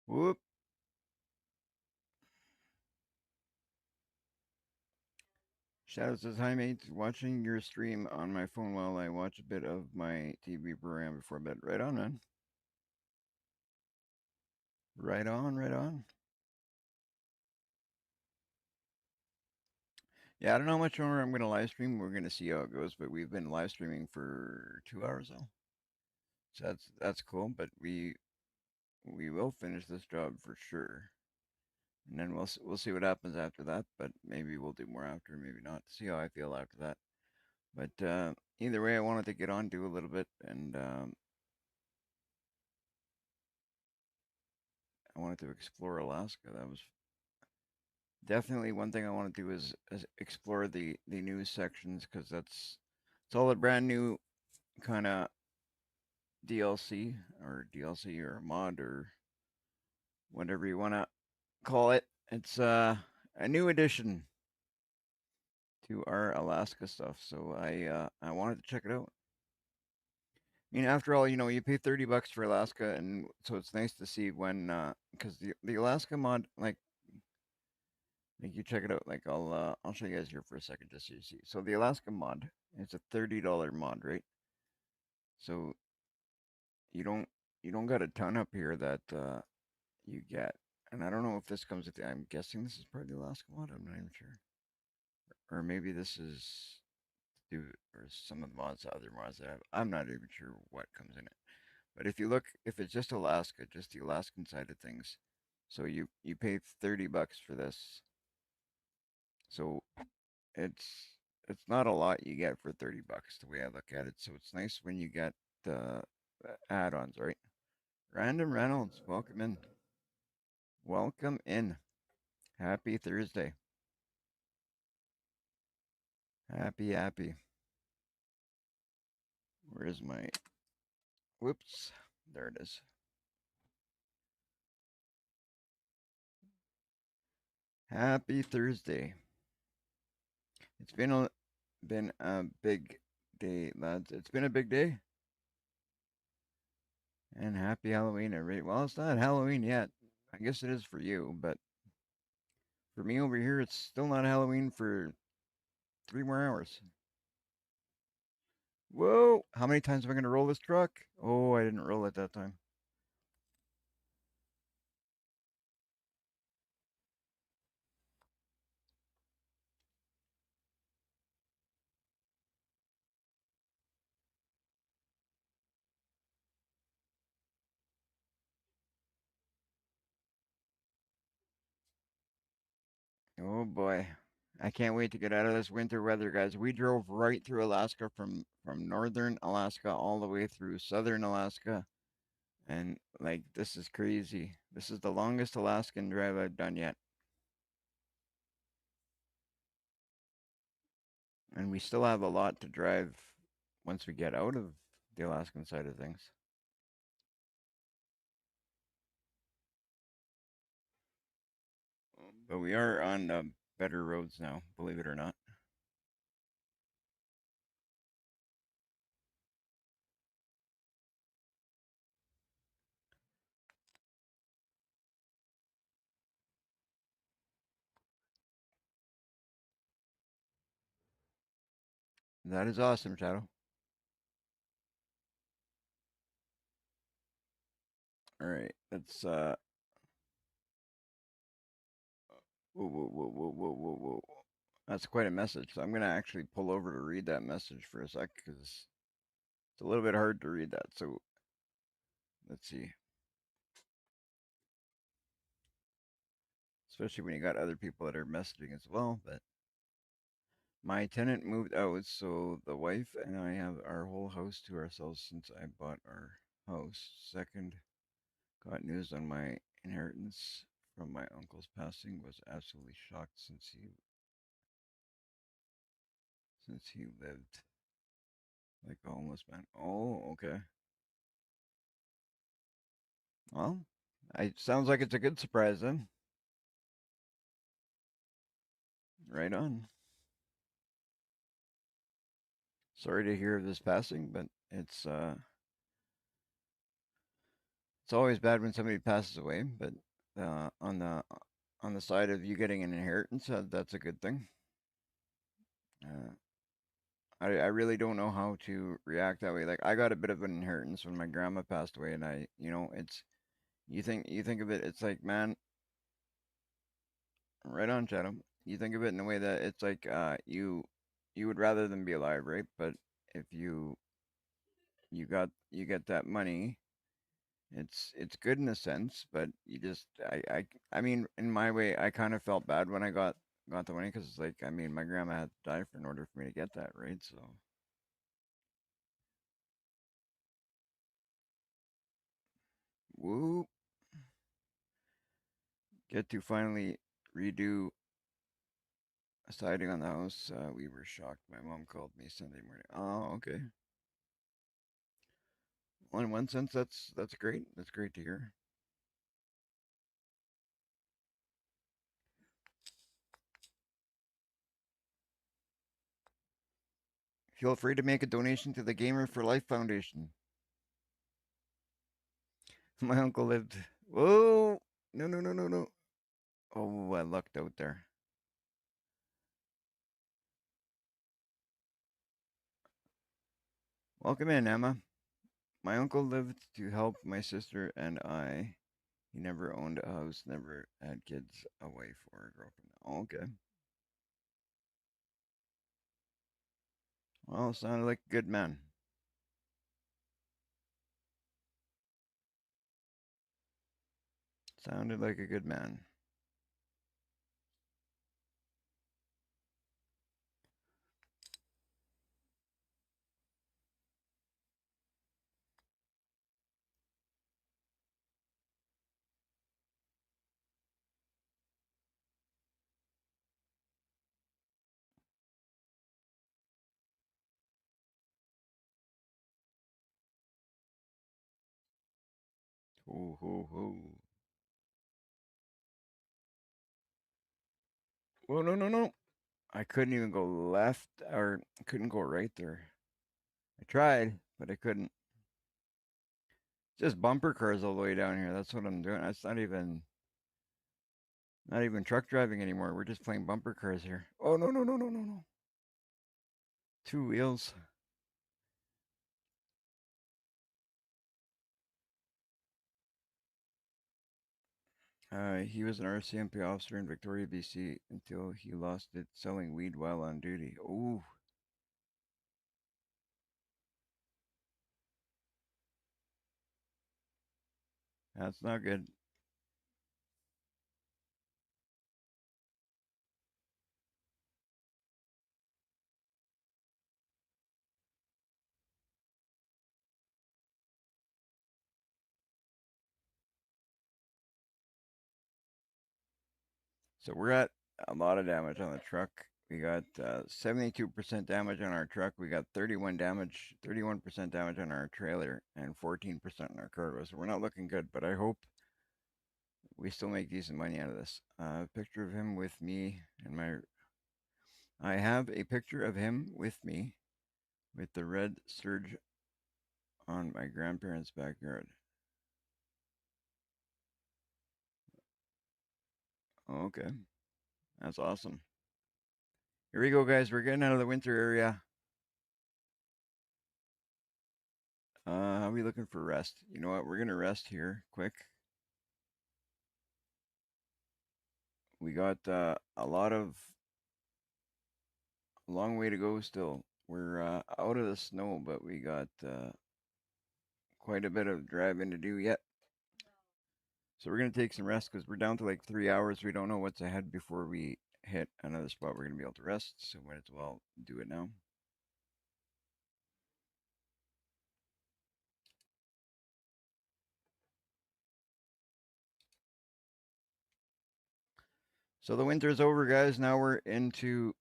Whoop. Shadow says, hi, mate. Watching your stream on my phone while I watch a bit of my TV program before bed. Right on, man. Right on, right on. Yeah, I don't know how much more I'm going to live stream. We're going to see how it goes, but we've been live streaming for 2 hours now. So that's cool, but we will finish this job for sure. And then we'll see what happens after that, but maybe we'll do more after, maybe not. See how I feel after that. But either way, I wanted to get on, do a little bit, and I wanted to explore Alaska. That was definitely one thing I want to do is explore the news sections because it's all a brand new kind of DLC or mod or whatever you want to call it. It's a new addition to our Alaska stuff, so I wanted to check it out. I mean, after all, you pay $30 for Alaska, and so it's nice to see when because the Alaska mod, like you check it out. Like I'll show you guys here for a second just so you see. So the Alaska mod, it's a $30 mod, right? So you don't you don't got a ton up here that you get. And I don't know if this comes with I'm guessing this is part of the Alaska mod. I'm not even sure. Or maybe this is do or some of the mods, other mods that I'm not even sure what comes in it. But if you look, if it's just Alaska, just the Alaskan side of things, so you pay $30 for this. So it's it's not a lot you get for $30 the way I look at it. So it's nice when you get the add-ons, right? Random Reynolds, welcome in. Welcome in. Happy Thursday. Happy. Where is my whoops? There it is. Happy Thursday. It's been a big day, lads. It's been a big day. And happy Halloween, everybody. Well, it's not Halloween yet. I guess it is for you, but for me over here, it's still not Halloween for 3 more hours. Whoa! How many times am I going to roll this truck? Oh, I didn't roll it that time. Oh boy. I can't wait to get out of this winter weather, guys. We drove right through Alaska from northern Alaska all the way through southern Alaska. And like this is crazy. This is the longest Alaskan drive I've done yet. And we still have a lot to drive once we get out of the Alaskan side of things. But we are on better roads now, believe it or not. That is awesome, Shadow. All right, let's whoa. That's quite a message. So I'm gonna actually pull over to read that message for a sec because it's a little bit hard to read that. So let's see. Especially when you got other people that are messaging as well. But my tenant moved out, so the wife and I have our whole house to ourselves since I bought our house. Second, got news on my inheritance from my uncle's passing. Was absolutely shocked since he lived like a homeless man. Oh, okay. Well, I sounds like it's a good surprise then. Right on. Sorry to hear of this passing, but it's always bad when somebody passes away. But on the side of you getting an inheritance, that's a good thing. Uh, I really don't know how to react that way. Like I got a bit of an inheritance when my grandma passed away, and it's you think of it, it's like man, right on, Chatham. You think of it in a way that it's like you would rather than be alive, right? But if you get that money, it's good in a sense, but you just I mean, in my way, I kind of felt bad when I got the money because it's like I mean, my grandma had to die for in order for me to get that, right? So woo, get to finally redo a siding on the house. We were shocked. My mom called me Sunday morning. Oh, okay. Well, in one sense, that's great. That's great to hear. Feel free to make a donation to the Gamer for Life Foundation. My uncle lived. Whoa! No, no, no, no, no. Oh, I lucked out there. Welcome in, Emma. My uncle lived to help my sister and I. He never owned a house, never had kids, a wife, or a girlfriend. Oh, okay. Well, sounded like a good man. Sounded like a good man. Ho, ho, ho. Whoa, no, no, no. I couldn't even go left or couldn't go right there. I tried, but I couldn't. Just bumper cars all the way down here. That's what I'm doing. That's not even truck driving anymore. We're just playing bumper cars here. Oh no, no, no, no, no, no. Two wheels. He was an RCMP officer in Victoria, BC until he lost it selling weed while on duty. Ooh, that's not good. So we're at a lot of damage on the truck. We got 72% damage on our truck. We got 31% damage on our trailer, and 14% on our cargo. So we're not looking good, but I hope we still make decent money out of this. Picture of him with me and my. I have a picture of him with me with the red surge on my grandparents' backyard. Okay, that's awesome. Here we go, guys. We're getting out of the winter area. How are we looking for rest? You know what? We're gonna rest here quick. We got a long way to go still. We're out of the snow, but we got quite a bit of driving to do yet. So we're gonna take some rest because we're down to like 3 hours. We don't know what's ahead before we hit another spot. We're gonna be able to rest, so might as well do it now. So the winter's over, guys. Now we're into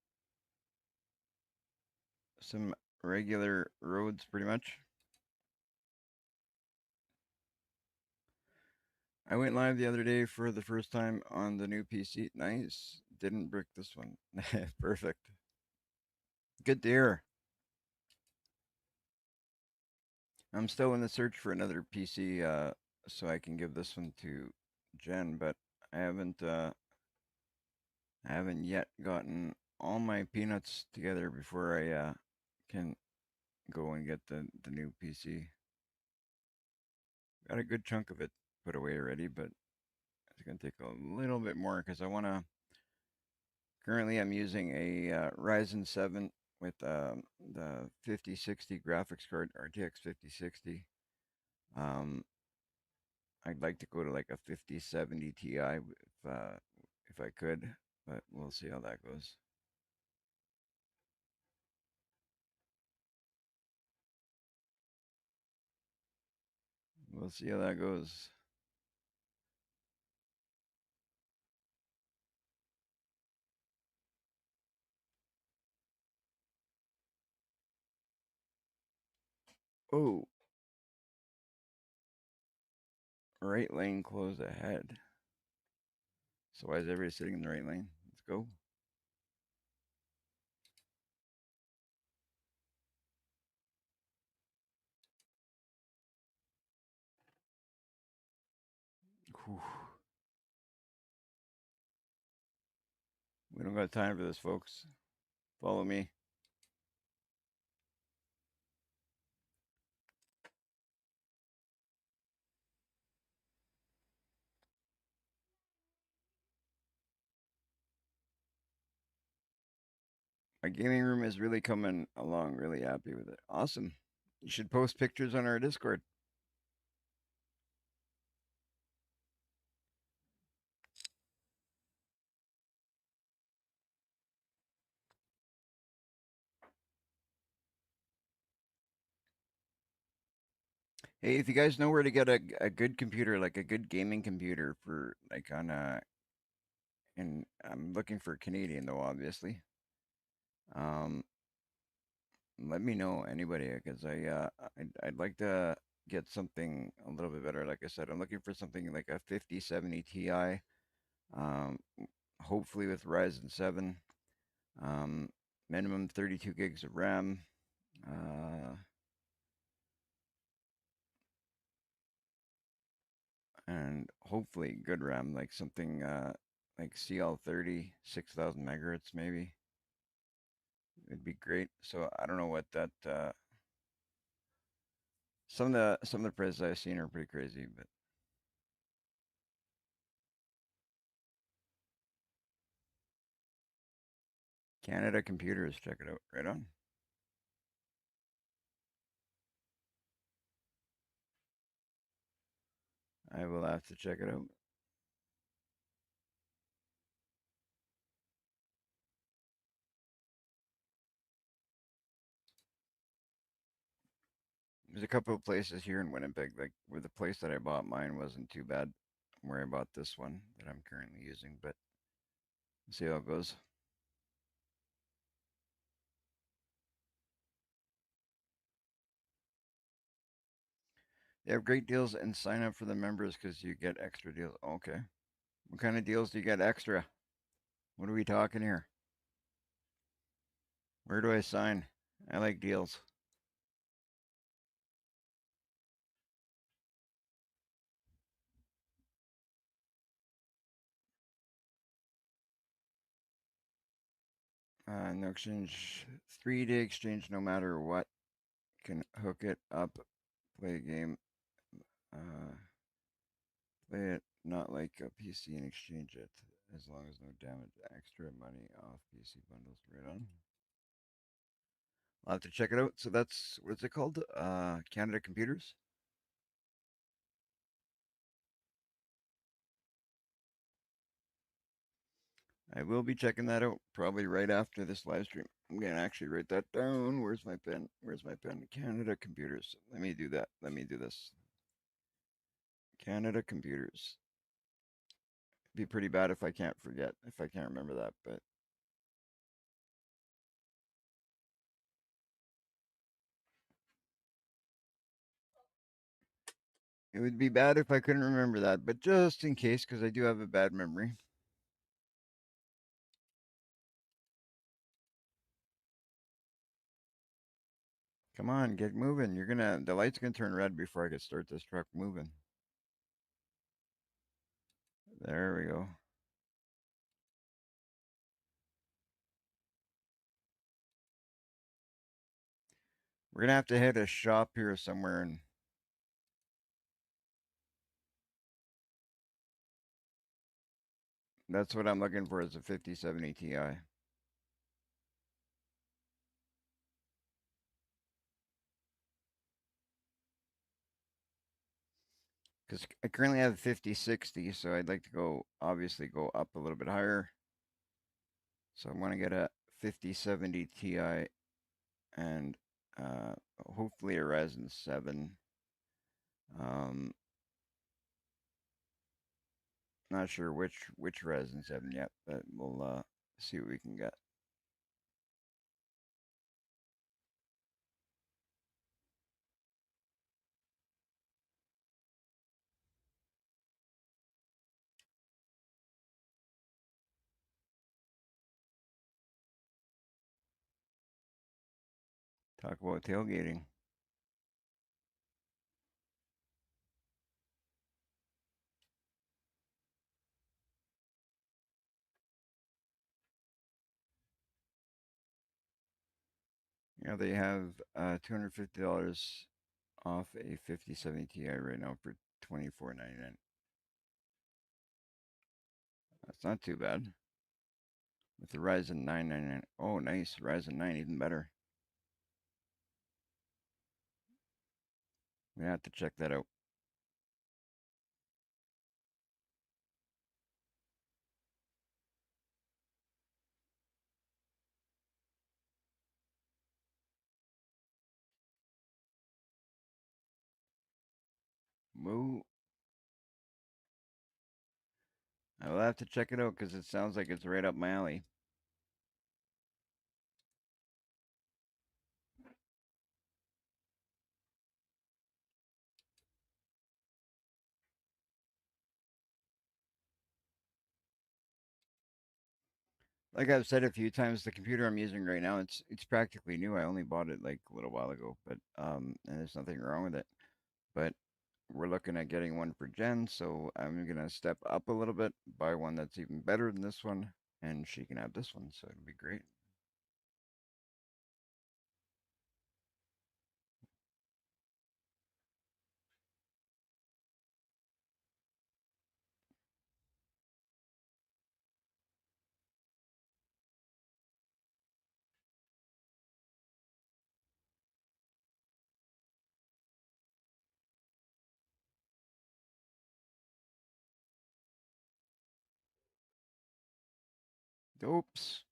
some regular roads, pretty much. I went live the other day for the first time on the new PC. Nice. Didn't brick this one. Perfect. Good to hear. I'm still in the search for another PC so I can give this one to Jen, but I haven't yet gotten all my peanuts together before I can go and get the new PC. Got a good chunk of it put away already, but it's gonna take a little bit more because I want to. Currently, I'm using a Ryzen 7 with the 5060 graphics card, RTX 5060. I'd like to go to like a 5070 Ti if I could, but we'll see how that goes. We'll see how that goes. Oh, right lane closed ahead. So why is everybody sitting in the right lane? Let's go. Whew. We don't got time for this, folks. Follow me. My gaming room is really coming along. Really happy with it. Awesome. You should post pictures on our Discord. Hey, if you guys know where to get a good computer, like a good gaming computer for like on and I'm looking for Canadian though, obviously. Um, Let me know anybody because I'd like to get something a little bit better. Like I said, I'm looking for something like a 5070 Ti, um, hopefully with Ryzen 7, um, minimum 32 gigs of RAM, uh, and hopefully good RAM, like something like CL30, 6000 megahertz maybe. It'd be great. So I don't know what that. Some of the prices I've seen are pretty crazy, but Canada Computers, check it out. Right on. I will have to check it out. There's a couple of places here in Winnipeg, like where the place that I bought mine wasn't too bad. Where I bought this one that I'm currently using, but we'll see how it goes. They have great deals and sign up for the members because you get extra deals. Okay. What kind of deals do you get extra? What are we talking here? Where do I sign? I like deals. No exchange, 3-day exchange no matter what. Can hook it up, play a game, uh, play it not like a PC and exchange it as long as no damage. Extra money off PC bundles. Right on. I'll have to check it out. So that's what's it called? Canada Computers. I will be checking that out probably right after this live stream. I'm gonna actually write that down. Where's my pen? Where's my pen? Canada Computers. Let me do that. Let me do this. Canada Computers. It'd be pretty bad if I can't forget, if I can't remember that, but it would be bad if I couldn't remember that. But just in case, because I do have a bad memory. Come on, get moving. The light's gonna turn red before I can start this truck moving. There we go. We're gonna have to hit a shop here somewhere, and that's what I'm looking for is a 5070 Ti. Because I currently have a 5060, so I'd like to obviously go up a little bit higher. So I want to get a 5070 Ti and uh, hopefully a Ryzen 7. Um, Not sure which Ryzen 7 yet, but we'll see what we can get. Talk about tailgating. Yeah, they have $250 off a 5070 Ti right now for $24.99. That's not too bad. With the Ryzen 999. Oh, nice. Ryzen 9, even better. We have to check that out. Moo. I will have to check it out because it sounds like it's right up my alley. Like I've said a few times, the computer I'm using right now, it's practically new. I only bought it like a little while ago, but and there's nothing wrong with it. But we're looking at getting one for Jen, so I'm gonna step up a little bit, buy one that's even better than this one, and she can have this one, so it'll be great. Oops.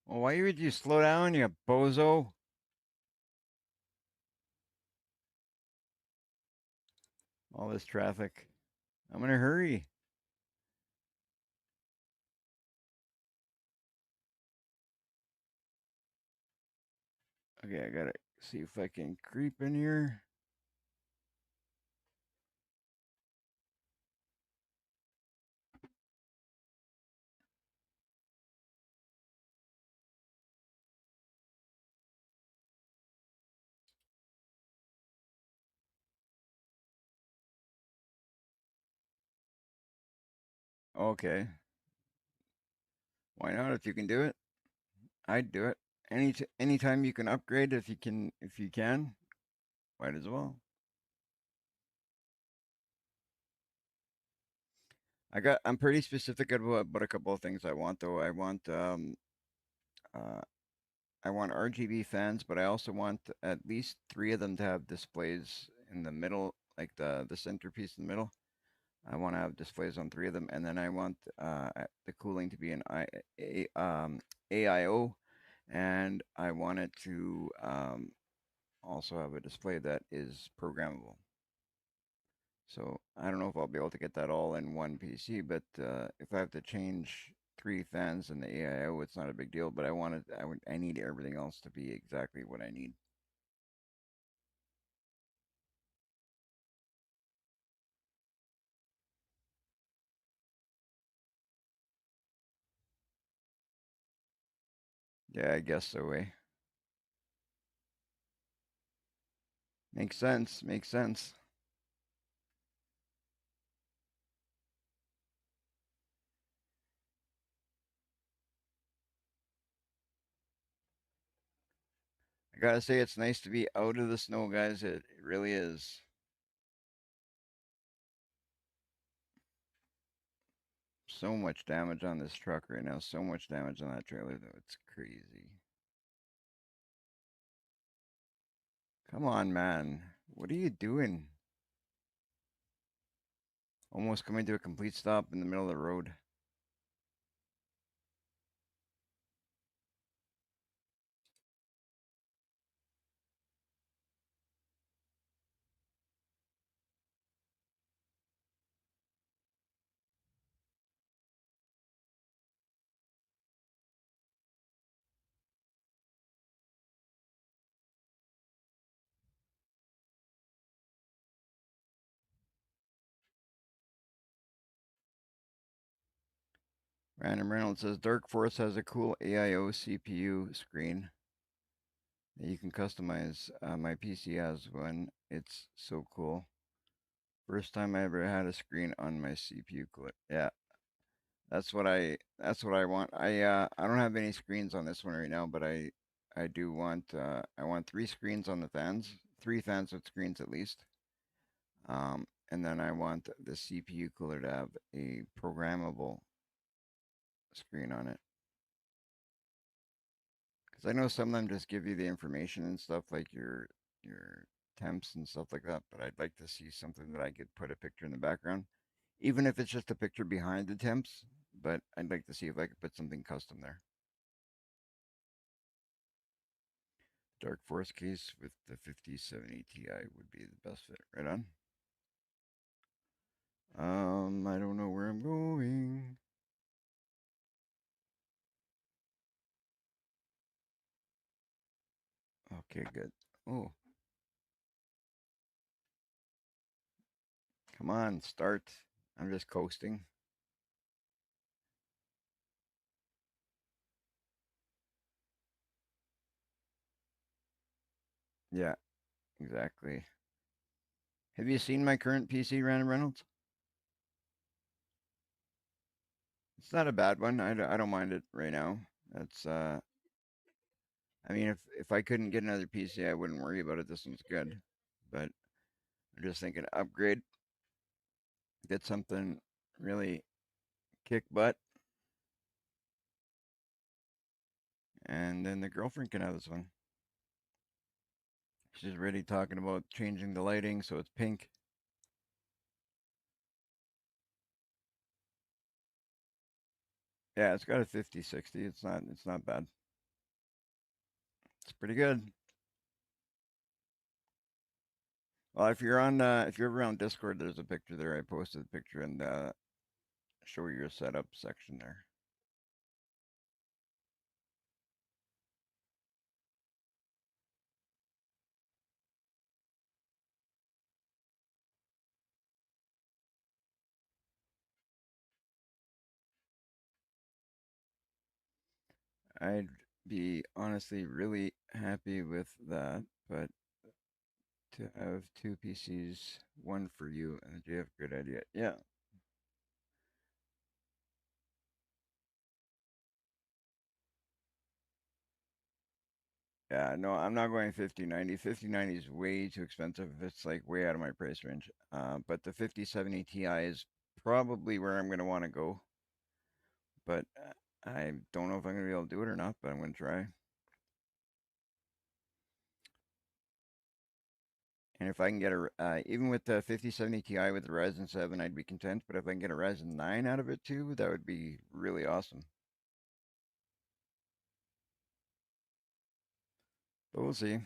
Well, why would you slow down, you bozo? All this traffic. I'm in a hurry. Okay, I gotta see if I can creep in here. Okay. Why not? If you can do it, I'd do it. Anytime you can upgrade, if you can, might as well. I'm pretty specific about a couple of things I want though. Uh, I want RGB fans, but I also want at least three of them to have displays in the middle, like the centerpiece in the middle. I want to have displays on three of them, and then I want the cooling to be an AIO, and I want it to also have a display that is programmable. So I don't know if I'll be able to get that all in one PC, but if I have to change three fans in the AIO, it's not a big deal. But I need everything else to be exactly what I need. Yeah, I guess so. Way makes sense. Makes sense. I gotta say, it's nice to be out of the snow, guys. It really is. So much damage on this truck right now. So much damage on that trailer, though. It's crazy. Come on, man. What are you doing? Almost coming to a complete stop in the middle of the road. Random Reynolds says Dark Force has a cool AIO CPU screen that you can customize. My PC has one. It's so cool. First time I ever had a screen on my CPU cooler. Yeah, that's what I want. I don't have any screens on this one right now, but I I do want I want three screens on the fans, three fans with screens at least. And then I want the CPU cooler to have a programmable screen on it. Because I know some of them just give you the information and stuff like your temps and stuff like that. But I'd like to see something that I could put a picture in the background, even if it's just a picture behind the temps. But I'd like to see if I could put something custom there. Dark Forest case with the 5070 Ti would be the best fit. Right on. I don't know where I'm going. Okay, good. Oh, come on, start. I'm just coasting. Yeah, exactly. Have you seen my current PC, Random Reynolds? It's not a bad one. I don't mind it right now. That's I mean, if I couldn't get another PC, I wouldn't worry about it. This one's good, but I'm just thinking upgrade, get something really kick butt, and then the girlfriend can have this one. She's already talking about changing the lighting so it's pink. Yeah, it's got a 5060. It's not bad. It's pretty good. Well, if you're ever on Discord, there's a picture there. I posted a picture in the show your setup section there. I'd be honestly really happy with that, but to have two PCs, one for you, and you have a good idea. Yeah, yeah, no, I'm not going 5090. 5090 is way too expensive. It's like way out of my price range. But the 5070 Ti is probably where I'm going to want to go. But I don't know if I'm going to be able to do it or not, but I'm going to try. And if I can get even with the 5070 Ti with the Ryzen 7, I'd be content. But if I can get a Ryzen 9 out of it too, that would be really awesome. But we'll see.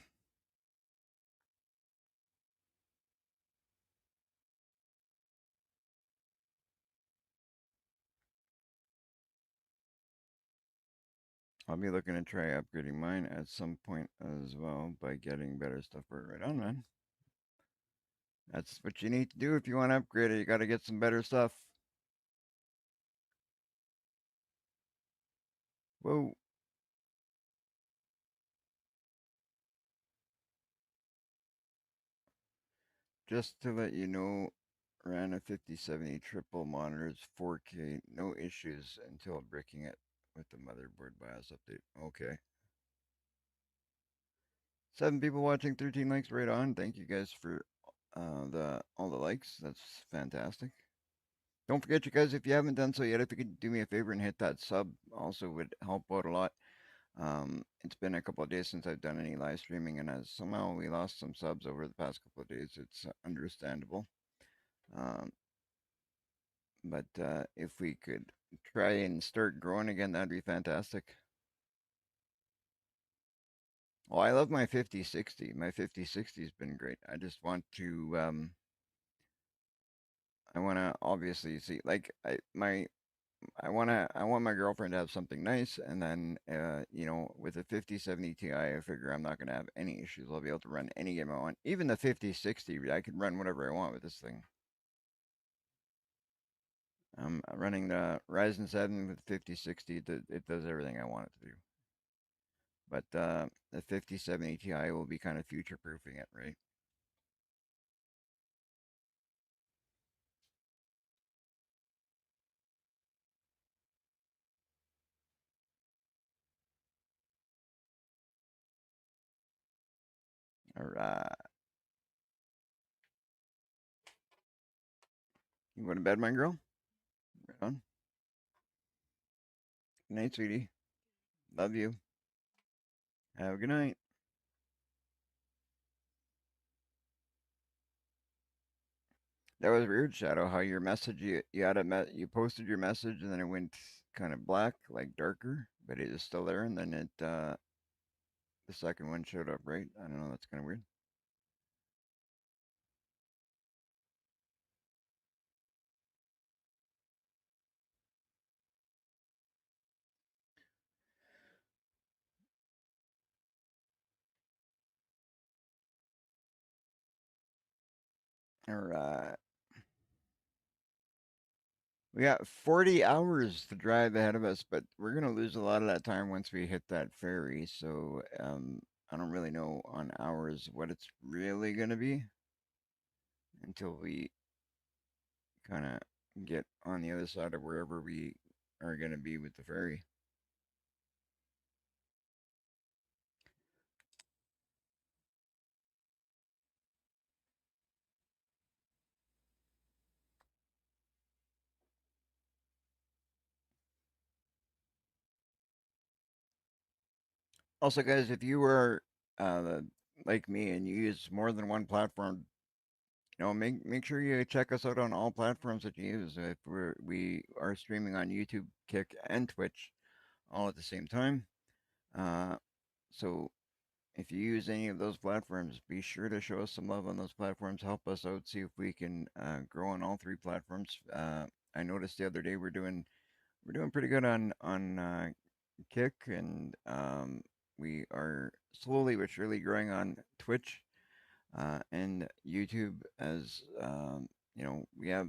I'll be looking to try upgrading mine at some point as well by getting better stuff for it. Right on, man. That's what you need to do if you want to upgrade it. You got to get some better stuff. Whoa. Just to let you know, ran a 5070 triple monitors 4K, no issues until breaking it with the motherboard BIOS update. Okay. 7 people watching, 13 likes, right on. Thank you guys for the all the likes. That's fantastic. Don't forget, you guys, if you haven't done so yet, if you could do me a favor and hit that sub, also would help out a lot. It's been a couple of days since I've done any live streaming, and as somehow we lost some subs over the past couple of days. It's understandable. Um, but if we could try and start growing again, that'd be fantastic. Well, I love my 5060. My 5060's been great. I just want to I want to obviously see like I want my girlfriend to have something nice, and then with a 5070 Ti, I figure I'm not going to have any issues. I'll be able to run any game I want. Even the 5060, I can run whatever I want with this thing. I'm running the Ryzen 7 with 5060. It does everything I want it to do. But the 5070 Ti will be kind of future proofing it, right? All right. You going to bed, my girl? Right on. Good night, sweetie. Love you. Have a good night. That was weird, Shadow. How your message you had you posted your message and then it went kind of black, like darker, but it is still there. And then it the second one showed up right. I don't know. That's kind of weird. All right. We got 40 hours to drive ahead of us, but we're gonna lose a lot of that time once we hit that ferry. So I don't really know on hours what it's really gonna be until we kind of get on the other side of wherever we are gonna be with the ferry. Also, guys, if you are uh, like me and you use more than one platform, make sure you check us out on all platforms that you use. If we are streaming on YouTube, Kick, and Twitch all at the same time. Uh, so if you use any of those platforms, be sure to show us some love on those platforms. Help us out. See if we can grow on all three platforms. I noticed the other day we're doing pretty good on Kick, and we are slowly but surely growing on Twitch and YouTube. As we have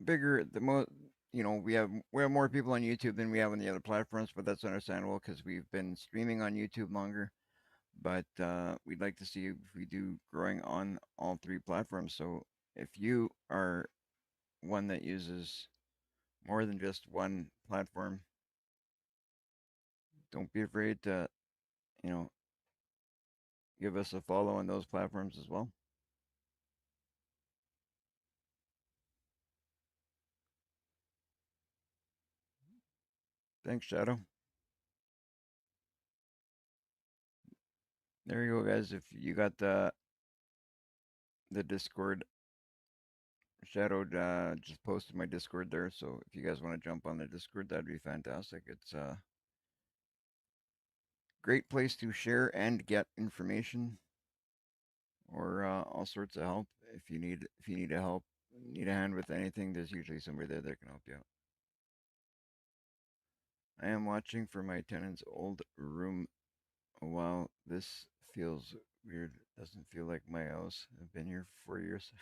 bigger the most. We have more people on YouTube than we have on the other platforms, but that's understandable because we've been streaming on YouTube longer. But we'd like to see if we do growing on all three platforms. So if you are one that uses more than just one platform, don't be afraid to you know give us a follow on those platforms as well. Thanks, Shadow. There you go, guys. If you got the Discord, Shadow just posted my Discord there. So if you guys want to jump on the Discord, that'd be fantastic. It's a great place to share and get information or all sorts of help. If you need a help, need a hand with anything, there's usually somebody there that can help you out. I am watching for my tenant's old room. Wow, this feels weird. Doesn't feel like my house. I've been here for 4 years.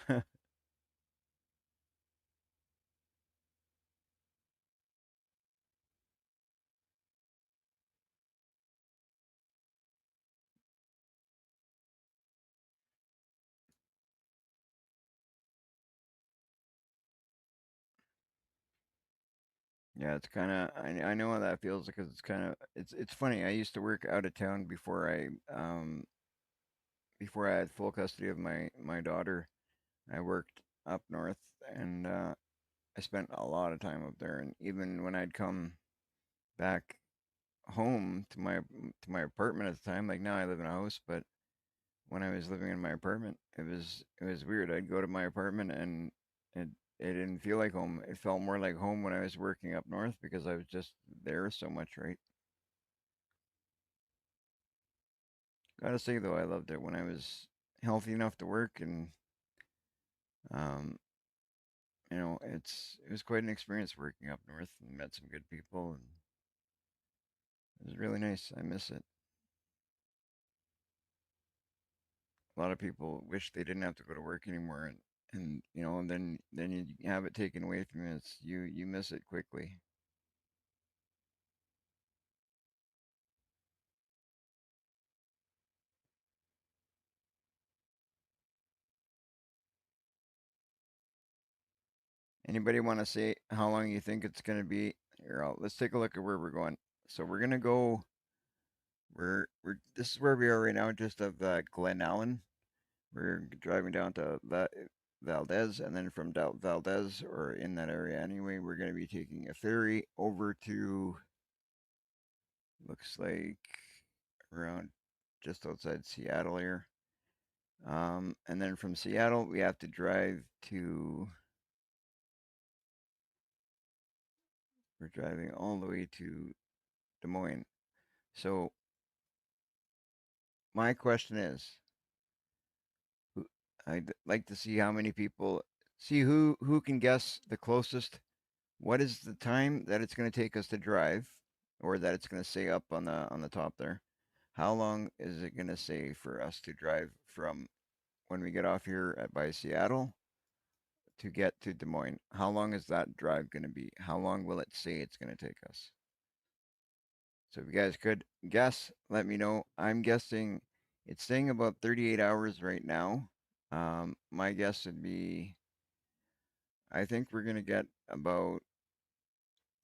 Yeah, it's kind of I know how that feels because it's funny. I used to work out of town before I had full custody of my daughter. I worked up north and I spent a lot of time up there. And even when I'd come back home to my apartment at the time, like now I live in a house, but when I was living in my apartment, it was weird. I'd go to my apartment and it it didn't feel like home. It felt more like home when I was working up north because I was just there so much, right? Gotta say though, I loved it when I was healthy enough to work, and um, it was quite an experience working up north and met some good people, and it was really nice. I miss it. A lot of people wish they didn't have to go to work anymore, and then you have it taken away from you. You miss it quickly. Anybody want to say how long you think it's gonna be? Here, let's take a look at where we're going. So we're gonna go. We're this is where we are right now, just of Glen Allen. We're driving down to Valdez, and then from Valdez, or in that area anyway, we're going to be taking a ferry over to, looks like, around just outside Seattle here. And then from Seattle, we have to drive to, we're driving all the way to Des Moines. So my question is, I'd like to see how many people, see who can guess the closest. What is the time that it's going to take us to drive, or that it's going to say up on the top there? How long is it going to say for us to drive from when we get off here by Seattle to get to Des Moines? How long is that drive going to be? How long will it say it's going to take us? So if you guys could guess, let me know. I'm guessing it's saying about 38 hours right now. My guess would be, I think we're going to get about,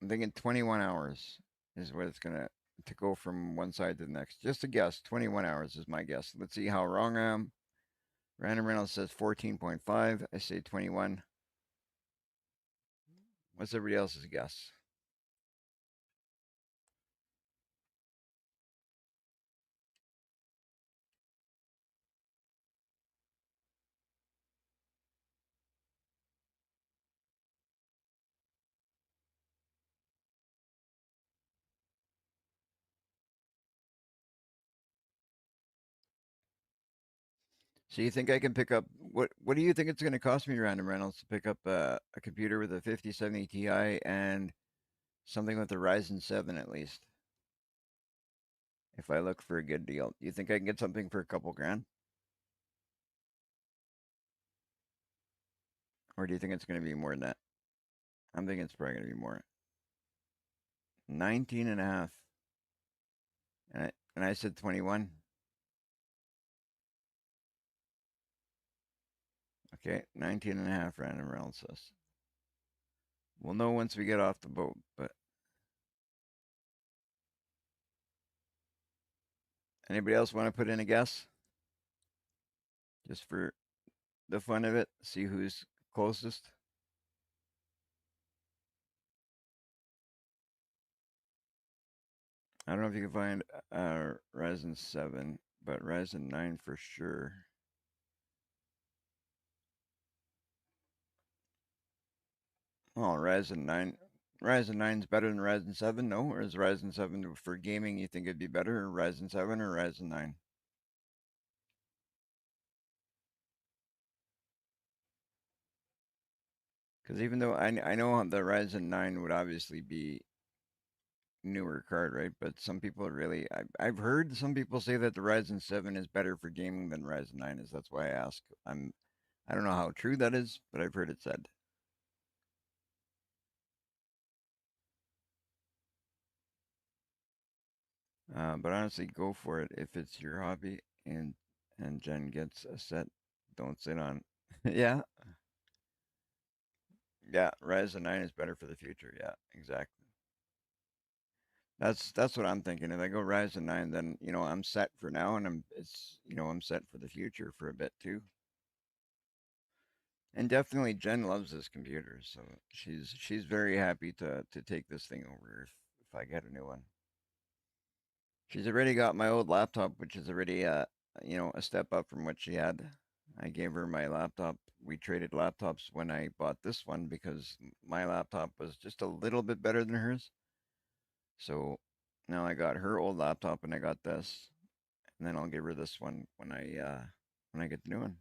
I'm thinking 21 hours is what it's going to go from one side to the next. Just a guess, 21 hours is my guess. Let's see how wrong I am. Random Reynolds says 14.5. I say 21. What's everybody else's guess? So you think I can pick up, what do you think it's going to cost me, Random Reynolds, to pick up a computer with a 5070 Ti and something with a Ryzen 7 at least? If I look for a good deal, you think I can get something for a couple grand? Or do you think it's going to be more than that? I'm thinking it's probably going to be more. 19 and a half. And I said 21. Okay, 19 and a half, Random Reynolds says. We'll know once we get off the boat, but anybody else want to put in a guess? Just for the fun of it, see who's closest. I don't know if you can find Ryzen 7, but Ryzen 9 for sure. Oh, Ryzen 9. Ryzen 9 is better than Ryzen 7, no? Or is Ryzen 7 for gaming, you think it'd be better, Ryzen 7 or Ryzen 9? Because even though I know the Ryzen 9 would obviously be newer card, right? But some people really, I've heard some people say that the Ryzen 7 is better for gaming than Ryzen 9 is. That's why I ask. I don't know how true that is, but I've heard it said. But honestly, go for it if it's your hobby and Jen gets a set. Don't sit on. Yeah, yeah. Ryzen 9 is better for the future. Yeah, exactly. That's what I'm thinking. If I go Ryzen 9, then I'm set for now, and I'm set for the future for a bit too. And definitely Jen loves this computer, so she's very happy to take this thing over if I get a new one. She's already got my old laptop, which is already a step up from what she had. I gave her my laptop. We traded laptops when I bought this one because my laptop was just a little bit better than hers. So now I got her old laptop and I got this, and then I'll give her this one when I get the new one.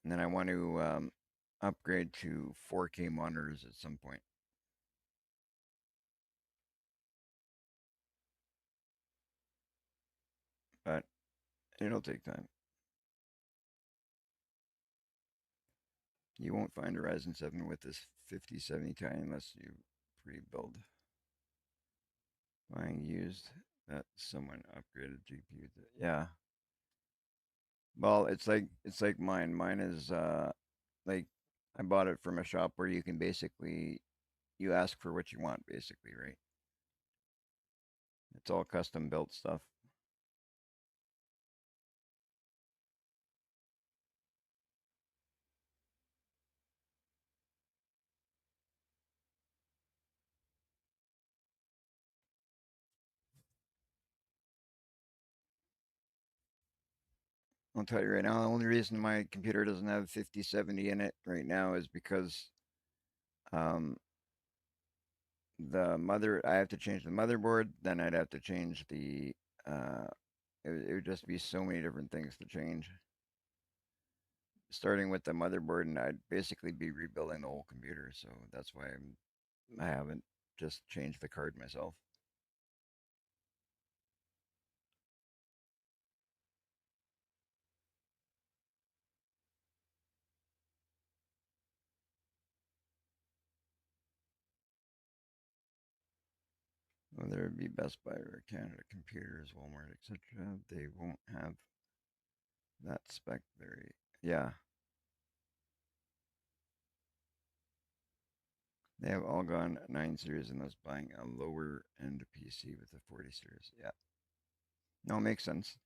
And then I want to upgrade to 4K monitors at some point, but it'll take time. You won't find a Ryzen 7 with this 5070 Ti unless you pre-build. Buying used that someone upgraded GPU. Yeah. Well, it's like mine. Mine is like I bought it from a shop where you can basically you ask for what you want basically, right? It's all custom built stuff. I'll tell you right now, the only reason my computer doesn't have 5070 in it right now is because um, I have to change the motherboard, then I'd have to change the, uh, it would just be so many different things to change. Starting with the motherboard, and I'd basically be rebuilding the whole computer, so that's why I haven't just changed the card myself. Whether it be Best Buy or Canada Computers, Walmart, etc., they won't have that spec very. Yeah, they have all gone 9 series and was buying a lower end PC with the 40 series. Yeah, no, it makes sense.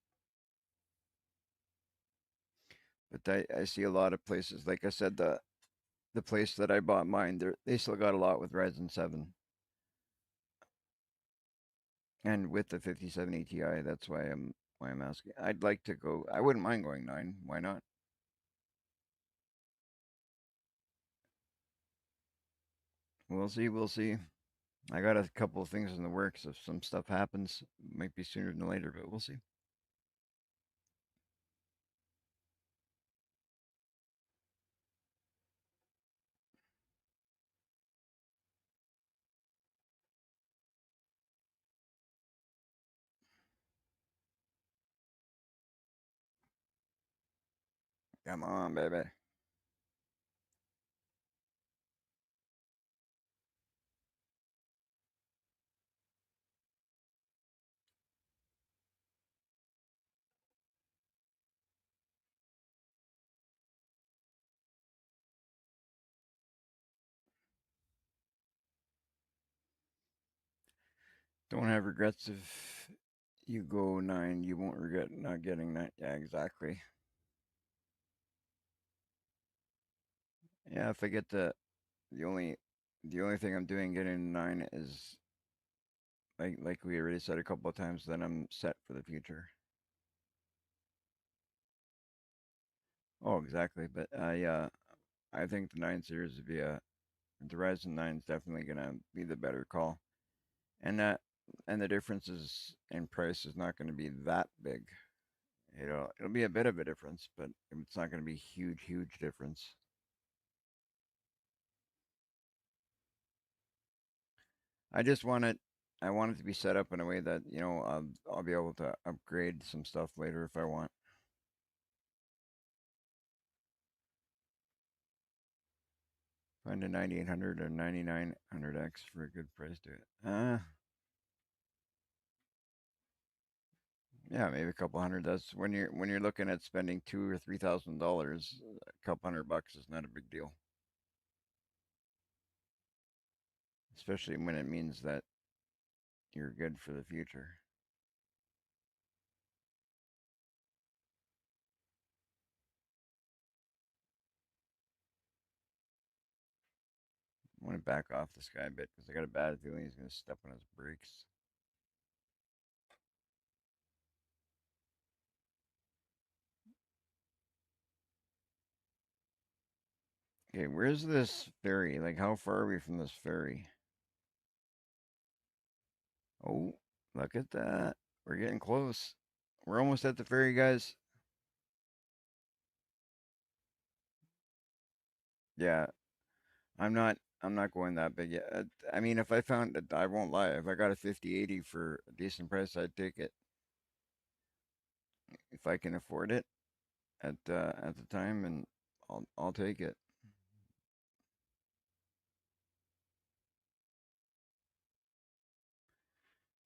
But I see a lot of places, like I said, the place that I bought mine, they still got a lot with Ryzen 7 and with the 5070 Ti. That's why I'm asking. I'd like to go. I wouldn't mind going 9. Why not? We'll see. We'll see. I got a couple of things in the works. If some stuff happens, might be sooner than later, but we'll see. Come on, baby. Don't have regrets if you go 9. You won't regret not getting 9. Yeah, exactly. Yeah, if I get the only the only thing I'm doing getting 9 is like we already said a couple of times, then I'm set for the future. Oh, exactly. But I think the 9 series would be the Ryzen 9 is definitely gonna be the better call, and that and the differences in price is not going to be that big. It'll be a bit of a difference, but it's not going to be huge, huge difference. I just want it. I want it to be set up in a way that I'll be able to upgrade some stuff later if I want. Find a 9800 or 9900X for a good price to it. Yeah, maybe a couple hundred. That's when you're looking at spending $2,000 or $3,000. A couple $100 is not a big deal, especially when it means that you're good for the future. I want to back off this guy a bit because I got a bad feeling he's going to step on his brakes. Okay, where's this ferry? Like, how far are we from this ferry? Oh, look at that. We're getting close. We're almost at the ferry, guys. Yeah, I'm not going that big yet. I mean, if I found it, I won't lie. If I got a 5080 for a decent price, I'd take it. If I can afford it at the time, and I'll take it.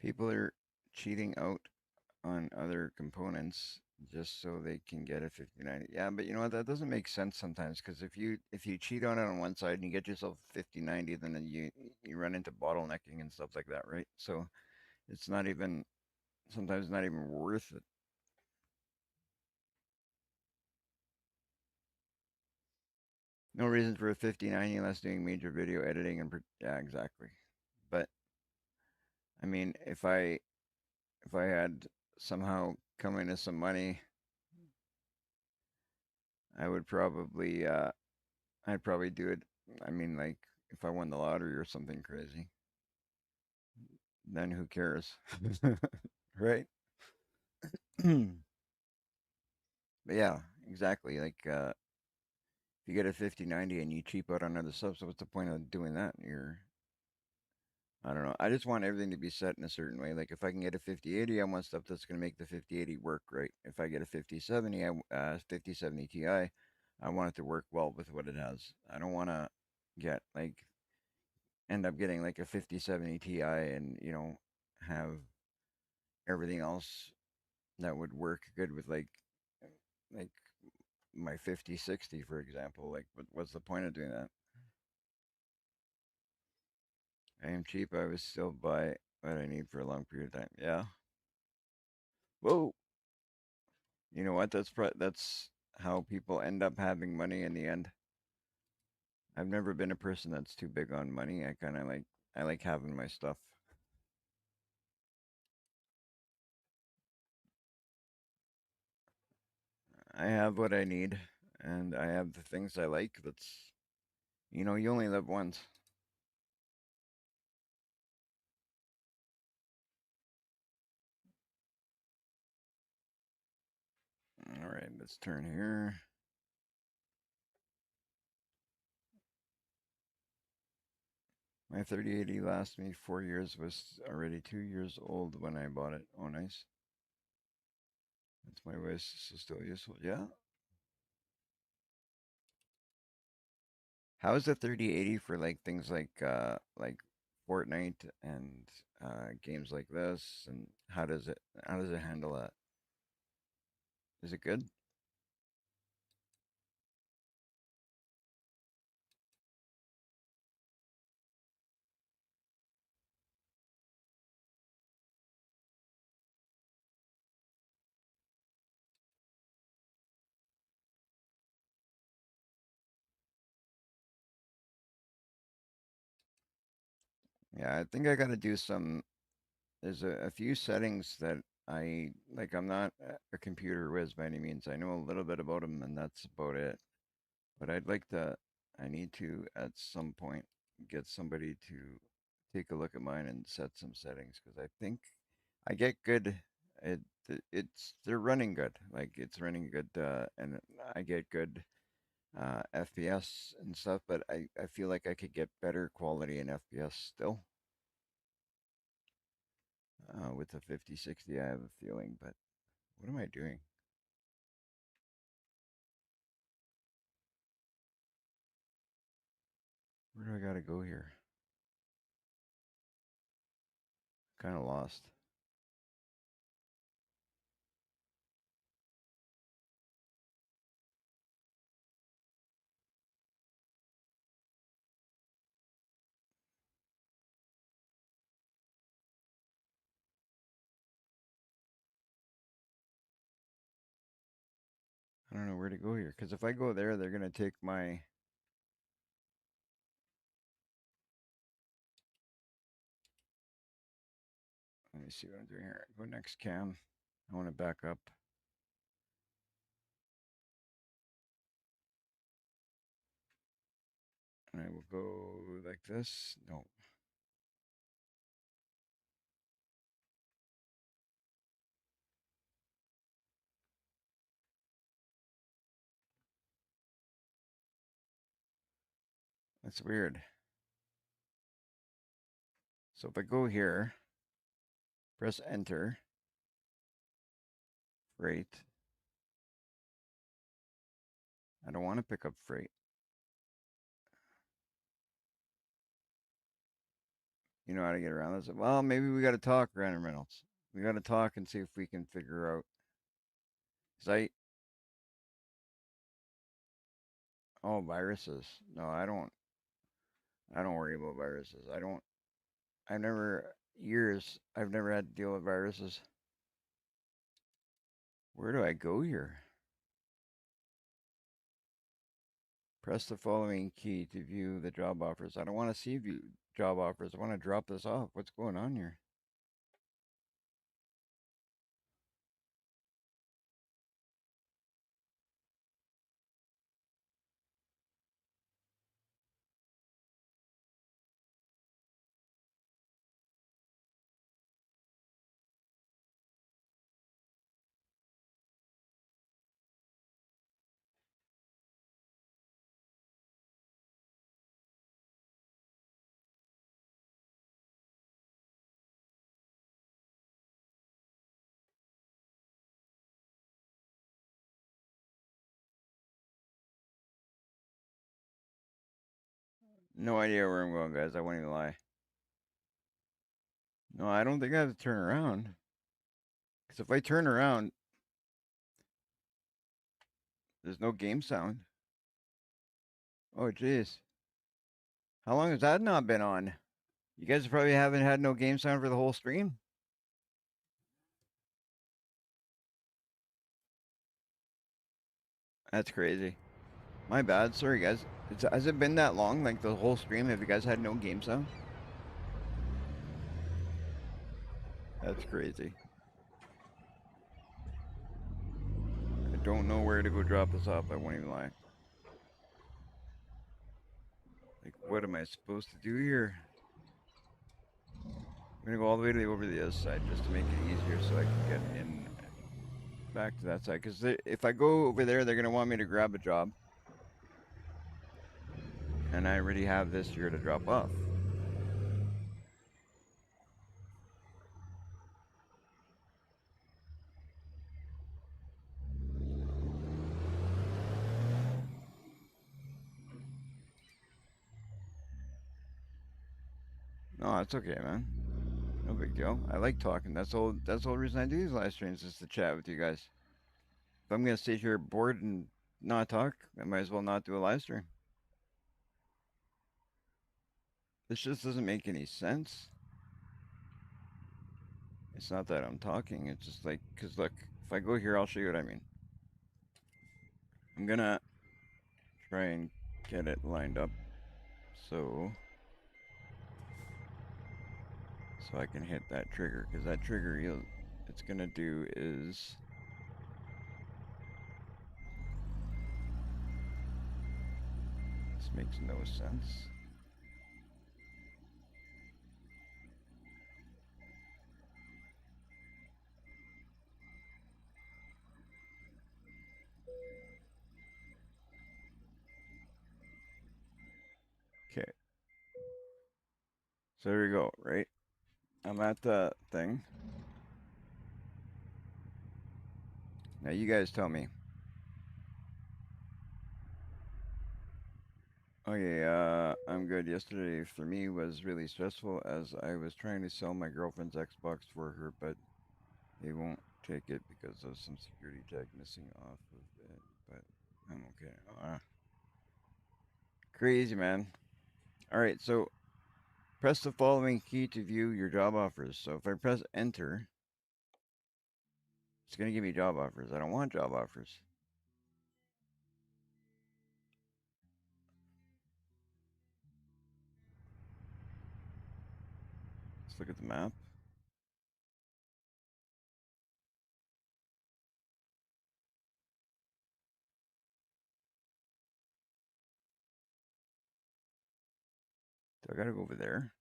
People are cheating out on other components just so they can get a 5090. Yeah, but you know what? That doesn't make sense sometimes because if you cheat on it on one side and you get yourself 5090, then you run into bottlenecking and stuff like that, right? So it's not even sometimes not even worth it. No reason for a 5090 unless doing major video editing and yeah, exactly. But I mean, if I had somehow come into some money I would probably I'd probably do it. I mean, like if I won the lottery or something crazy, then who cares, right? But yeah, exactly. If you get a 50/90 and you cheap out on other subs, so what's the point of doing that? I don't know. I just want everything to be set in a certain way. Like if I can get a 50/80, I want stuff that's going to make the 50/80 work right. If I get a 50/70, 50/70 Ti, I want it to work well with what it has. I don't want to get like end up getting like a 50/70 Ti and have everything else that would work good with like my 50/60, for example. Like what's the point of doing that? I am cheap. I would still buy what I need for a long period of time. Yeah. Whoa. You know what? That's how people end up having money in the end. I've never been a person that's too big on money. I like having my stuff. I have what I need and I have the things I like. You only live once. All right, let's turn here. My 3080 lasted me 4 years, was already 2 years old when I bought it. Oh, nice. That's my wife's, so still useful. Yeah. How is the 3080 for like things like Fortnite and games like this? And how does it handle that? Is it good? Yeah, I think I got to do some. There's a few settings that I like. I'm not a computer whiz by any means. I know a little bit about them, and that's about it. But I need to at some point get somebody to take a look at mine and set some settings because I think I get good. It they're running good. Like it's running good, and I get good FPS and stuff. But I feel like I could get better quality in FPS still with the 5060. I have a feeling, but what am I doing? Where do I gotta go here? Kind of lost. I don't know where to go here because if I go there, they're gonna take my. Let me see what I'm doing here. Go next cam. I want to back up. And I will go like this. No, that's weird. So if I go here, press enter, freight. I don't want to pick up freight. You know how to get around this? Well, maybe we got to talk, Random Reynolds. We got to talk and see if we can figure out. Cause oh, viruses. No, I don't. I don't worry about viruses. I don't. I've never I've never had to deal with viruses. Where do I go here? Press the following key to view the job offers. I don't want to see view job offers. I want to drop this off. What's going on here? No idea where I'm going, guys. I won't even lie. No, I don't think I have to turn around. Because if I turn around, there's no game sound. Oh, jeez. How long has that not been on? You guys probably haven't had no game sound for the whole stream? That's crazy. My bad. Sorry, guys. Has it been that long? Like the whole stream? Have you guys had no game sound? That's crazy. I don't know where to go drop this off. I won't even lie. Like, what am I supposed to do here? I'm gonna go all the way to over the other side just to make it easier so I can get in back to that side. Because if I go over there, they're gonna want me to grab a job. And I already have this here to drop off. No, that's okay, man. No big deal. I like talking. That's the whole reason I do these live streams is to chat with you guys. If I'm gonna sit here bored and not talk, I might as well not do a live stream. This just doesn't make any sense. It's not that I'm talking, it's just like, cause look, if I go here, I'll show you what I mean. I'm gonna try and get it lined up so I can hit that trigger, cause that trigger it's gonna do is this makes no sense. Okay. So there we go, right? I'm at the thing. Now you guys tell me. Okay, I'm good. Yesterday for me was really stressful as I was trying to sell my girlfriend's Xbox for her, but they won't take it because of some security tag missing off of it. But I'm okay. Crazy, man. All right, so press the following key to view your job offers. So if I press enter, it's going to give me job offers. I don't want job offers. Let's look at the map. Do I got to go over there?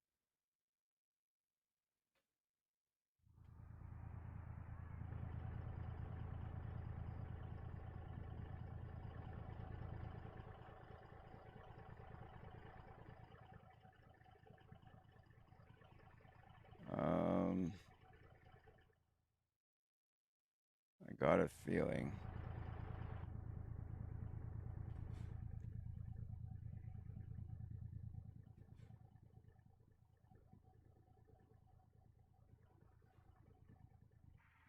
I got a feeling.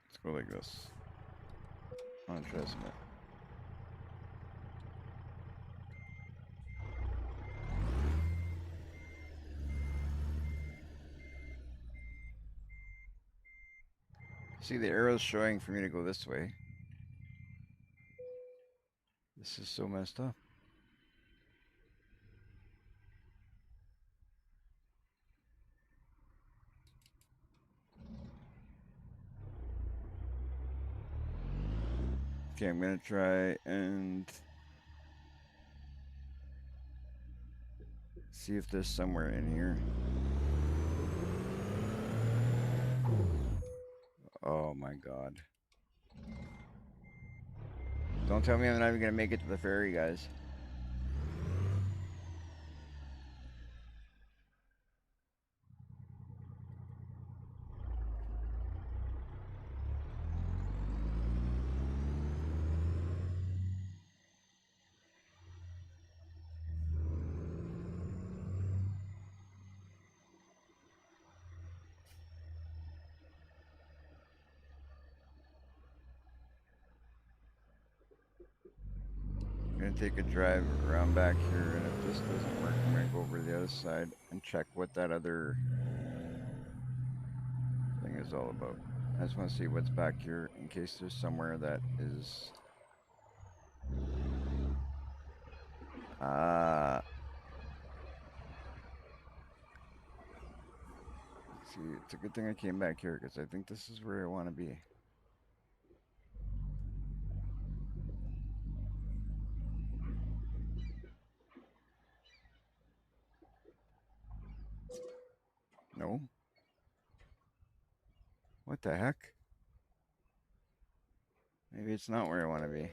Let's go like this. On Tresmet. See, the arrow's showing for me to go this way. This is so messed up. Okay, I'm gonna try and see if there's somewhere in here. Oh my god. Don't tell me I'm not even gonna make it to the ferry, guys. gonna take a drive around back here, and if this doesn't work, I'm gonna go over to the other side and check what that other thing is all about. I just want to see what's back here in case there's somewhere that is. See, it's a good thing I came back here because I think this is where I want to be. No? What the heck? Maybe it's not where I want to be.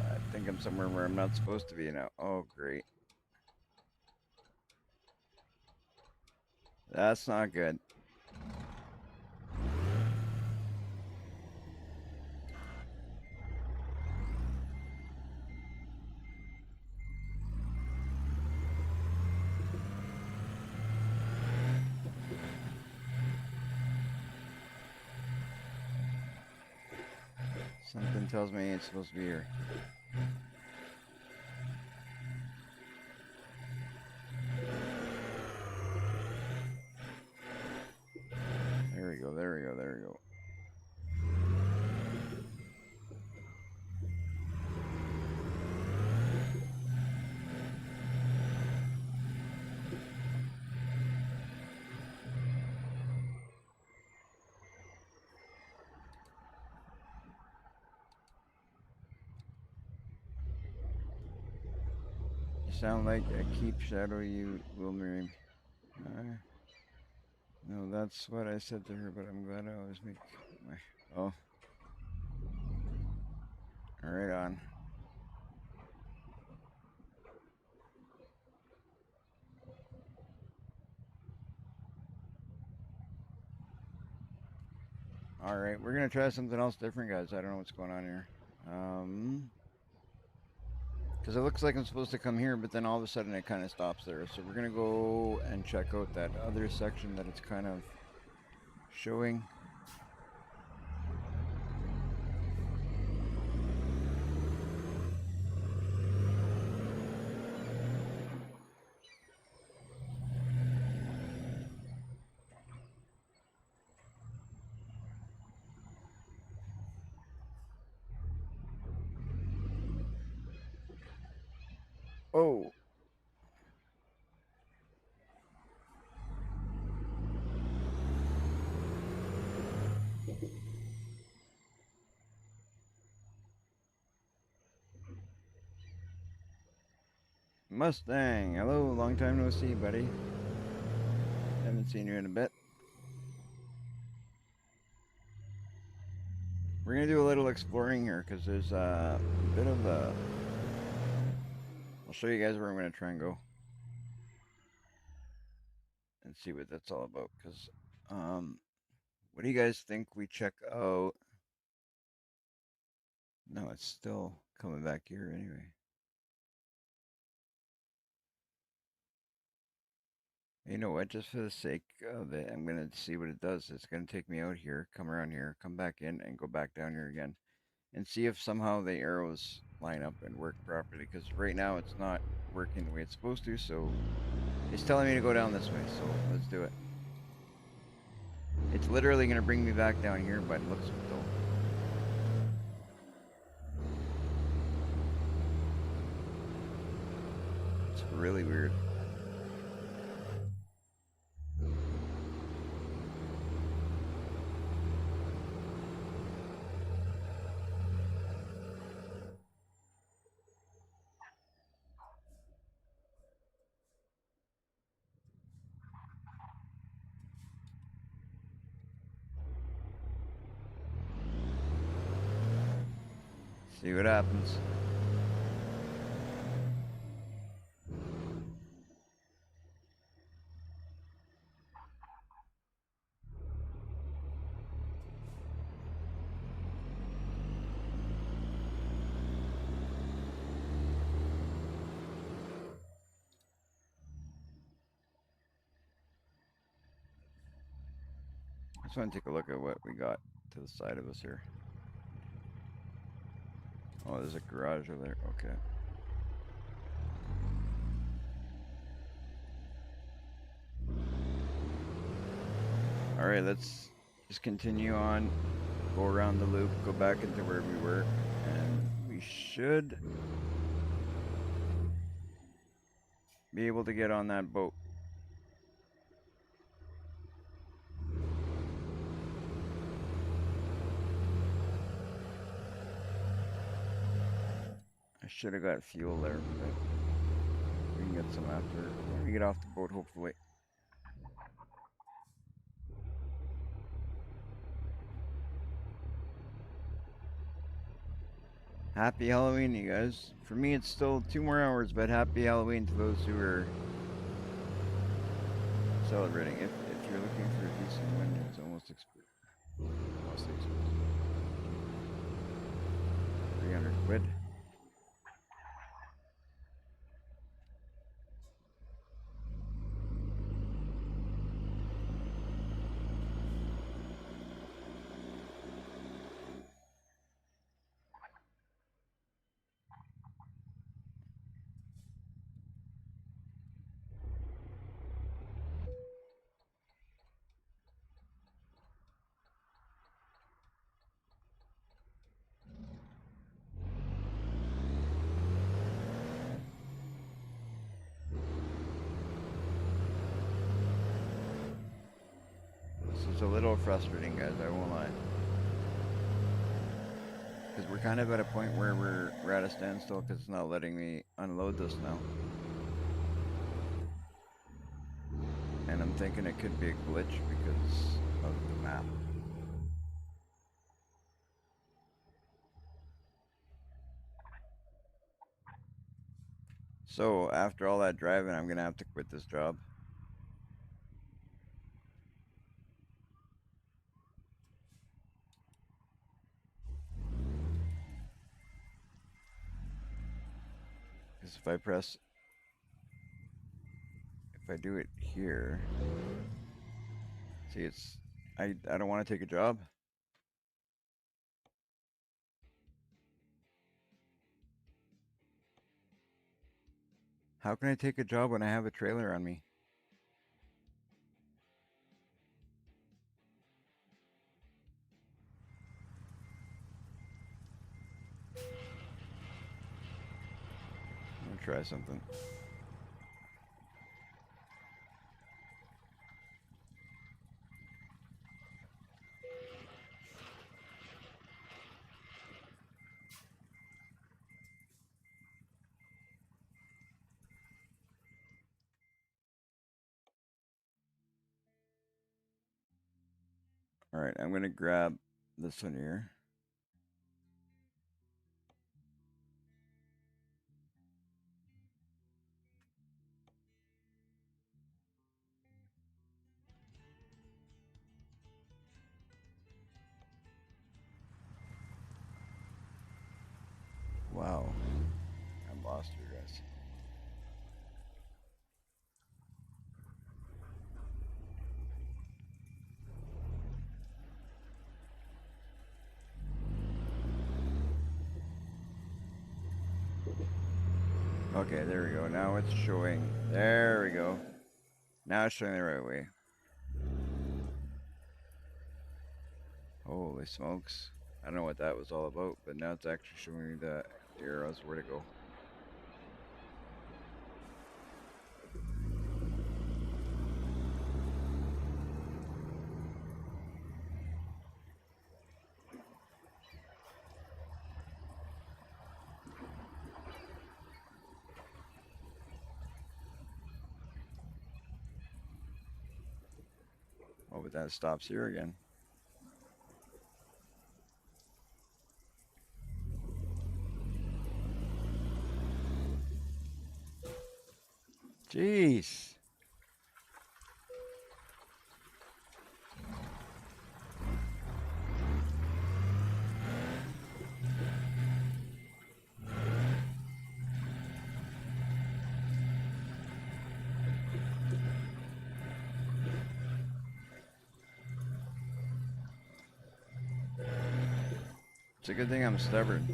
I think I'm somewhere where I'm not supposed to be now. Oh, great. That's not good. Something tells me it's supposed to be here. There we go, there we go, there we go. You sound like a keep shadow, you will marry me. No, that's what I said to her, but I'm glad I always make my. Oh. Right on. Alright, we're gonna try something else different, guys. I don't know what's going on here. Because it looks like I'm supposed to come here, but then all of a sudden it kind of stops there. So we're gonna go and check out that other section that it's kind of showing. Oh, Mustang. Hello, long time no see, buddy. Haven't seen you in a bit. We're gonna do a little exploring here because there's a bit of a. I'll show you guys where I'm gonna try and go and see what that's all about. Because, what do you guys think we check out? No, it's still coming back here anyway. You know what? Just for the sake of it, I'm gonna see what it does. It's gonna take me out here, come around here, come back in, and go back down here again, and see if somehow the arrows line up and work properly. Because right now it's not working the way it's supposed to. So it's telling me to go down this way. So let's do it. It's literally gonna bring me back down here, but it looks dull. It's really weird. See what happens. just want to take a look at what we got to the side of us here. Oh, there's a garage over there. Okay. All right, let's just continue on, go around the loop, go back into where we were, and we should be able to get on that boat. I should have got fuel there, but we can get some after we get off the boat, hopefully. Happy Halloween, you guys. For me, it's still 2 more hours, but happy Halloween to those who are celebrating. If you're looking for a decent win, it's almost expensive. 300 quid. This is a little frustrating, guys, I won't lie. Because we're kind of at a point where we're at a standstill because it's not letting me unload this now. And I'm thinking it could be a glitch because of the map. So after all that driving, I'm gonna have to quit this job. Because if I do it here, see, I don't want to take a job. How can I take a job when I have a trailer on me? I'm gonna try something. All right, I'm gonna grab this one here. Wow, I'm lost here, guys. Okay, there we go. Now it's showing. There we go. Now it's showing the right way. Holy smokes. I don't know what that was all about, but now it's actually showing me the arrows where to go. Oh, but that stops here again. Jeez. It's a good thing I'm stubborn.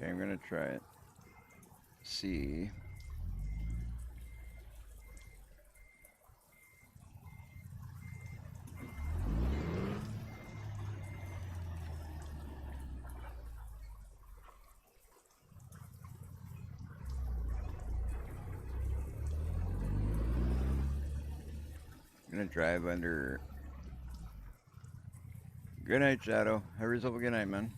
Okay, I'm gonna try it. See. I'm gonna drive under. Good night, Shadow. Have yourself a good night, man.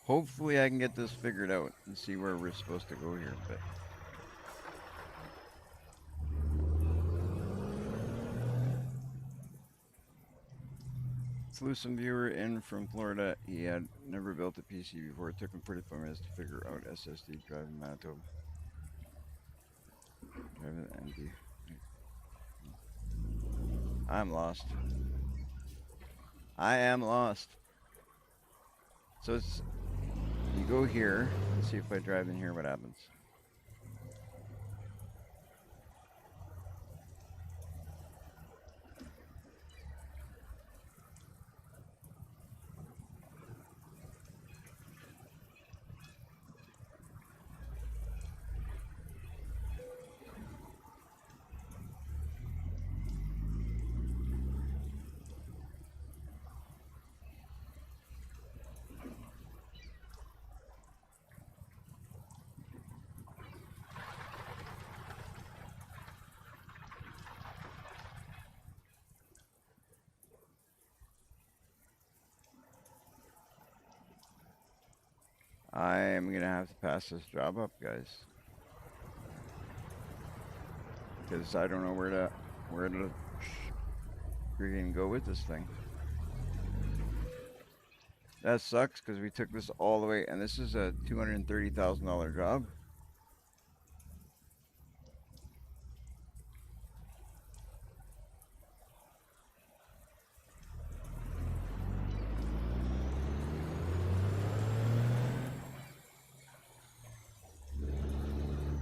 Hopefully I can get this figured out and see where we're supposed to go here, but flew some viewer in from Florida. He had never built a PC before. It took him 45 minutes to figure out SSD drive in Manitoba. Drive it empty. I'm lost. I am lost. So it's you go here. Let's see if I drive in here what happens. I am gonna have to pass this job up, guys, because I don't know where to freaking go with this thing. That sucks because we took this all the way, and this is a $230,000 job.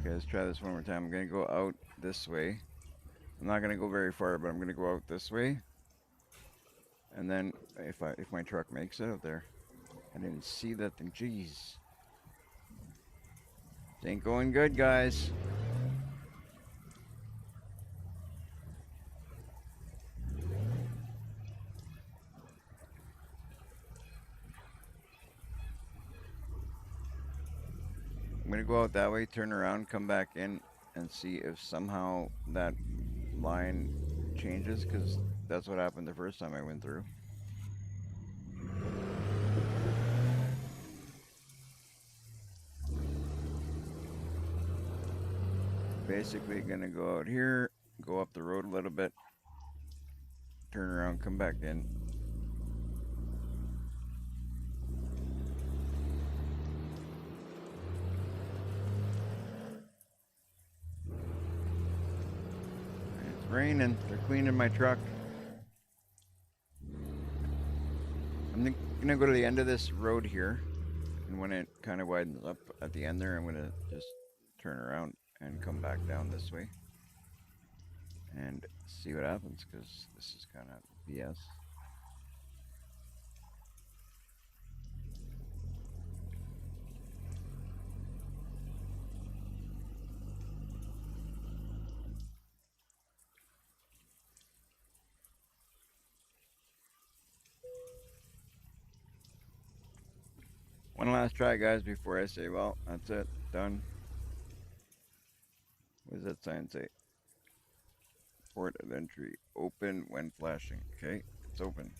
Okay, let's try this one more time. I'm gonna go out this way. I'm not gonna go very far, but I'm gonna go out this way. And then if my truck makes it out there, I didn't see that thing. Jeez, it ain't going good, guys. I'm gonna go out that way, turn around, come back in, and see if somehow that line changes, because that's what happened the first time I went through. Basically gonna go out here, go up the road a little bit, turn around, come back in. It's raining. They're cleaning my truck. I'm gonna go to the end of this road here, and when it kind of widens up at the end there, I'm gonna just turn around and come back down this way and see what happens, because this is kind of BS. One last try, guys, before I say, well, that's it, done. What does that sign say? Port of entry, open when flashing. Okay, it's open.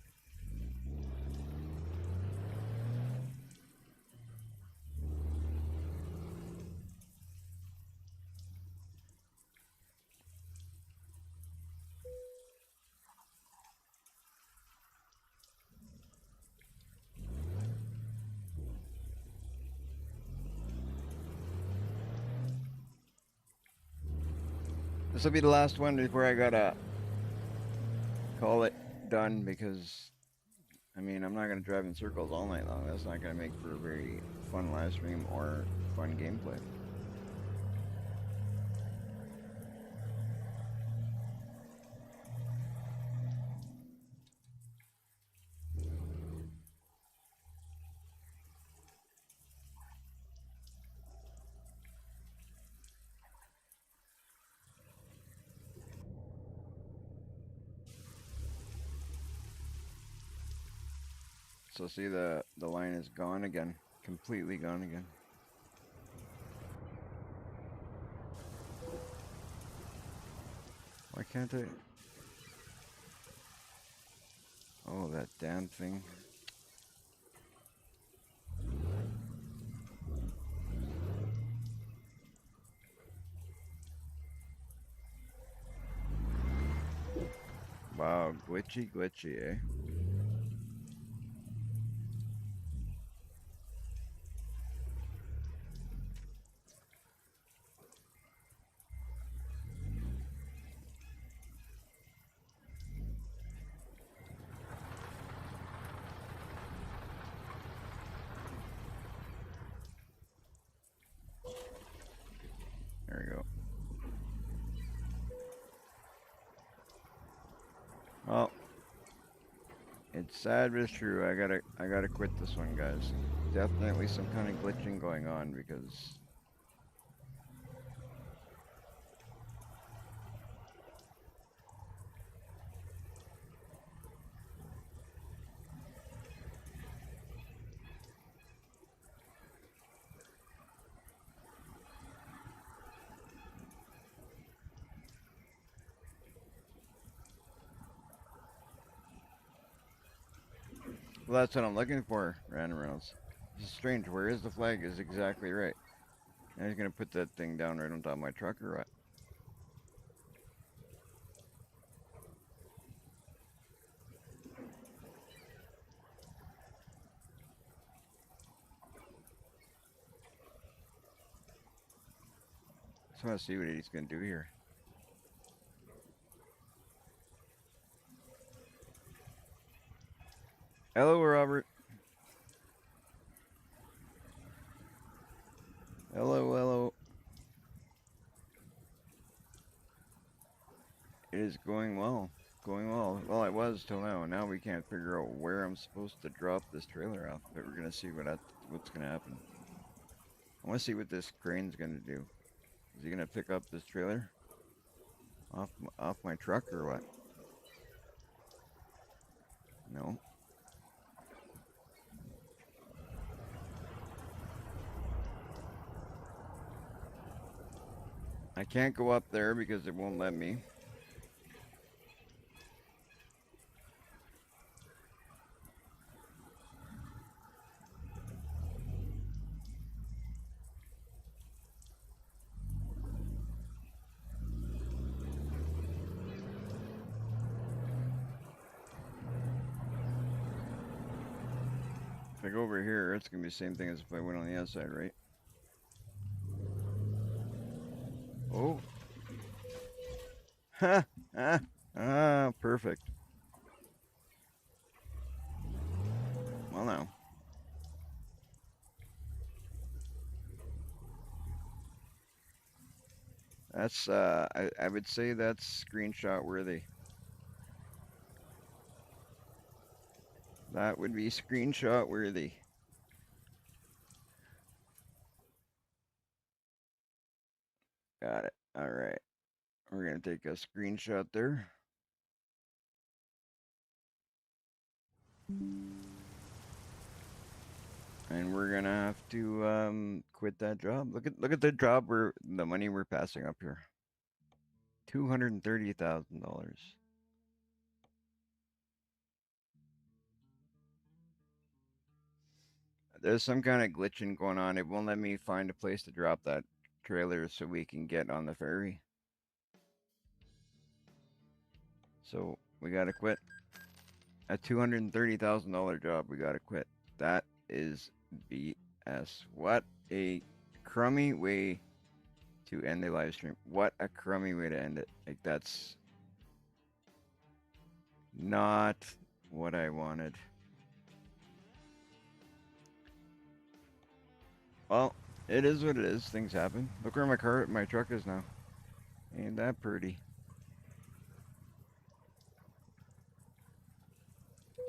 This will be the last one before I gotta call it done because, I mean, I'm not gonna drive in circles all night long. That's not gonna make for a very fun live stream or fun gameplay. So see, the line is gone again, completely gone again. Why can't I? Oh, that damn thing. Wow, glitchy, glitchy, eh? There we go. Well, it's sad but it's true. I gotta quit this one, guys. Definitely some kind of glitching going on because well, that's what I'm looking for, Random Reynolds. This is strange. Where is the flag? Is exactly right. Now he's gonna put that thing down right on top of my truck or what? Just want to see what he's gonna do here. Hello, Robert. Hello, hello. It is going well. Going well. Well, it was till now. Now we can't figure out where I'm supposed to drop this trailer off, but we're gonna see what's gonna happen. I want to see what this crane's gonna do. Is he gonna pick up this trailer off my truck or what? No. I can't go up there because it won't let me. If I go over here, it's gonna be the same thing as if I went on the outside, right? Oh. Ha! Perfect. Well, now. That's, I would say that's screenshot worthy. That would be screenshot worthy. Got it. All right. We're going to take a screenshot there. And we're going to have to quit that job. Look at the job the money we're passing up here. $230,000. There's some kind of glitching going on. It won't let me find a place to drop that trailer so we can get on the ferry. So we gotta quit. A $230,000 job, we gotta quit. That is BS. What a crummy way to end the live stream. What a crummy way to end it. Like, that's not what I wanted. Well, it is what it is. Things happen. Look where my truck is now. Ain't that pretty?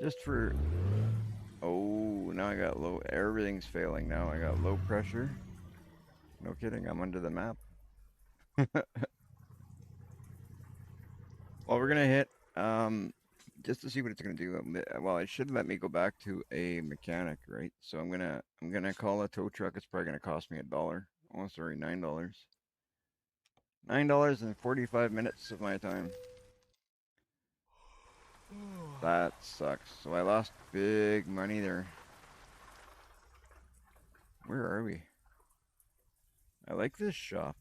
Just for... Oh, now I got low... Everything's failing now. I got low pressure. No kidding, I'm under the map. Well, we're gonna hit, just to see what it's gonna do. Well, it should let me go back to a mechanic, right? So I'm gonna call a tow truck. It's probably gonna cost me $1. Oh, sorry, $9. $9 and 45 minutes of my time. That sucks. So I lost big money there. Where are we? I like this shop.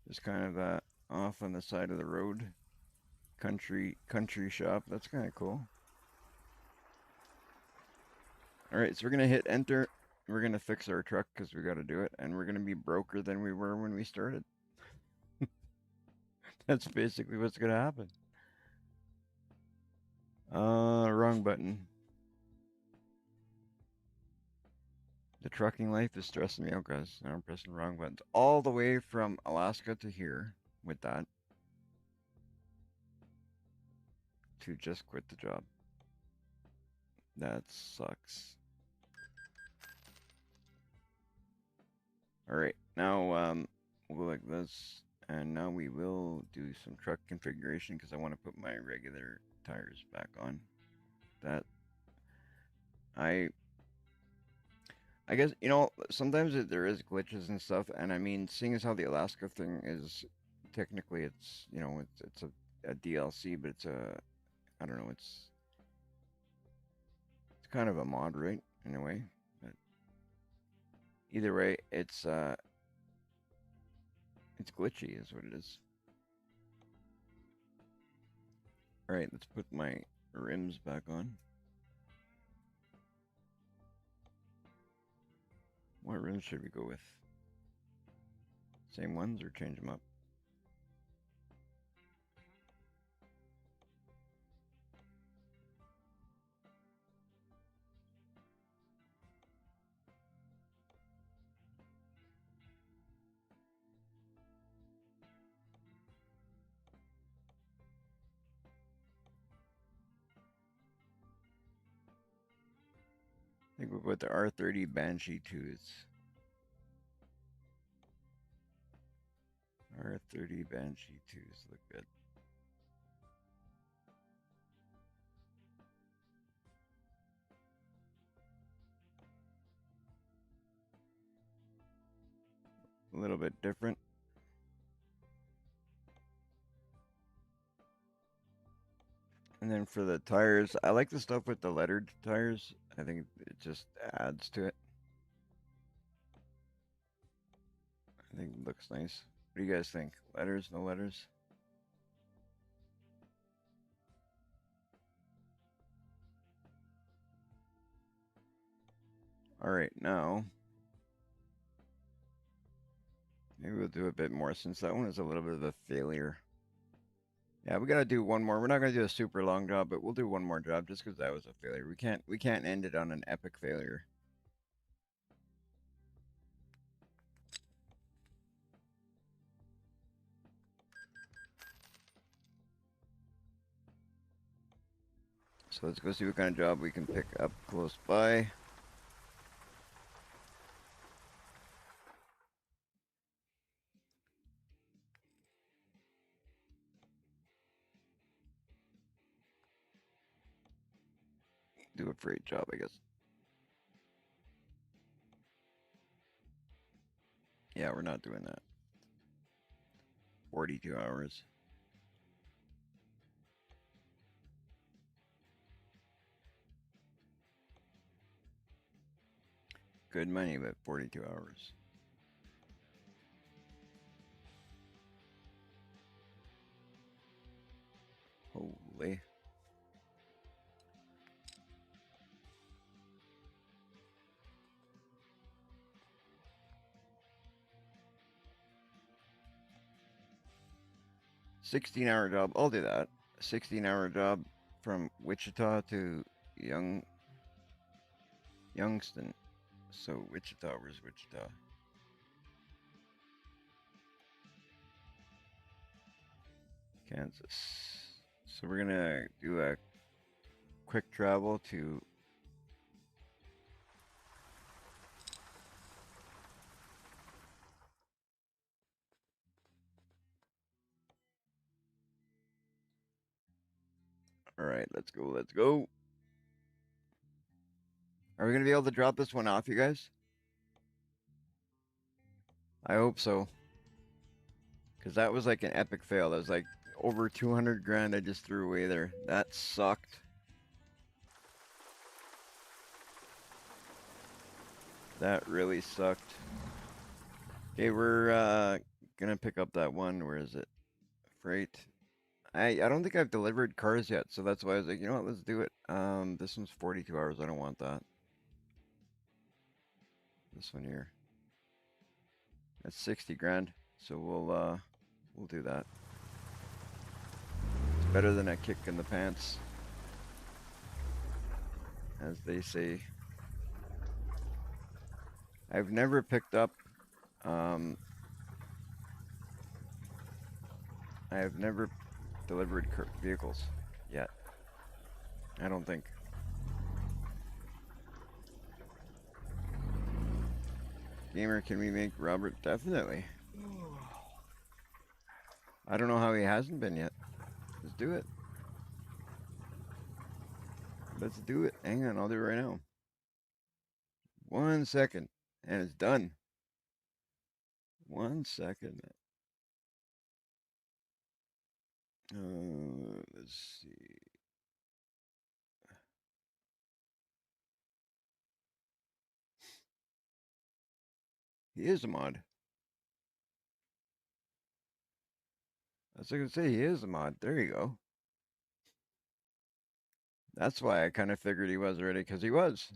Just kind of off on the side of the road. Country shop. That's kind of cool. All right, so we're gonna hit enter. We're gonna fix our truck because we got to do it, and we're gonna be broker than we were when we started. That's basically what's gonna happen. Wrong button. The trucking life is stressing me out, guys. Now I'm pressing wrong buttons all the way from Alaska to here with that to just quit the job. That sucks. All right, now we'll go like this, and now we will do some truck configuration because I want to put my regular tires back on. That I guess, you know, sometimes there is glitches and stuff, and I mean, seeing as how the Alaska thing is technically, it's, you know, it's a DLC, but it's a, I don't know, it's kind of a mod, right, in a way. But either way, it's glitchy is what it is. All right, let's put my rims back on. What rims should we go with? Same ones or change them up? I think we'll go with the R30 Banshee 2s. R30 Banshee 2s look good. A little bit different. And then for the tires, I like the stuff with the lettered tires. I think it just adds to it. I think it looks nice. What do you guys think? Letters, no letters? All right, now maybe we'll do a bit more since that one is a little bit of a failure. Yeah, we gotta do one more. We're not gonna do a super long job, but we'll do one more job just because that was a failure. We can't end it on an epic failure. So let's go see what kind of job we can pick up close by. Do a freight job, I guess. Yeah, we're not doing that. 42 hours. Good money, but 42 hours. Holy. 16-hour job. I'll do that. 16-hour job from Wichita to Youngston. So Wichita, where's Wichita? Kansas. So we're gonna do a quick travel to all right, let's go. Let's go. Are we gonna be able to drop this one off, you guys? I hope so. Because that was like an epic fail. That was like over 200 grand I just threw away there. That sucked. That really sucked. Okay, we're gonna pick up that one. Where is it? Freight. I don't think I've delivered cars yet, so that's why I was like, you know what, let's do it. This one's 42 hours. I don't want that. This one here. That's 60 grand. So we'll do that. It's better than a kick in the pants, as they say. I've never picked up I have never delivered vehicles yet. I don't think. Gamer, can we make Robert? Definitely. I don't know how he hasn't been yet. Let's do it. Let's do it. Hang on, I'll do it right now. 1 second, and it's done. 1 second. Let's see. He is a mod. I was gonna say he is a mod. There you go. That's why I kind of figured he was already, because he was.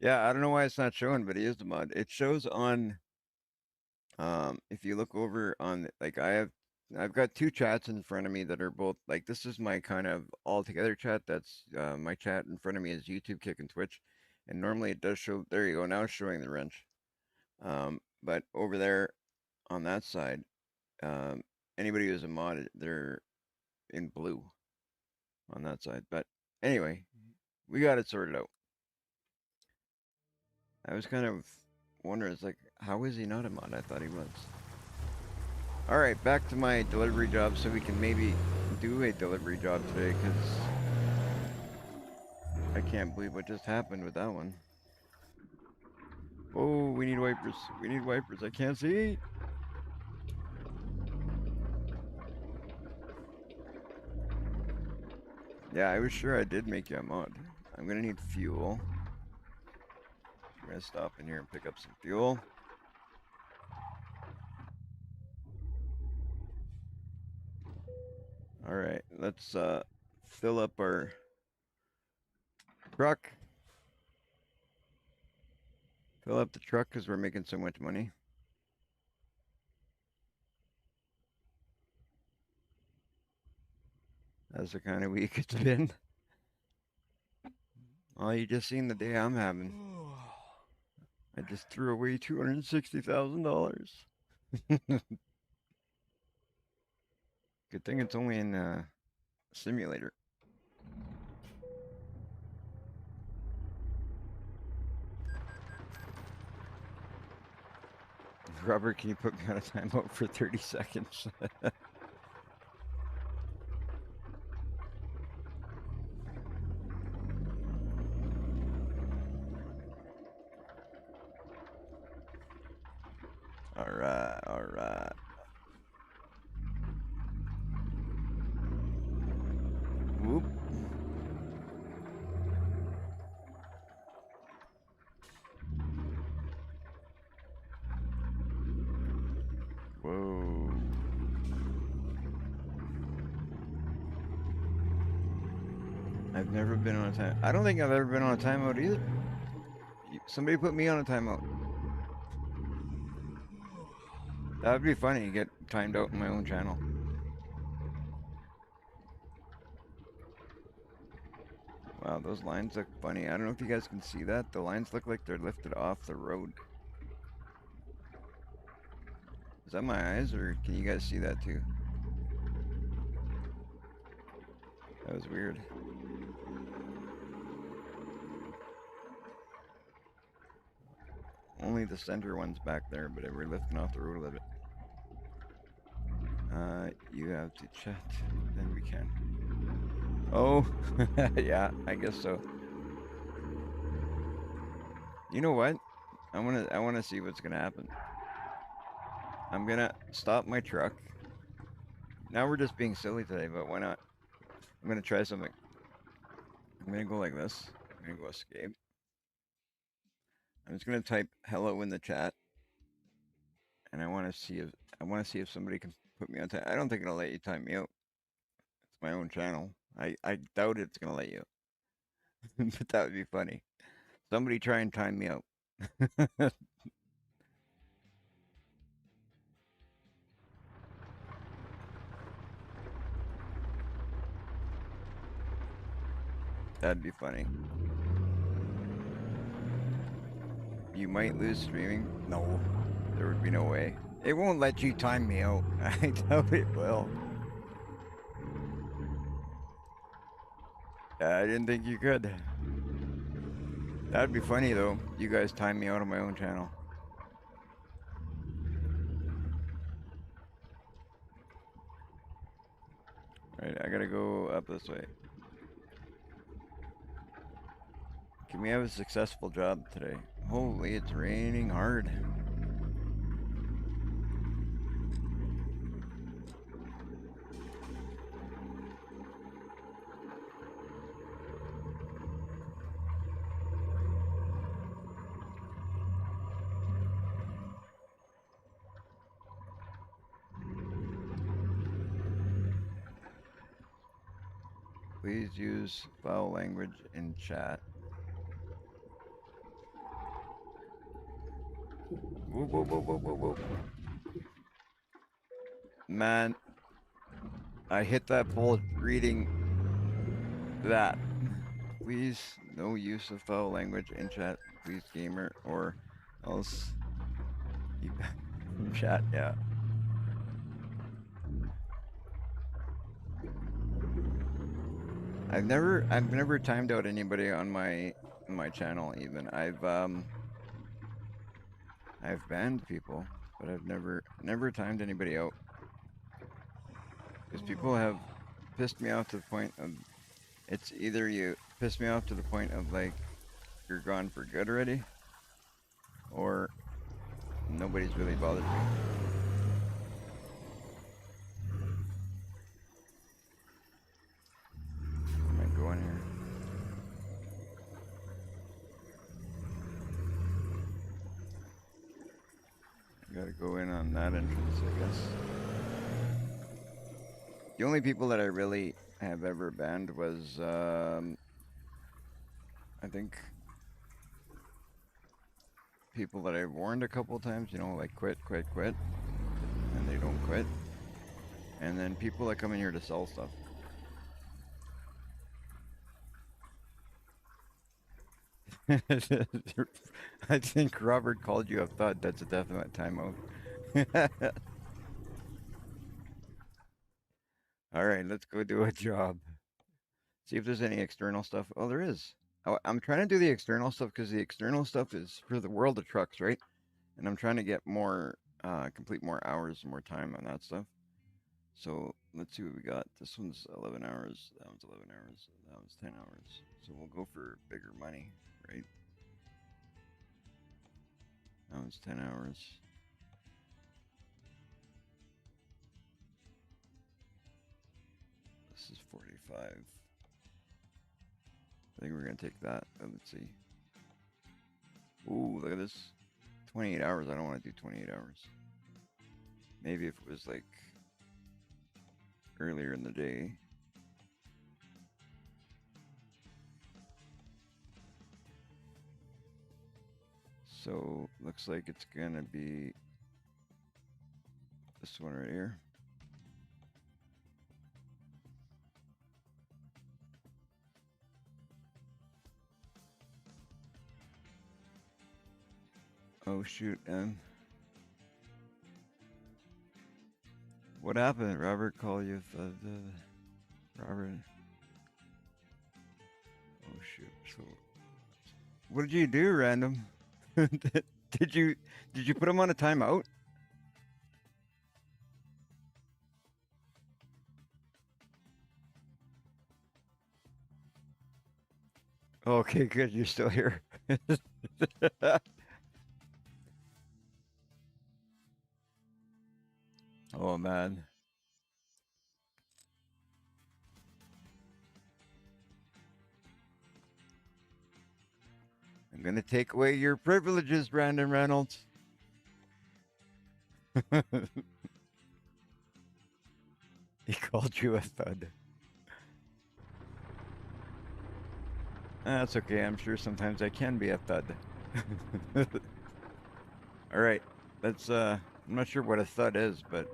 Yeah, I don't know why it's not showing, but he is the mod. It shows on if you look over on like I've got two chats in front of me that are both like this is my kind of all together chat. That's my chat in front of me is YouTube, Kick, and Twitch. And normally it does show, there you go, now it's showing the wrench. But over there on that side, anybody who's a mod, they're in blue on that side. But anyway, we got it sorted out. I was kind of wondering, it's like, how is he not a mod? I thought he was. All right, back to my delivery job so we can maybe do a delivery job today, because I can't believe what just happened with that one. Oh, we need wipers. We need wipers. I can't see. Yeah, I was sure I did make you a mod. I'm gonna need fuel. I'm gonna stop in here and pick up some fuel. All right, let's fill up our truck. Fill up the truck because we're making so much money. That's the kind of week it's been. Oh, you just seen the day I'm having. I just threw away $260,000. Good thing it's only in a simulator. Robert, can you put me on a timeout for 30 seconds? All right, all right. Whoop. Whoa. I've never been on a time. I don't think I've ever been on a timeout either. Somebody put me on a timeout. That would be funny. Get timed out in my own channel. Wow, those lines look funny. I don't know if you guys can see that. The lines look like they're lifted off the road. Is that my eyes, or can you guys see that too? That was weird. Only the center one's back there, but we're lifting off the road a little bit. You have to chat, then we can. Oh, yeah, I guess so. You know what? I wanna see what's gonna happen. I'm gonna stop my truck. Now we're just being silly today, but why not? I'm gonna try something. I'm gonna go like this. I'm gonna go escape. I'm just gonna type hello in the chat, and I want to see if somebody can put me on time. I don't think it'll let you time me out. It's my own channel. I doubt it's gonna let you, but that would be funny. Somebody try and time me out. That'd be funny. You might lose streaming. No, there would be no way. It won't let you time me out. I doubt it will. I didn't think you could. That'd be funny though. You guys time me out on my own channel. Right, I gotta go up this way. Can we have a successful job today? Holy, it's raining hard. Please use foul language in chat. Whoa, whoa, whoa, whoa, whoa, whoa. Man, I hit that pole reading that. Please, no use of foul language in chat, please, gamer, or else you chat, yeah. I've never timed out anybody on my channel even. I've banned people, but I've never timed anybody out. Because people have pissed me off to the point of it's either you piss me off to the point of like you're gone for good already, or nobody's really bothered me. I might go in here. I gotta go in on that entrance, I guess. The only people that I really have ever banned was I think people that I've warned a couple times, you know, like quit, quit, quit, and they don't quit. And then people that come in here to sell stuff. I think Robert called you a thud. That's a definite timeout. All right, let's go do a job. See if there's any external stuff. Oh, there is. I'm trying to do the external stuff because the external stuff is for the world of trucks, right? And I'm trying to get more, complete more hours, more time on that stuff. So let's see what we got. This one's 11 hours. That one's 11 hours. That one's 10 hours. So we'll go for bigger money, right? That one's 10 hours. This is 45. I think we're going to take that. Let's see. Ooh, look at this. 28 hours. I don't want to do 28 hours. Maybe if it was like earlier in the day. So looks like it's gonna be this one right here. Oh shoot, and what happened? Robert called you Robert. Oh shoot. So what did you do, random? did you put him on a timeout? Okay, good. You're still here. Oh man. I'm gonna take away your privileges, Brandon Reynolds. He called you a thud. That's okay. I'm sure sometimes I can be a thud. All right. That's I'm not sure what a thud is, but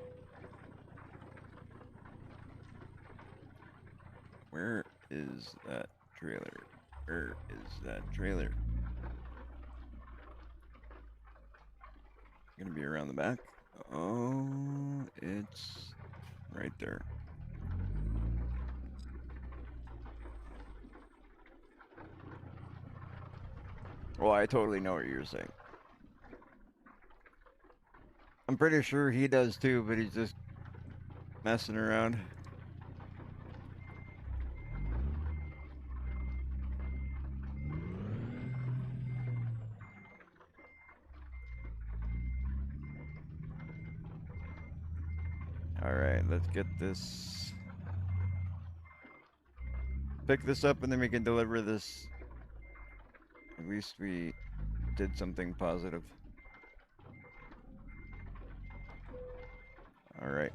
where is that trailer? Where is that trailer? Gonna be around the back. Oh, it's right there. Well, I totally know what you're saying. I'm pretty sure he does too, but he's just messing around. All right, let's get this. Pick this up and then we can deliver this. At least we did something positive. All right.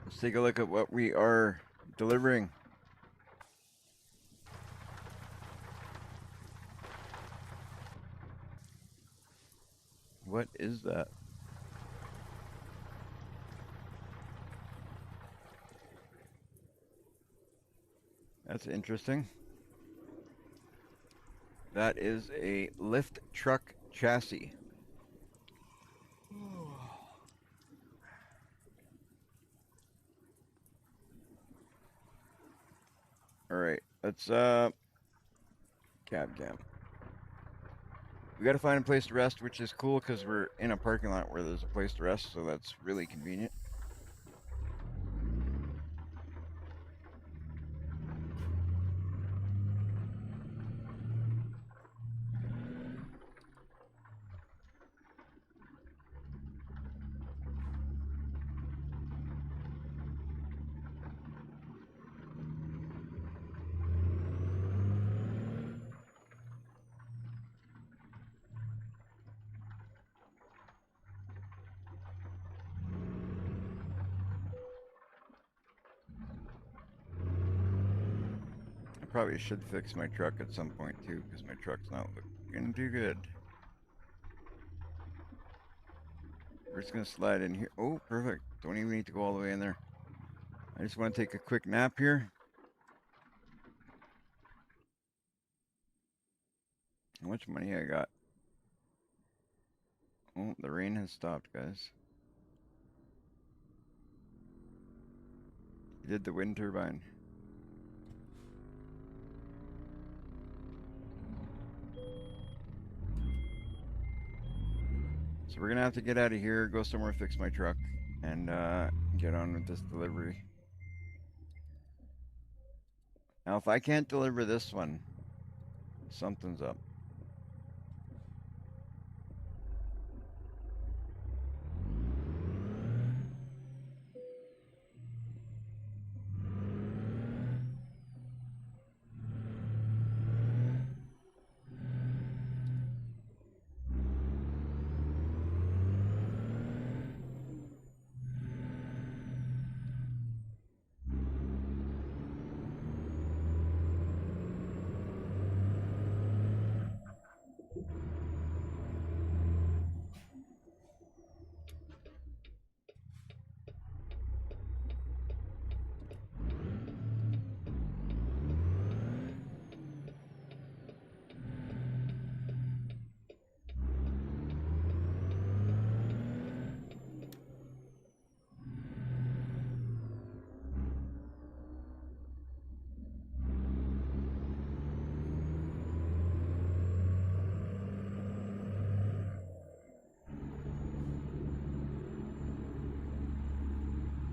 Let's take a look at what we are delivering. What is that? That's interesting. That is a lift truck chassis. All right, let's cab cam. We got to find a place to rest, which is cool because we're in a parking lot where there's a place to rest, so that's really convenient. I probably should fix my truck at some point too, because my truck's not looking too good. We're just gonna slide in here. Oh, perfect. Don't even need to go all the way in there. I just want to take a quick nap here. How much money I got? Oh, the rain has stopped, guys. Did the wind turbine. So we're gonna have to get out of here, go somewhere, fix my truck, and get on with this delivery. Now, if I can't deliver this one, something's up.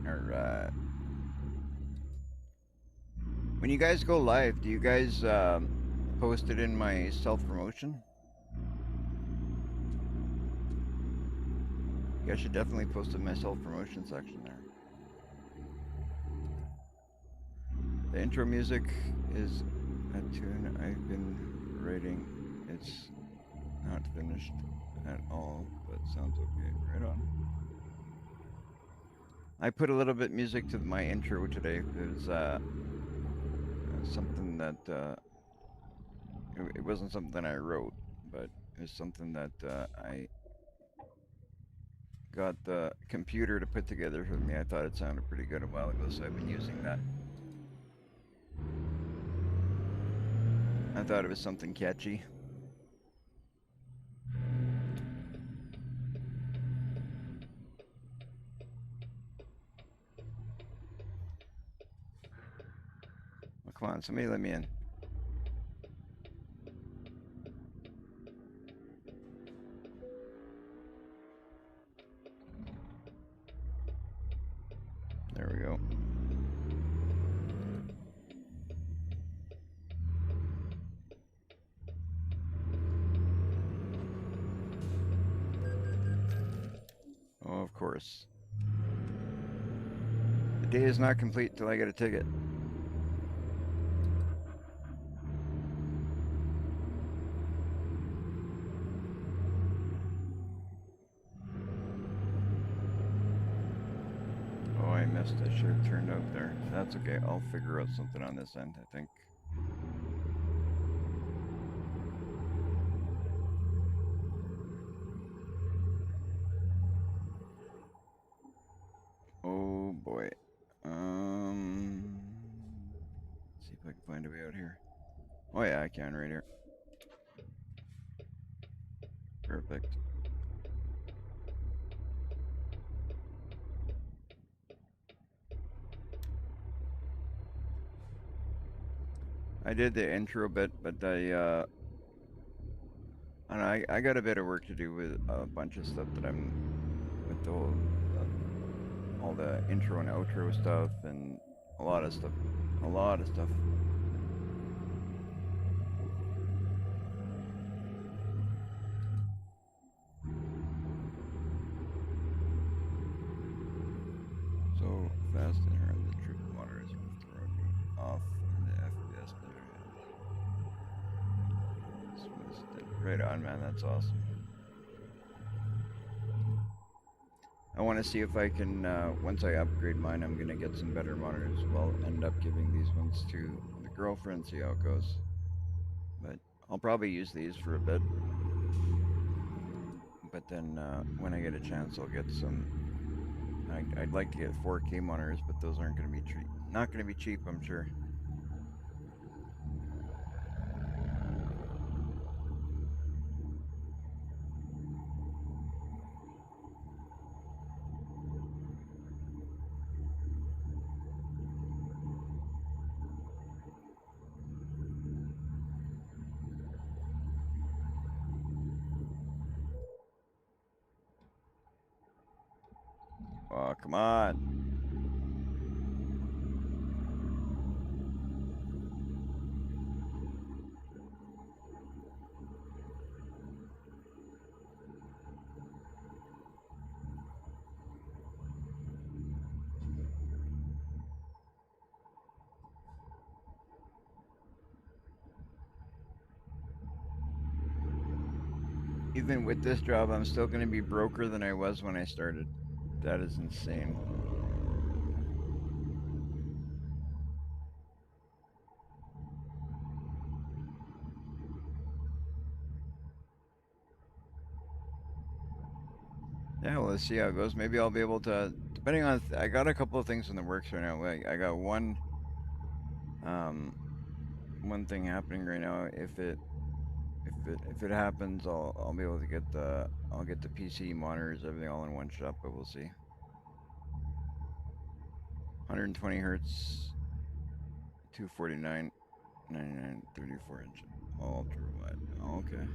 or when you guys go live, do you guys post it in my self promotion? You guys should definitely post it in my self promotion section there. The intro music is a tune I've been writing. It's not finished at all, but sounds okay. Right on. I put a little bit music to my intro today. It was something that it wasn't something I wrote, but it was something that I got the computer to put together for me. I thought it sounded pretty good a while ago, so I've been using that. I thought it was something catchy. Well, come on, somebody let me in. There we go. Oh, of course. The day is not complete till I get a ticket. Oh, I missed. I should have turned out there. That's okay. I'll figure out something on this end, I think. Oh boy. Let's see if I can find a way out here. Oh yeah, I can right here. Perfect. I did the intro bit, but I don't know, I got a bit of work to do with a bunch of stuff that I'm with the whole, all the intro and outro stuff and a lot of stuff. A lot of stuff. So fast in here, the troop monitor is throwing me off in the FPS there. Right on, man. That's awesome. I want to see if I can, once I upgrade mine, I'm going to get some better monitors. Well, end up giving these ones to the girlfriend, see how it goes. But I'll probably use these for a bit. But then when I get a chance, I'll get some. I'd like to get 4K monitors, but those aren't going to be cheap. Not going to be cheap, I'm sure. Oh, come on. Even with this job, I'm still going to be broker than I was when I started. That is insane. Yeah, well, let's see how it goes. Maybe I'll be able to, depending on, I got a couple of things in the works right now. Like, I got one thing happening right now. If it happens, I'll be able to get I'll get the PC monitors, everything all in one shop. But we'll see. 120 hertz, 249, 99, 34-inch, ultra wide. Oh, okay.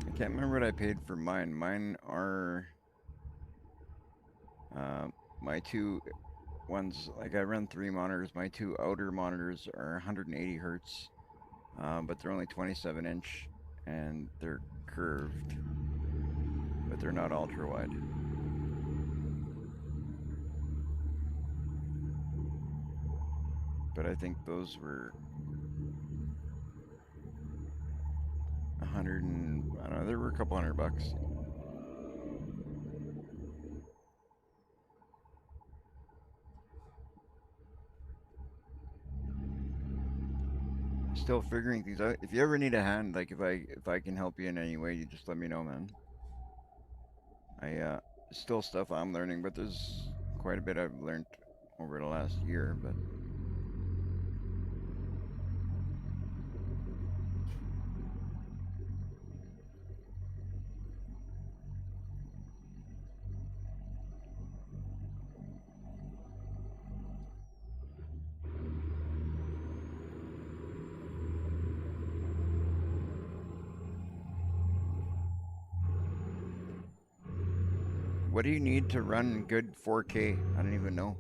I can't remember what I paid for mine. Mine are My two ones, like I run 3 monitors. My two outer monitors are 180 hertz, but they're only 27-inch and they're curved, but they're not ultra wide. But I think those were 100 and I don't know. There were a couple $100. Still figuring things out. If you ever need a hand, like if I can help you in any way, you just let me know, man. I still stuff I'm learning, but there's quite a bit I've learned over the last year. But what do you need to run good 4K? I don't even know.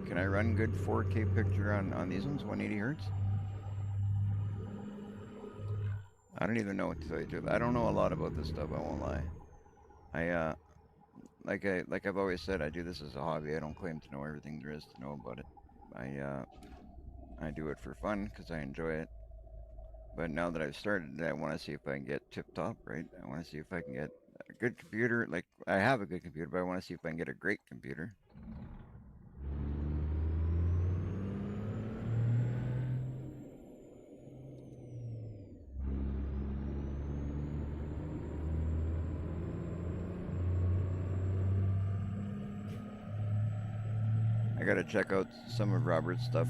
Can I run good 4K picture on these ones, 180 hertz? I don't even know what to tell you. Truth. I don't know a lot about this stuff. I won't lie. Like I've always said, I do this as a hobby. I don't claim to know everything there is to know about it. I do it for fun because I enjoy it. But now that I've started, I want to see if I can get tip top, right? I want to see if I can get a good computer. Like I have a good computer, but I want to see if I can get a great computer. I gotta check out some of Robert's stuff.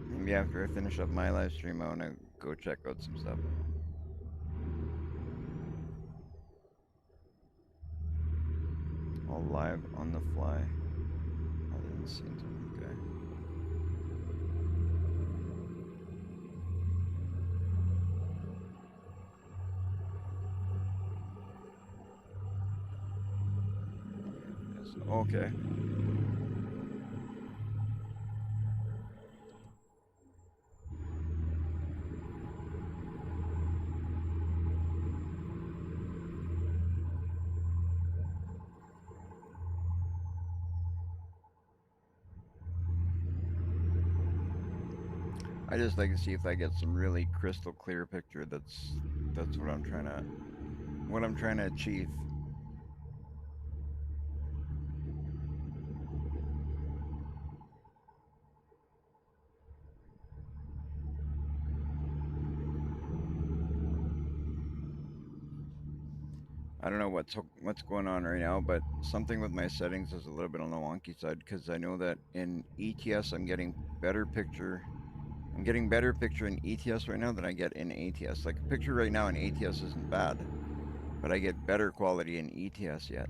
Maybe after I finish up my live stream, I want to go check out some stuff. All live on the fly. Other than scenes. Okay. Okay. I just like to see if I get some really crystal clear picture. That's what I'm trying to achieve. I don't know what's going on right now, but something with my settings is a little bit on the wonky side because I know that in ETS I'm getting better picture. I'm getting better picture in ETS right now than I get in ATS. Like a picture right now in ATS isn't bad, but I get better quality in ETS yet.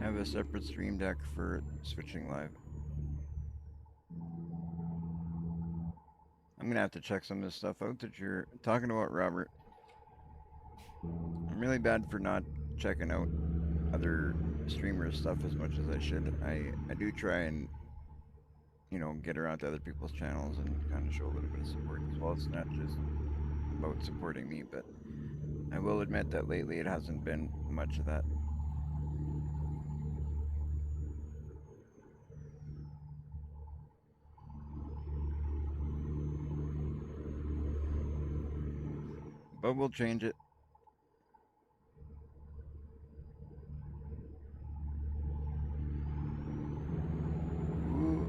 Have a separate stream deck for switching live. I'm gonna have to check some of this stuff out that you're talking about, Robert. I'm really bad for not checking out other streamers' stuff as much as I should. I do try and get around to other people's channels and kind of show a little bit of support as well. It's not just about supporting me, but I will admit that lately it hasn't been much of that. But we'll change it. Ooh.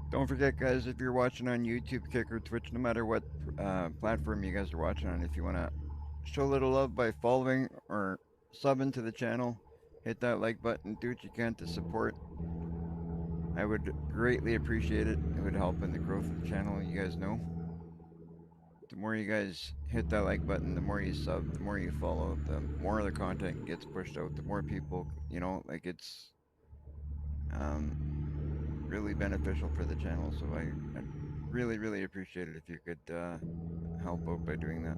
Don't forget, guys, if you're watching on YouTube, Kick, or Twitch, no matter what platform you guys are watching on, if you want to show a little love by following or subbing to the channel, hit that like button, do what you can to support. I would greatly appreciate it. It would help in the growth of the channel, you guys know. The more you guys hit that like button, the more you sub, the more you follow, the more the content gets pushed out, the more people, you know, like it's really beneficial for the channel. So I'd really, really appreciate it if you could help out by doing that.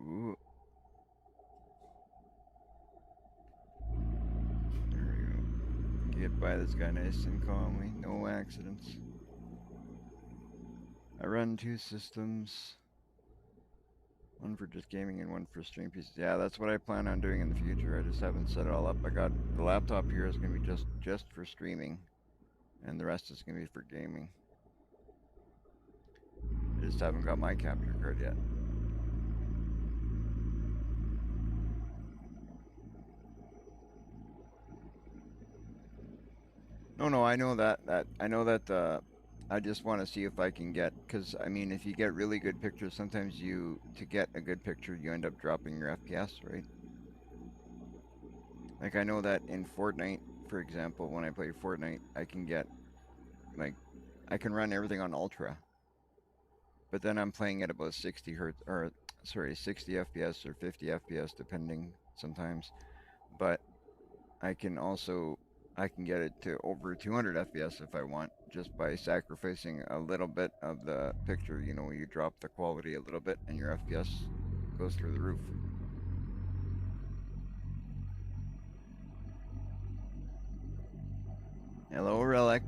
Ooh. There we go. Get by this guy nice and calmly. No accidents. I run 2 systems. One for just gaming and one for stream pieces. Yeah, that's what I plan on doing in the future. I just haven't set it all up. I got the laptop here is going to be just for streaming, and the rest is going to be for gaming. I just haven't got my capture card yet. No, I know that. I know that. I just want to see if I can get, because I mean, if you get really good pictures, sometimes to get a good picture, you end up dropping your FPS, right? Like I know that in Fortnite, for example, when I play Fortnite, I can get like I can run everything on ultra, but then I'm playing at about 60 hertz, or sorry, 60 FPS or 50 FPS depending sometimes. But I can get it to over 200 FPS if I want, just by sacrificing a little bit of the picture. You know, you drop the quality a little bit and your FPS goes through the roof. Hello, Relic.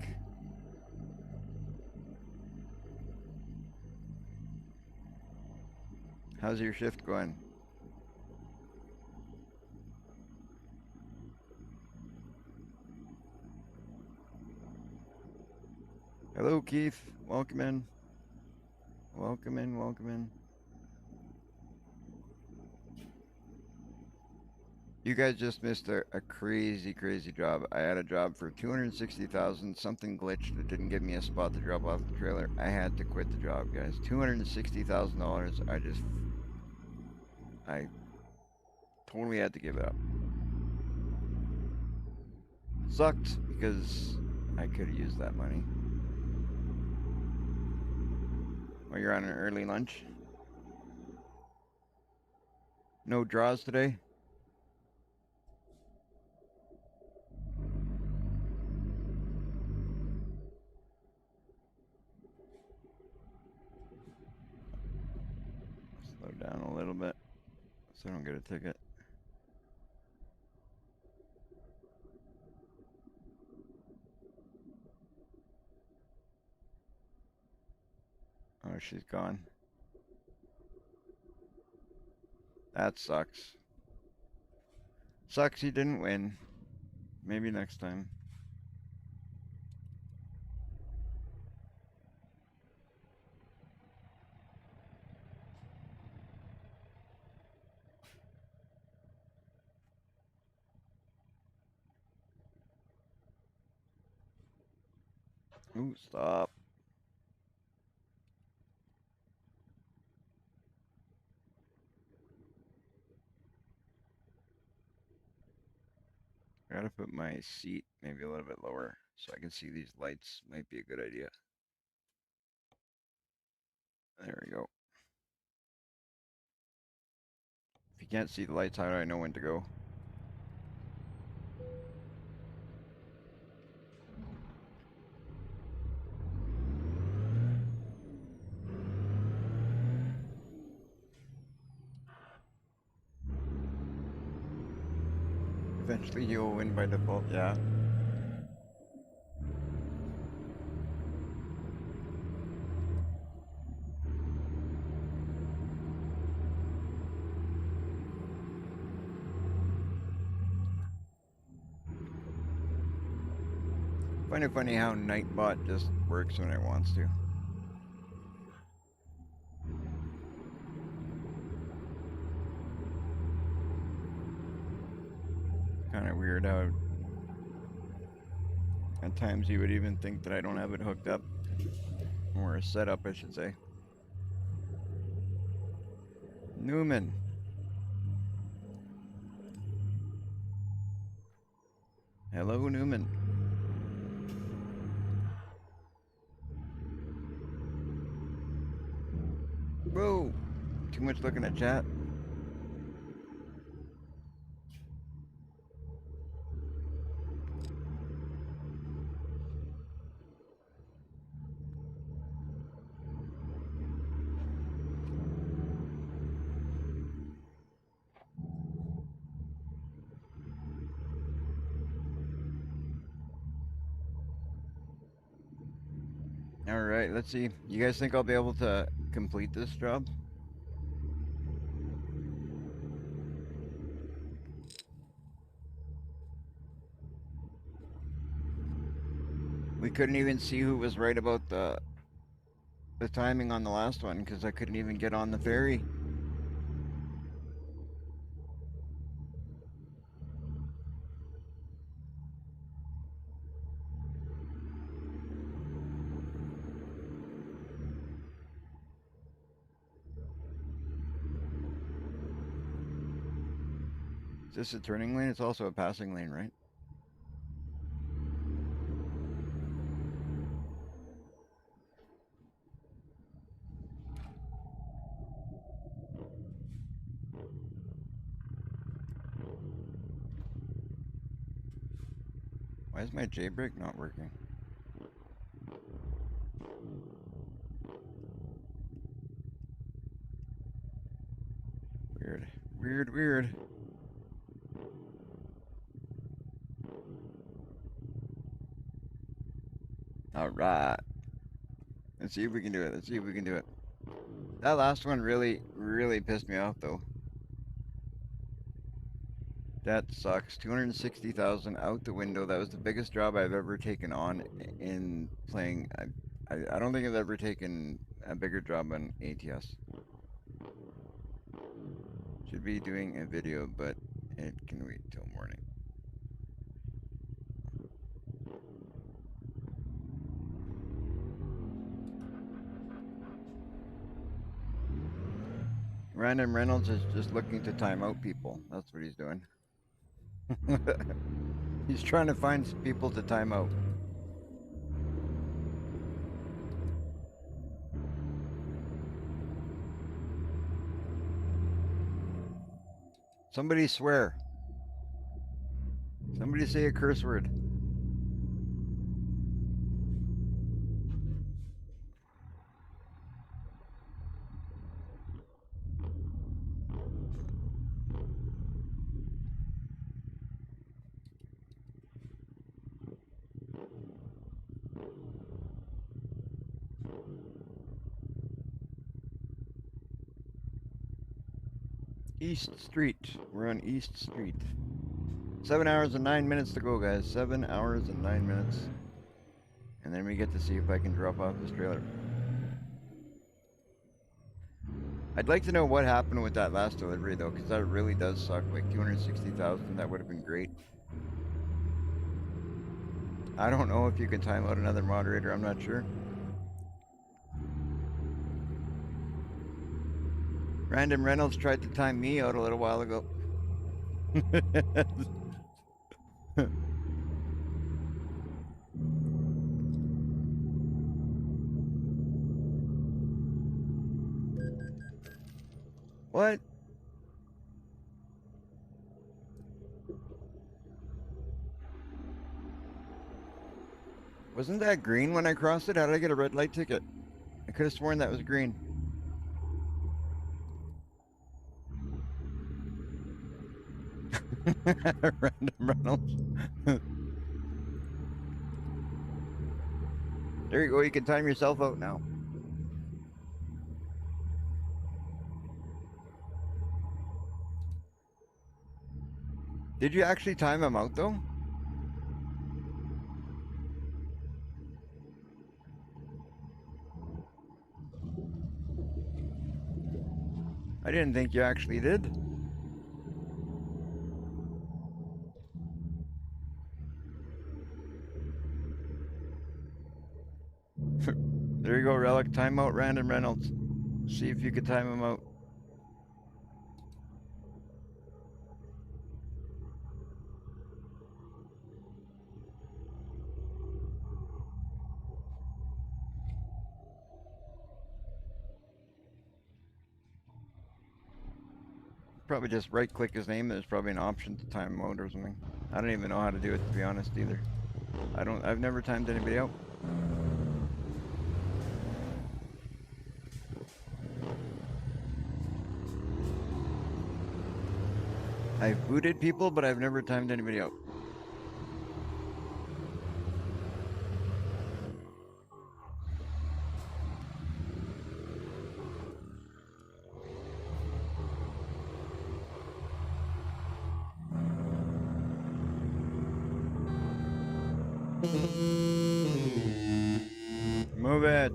How's your shift going? Hello, Keith. Welcome in. Welcome in, welcome in. You guys just missed a crazy, crazy job. I had a job for 260,000. Something glitched. It didn't give me a spot to drop off the trailer. I had to quit the job, guys. $260,000. I totally had to give it up. Sucked because I could have used that money. Oh, you're on an early lunch? No draws today? Slow down a little bit so I don't get a ticket. Oh, she's gone. That sucks. Sucks you didn't win. Maybe next time. Ooh, stop. I gotta put my seat maybe a little bit lower so I can see these lights. Might be a good idea. There we go. If you can't see the lights, how do I know when to go? Eventually you'll win by default, yeah. Find it funny how Nightbot just works when it wants to. Kind of weird how at times you would even think that I don't have it hooked up. Or set up, I should say. Newman. Hello, Newman. Whoa! Too much looking at chat. All right, let's see. You guys think I'll be able to complete this job? We couldn't even see who was right about the timing on the last one because I couldn't even get on the ferry. Is this a turning lane? It's also a passing lane, right? Why is my J brake not working? Weird. Weird, weird. All right. Let's see if we can do it. Let's see if we can do it. That last one really, really pissed me off, though. That sucks. 260,000 out the window. That was the biggest job I've ever taken on in playing. I don't think I've ever taken a bigger job on ATS. Should be doing a video, but it can wait till morning. Random Reynolds is just looking to time out people. That's what he's doing. He's trying to find people to time out. Somebody swear. Somebody say a curse word. East Street. We're on East Street. 7 hours and 9 minutes to go, guys. 7 hours and 9 minutes. And then we get to see if I can drop off this trailer. I'd like to know what happened with that last delivery, though, because that really does suck. Like 260,000, that would have been great. I don't know if you can time out another moderator. I'm not sure. Random Reynolds tried to time me out a little while ago. What? Wasn't that green when I crossed it? How did I get a red light ticket? I could have sworn that was green. Random Reynolds. There you go. You can time yourself out now. Did you actually time him out, though? I didn't think you actually did. There you go, Relic. Time out Random Reynolds. See if you could time him out. Probably just right click his name. There's probably an option to time out or something. I don't even know how to do it, to be honest, either. I've never timed anybody out. I've booted people, but I've never timed anybody out. Move it.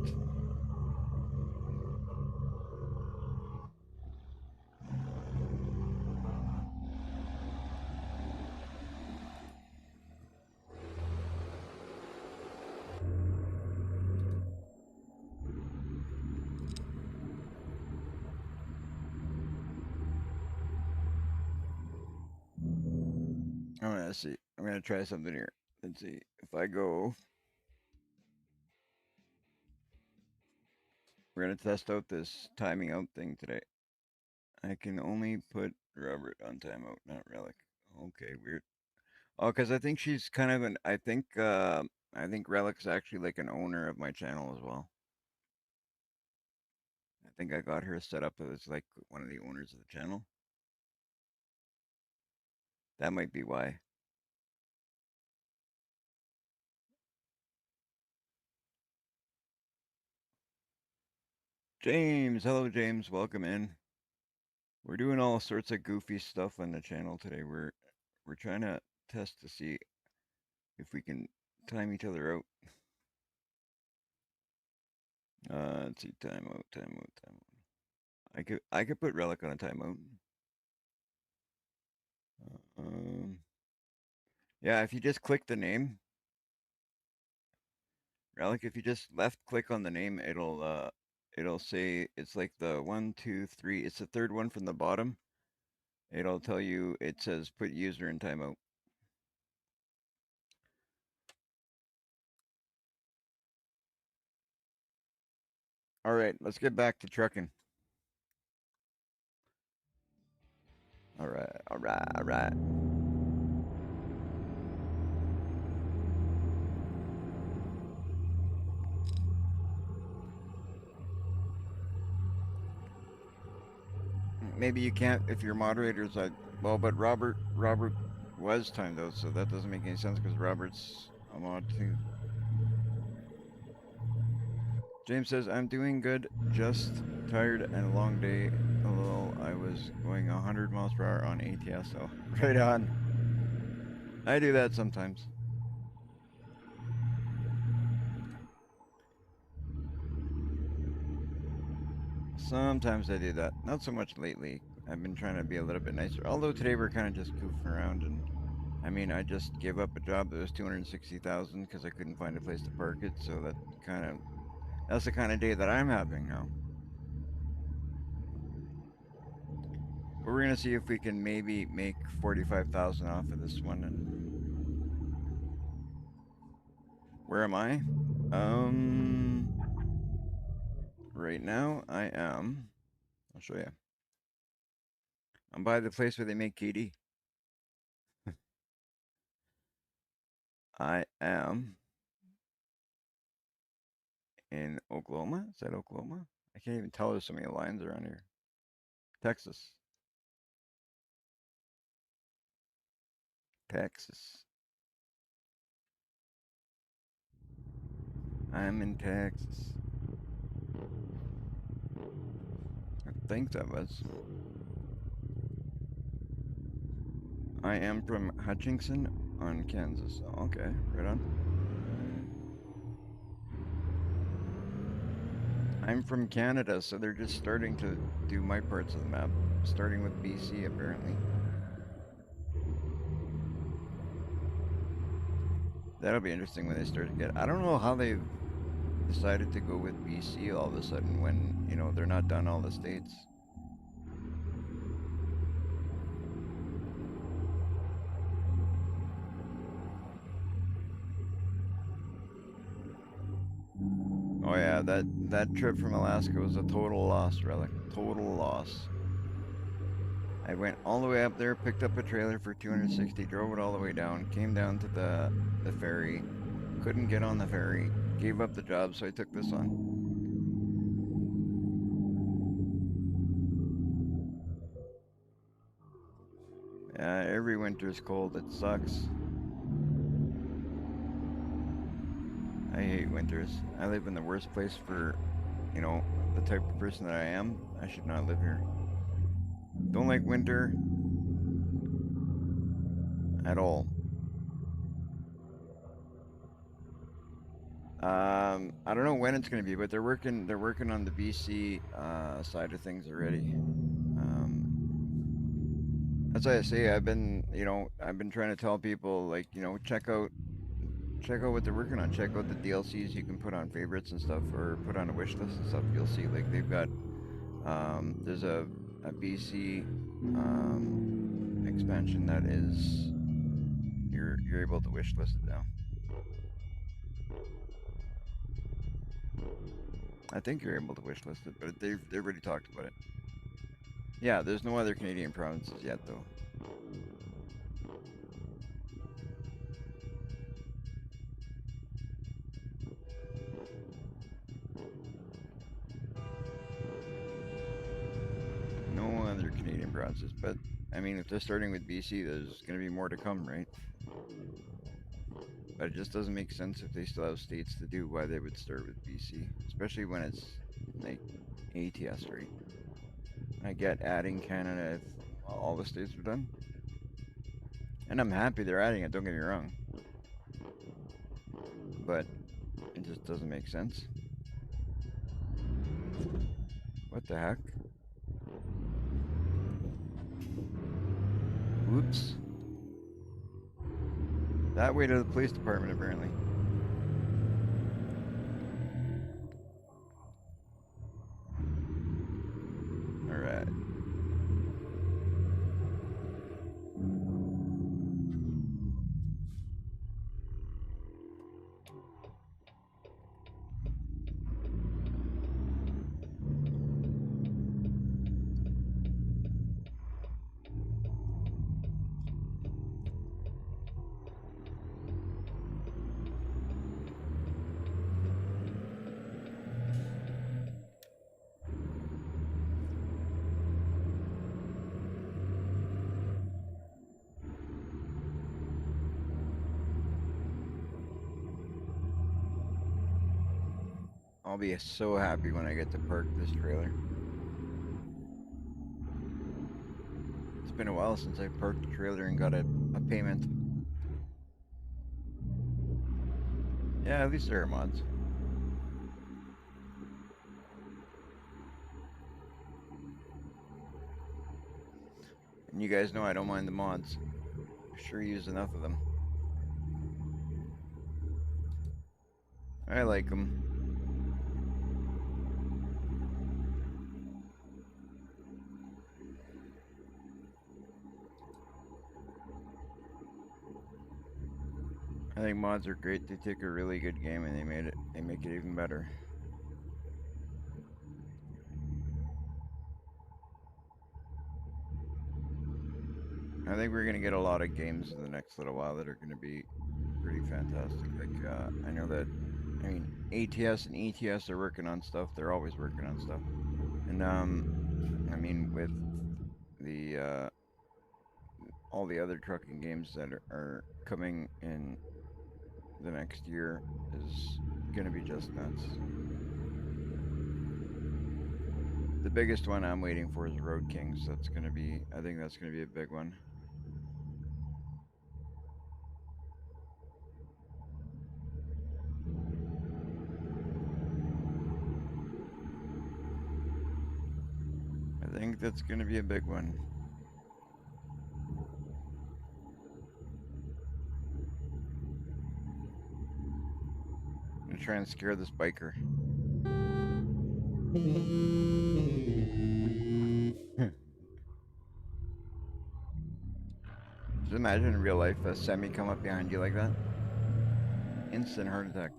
I'm gonna see. I'm gonna try something here. Let's see. If I go, we're gonna test out this timing out thing today. I can only put Robert on timeout, not Relic. Okay, weird. Oh, because I think she's kind of an. I think Relic's actually like an owner of my channel as well. I think I got her set up as like one of the owners of the channel. That might be why. James, hello James, welcome in. We're doing all sorts of goofy stuff on the channel today. We're trying to test to see if we can time each other out. Let's see, timeout. I could put Relic on a timeout. Um, yeah, if you just click the name, Relic, if you just left click on the name, it'll say it's like the 1, 2, 3. It's the third one from the bottom. It'll tell you, it says put user in timeout. All right, let's get back to trucking. All right. Maybe you can't if your moderators. Well, but Robert was timed out, so that doesn't make any sense because Robert's a mod too. James says, I'm doing good, just tired and a long day. Although I was going 100 miles per hour on ATS, so right on. I do that sometimes. Sometimes I do that. Not so much lately. I've been trying to be a little bit nicer. Although today we're kind of just goofing around, and I mean, I just gave up a job that was 260,000 because I couldn't find a place to park it. So that's the kind of day that I'm having now. But we're gonna see if we can maybe make 45,000 off of this one. And where am I? Right now I am. I'll show you. I'm by the place where they make KD. I am in Oklahoma. Is that Oklahoma? I can't even tell. There's so many lines around here. Texas. Texas. I'm in Texas. I think that was. I am from Hutchinson on Kansas. Oh, okay, right on. I'm from Canada, so they're just starting to do my parts of the map, starting with BC apparently. That'll be interesting when they start to get. I don't know how they've decided to go with BC all of a sudden when, you know, they're not done all the states. Oh yeah, that trip from Alaska was a total loss, Relic. Total loss. I went all the way up there, picked up a trailer for 260, drove it all the way down, came down to the ferry, couldn't get on the ferry, gave up the job, so I took this on. Every winter's cold. It sucks. I hate winters. I live in the worst place for, you know, the type of person that I am. I should not live here. Don't like winter at all. I don't know when it's gonna be, but they're working on the BC side of things already. Um, that's why I say I've been trying to tell people like, check out what they're working on. Check out the DLCs you can put on favorites and stuff, or put on a wish list and stuff. You'll see like they've got there's a BC expansion that is you're able to wish list it now. I think you're able to wish list it, but they've already talked about it. Yeah, there's no other Canadian provinces yet though. No other Canadian provinces, but I mean, if they're starting with BC, there's going to be more to come, right? But it just doesn't make sense if they still have states to do why they would start with BC, especially when it's like ATS, right? I get adding Canada if all the states are done, and I'm happy they're adding it. Don't get me wrong, but it just doesn't make sense. What the heck? Oops. That way to the police department, apparently. Alright. I'll be so happy when I get to park this trailer. It's been a while since I parked a trailer and got a payment. Yeah, at least there are mods. And you guys know I don't mind the mods. Sure use enough of them. I like them. I think mods are great. They take a really good game and they make it even better. I think we're gonna get a lot of games in the next little while that are gonna be pretty fantastic. Like I know that I mean ATS and ETS are working on stuff. They're always working on stuff. And I mean with the all the other trucking games that are coming in the next year is gonna be just nuts. The biggest one I'm waiting for is Road Kings. I think that's gonna be a big one. I think that's gonna be a big one. I'm gonna try and scare this biker. Just imagine in real life a semi come up behind you like that. Instant heart attack.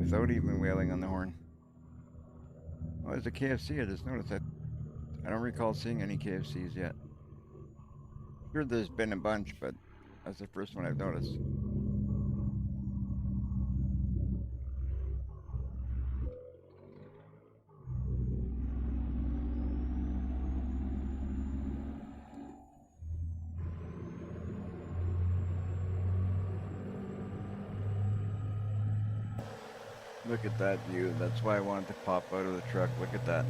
without even wailing on the horn. Oh, there's a KFC. I just noticed that. I don't recall seeing any KFCs yet. Sure, there's been a bunch, but that's the first one I've noticed. Look at that view. That's why I wanted to pop out of the truck. Look at that.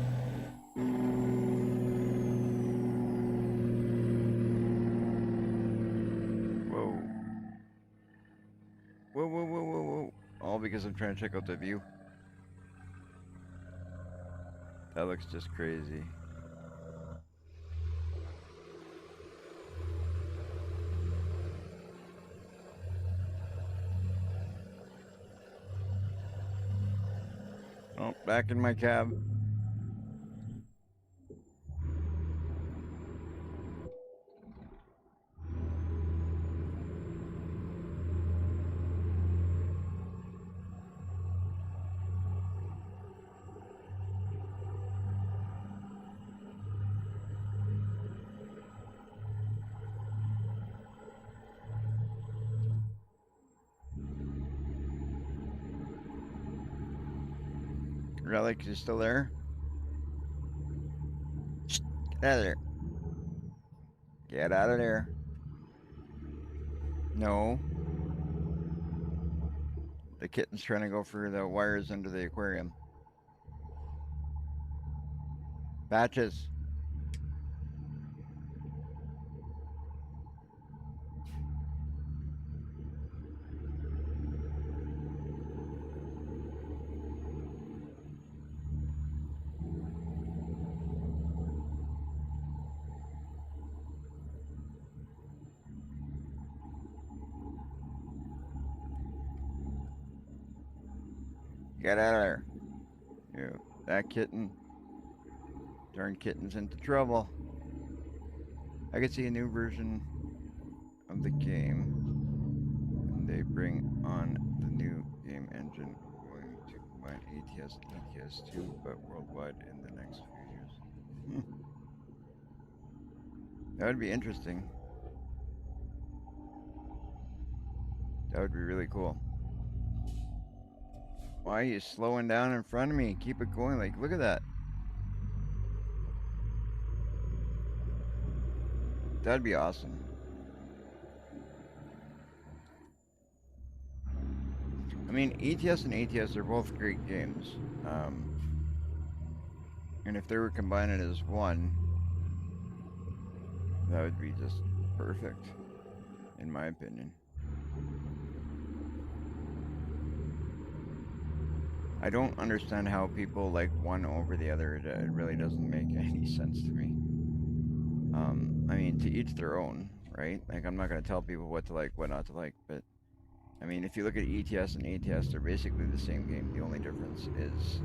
Whoa. Whoa, whoa, whoa, whoa, whoa. All because I'm trying to check out the view. That looks just crazy. Oh, back in my cab. Relic, you still there? Get out of there. Get out of there. No. The kitten's trying to go for the wires under the aquarium. Batches. Get out of there. You, that kitten. Darn kitten's into trouble. I could see a new version of the game. And they bring on the new game engine going to combine ATS and ETS2, but worldwide in the next few years. That would be interesting. That would be really cool. Why are you slowing down in front of me? Keep it going. Like, look at that. That'd be awesome. I mean, ETS and ATS are both great games. And if they were combined as one, that would be just perfect, in my opinion. I don't understand how people like one over the other. It really doesn't make any sense to me. I mean, to each their own, right? Like, I'm not going to tell people what to like, what not to like, but I mean, if you look at ETS and ATS, they're basically the same game. The only difference is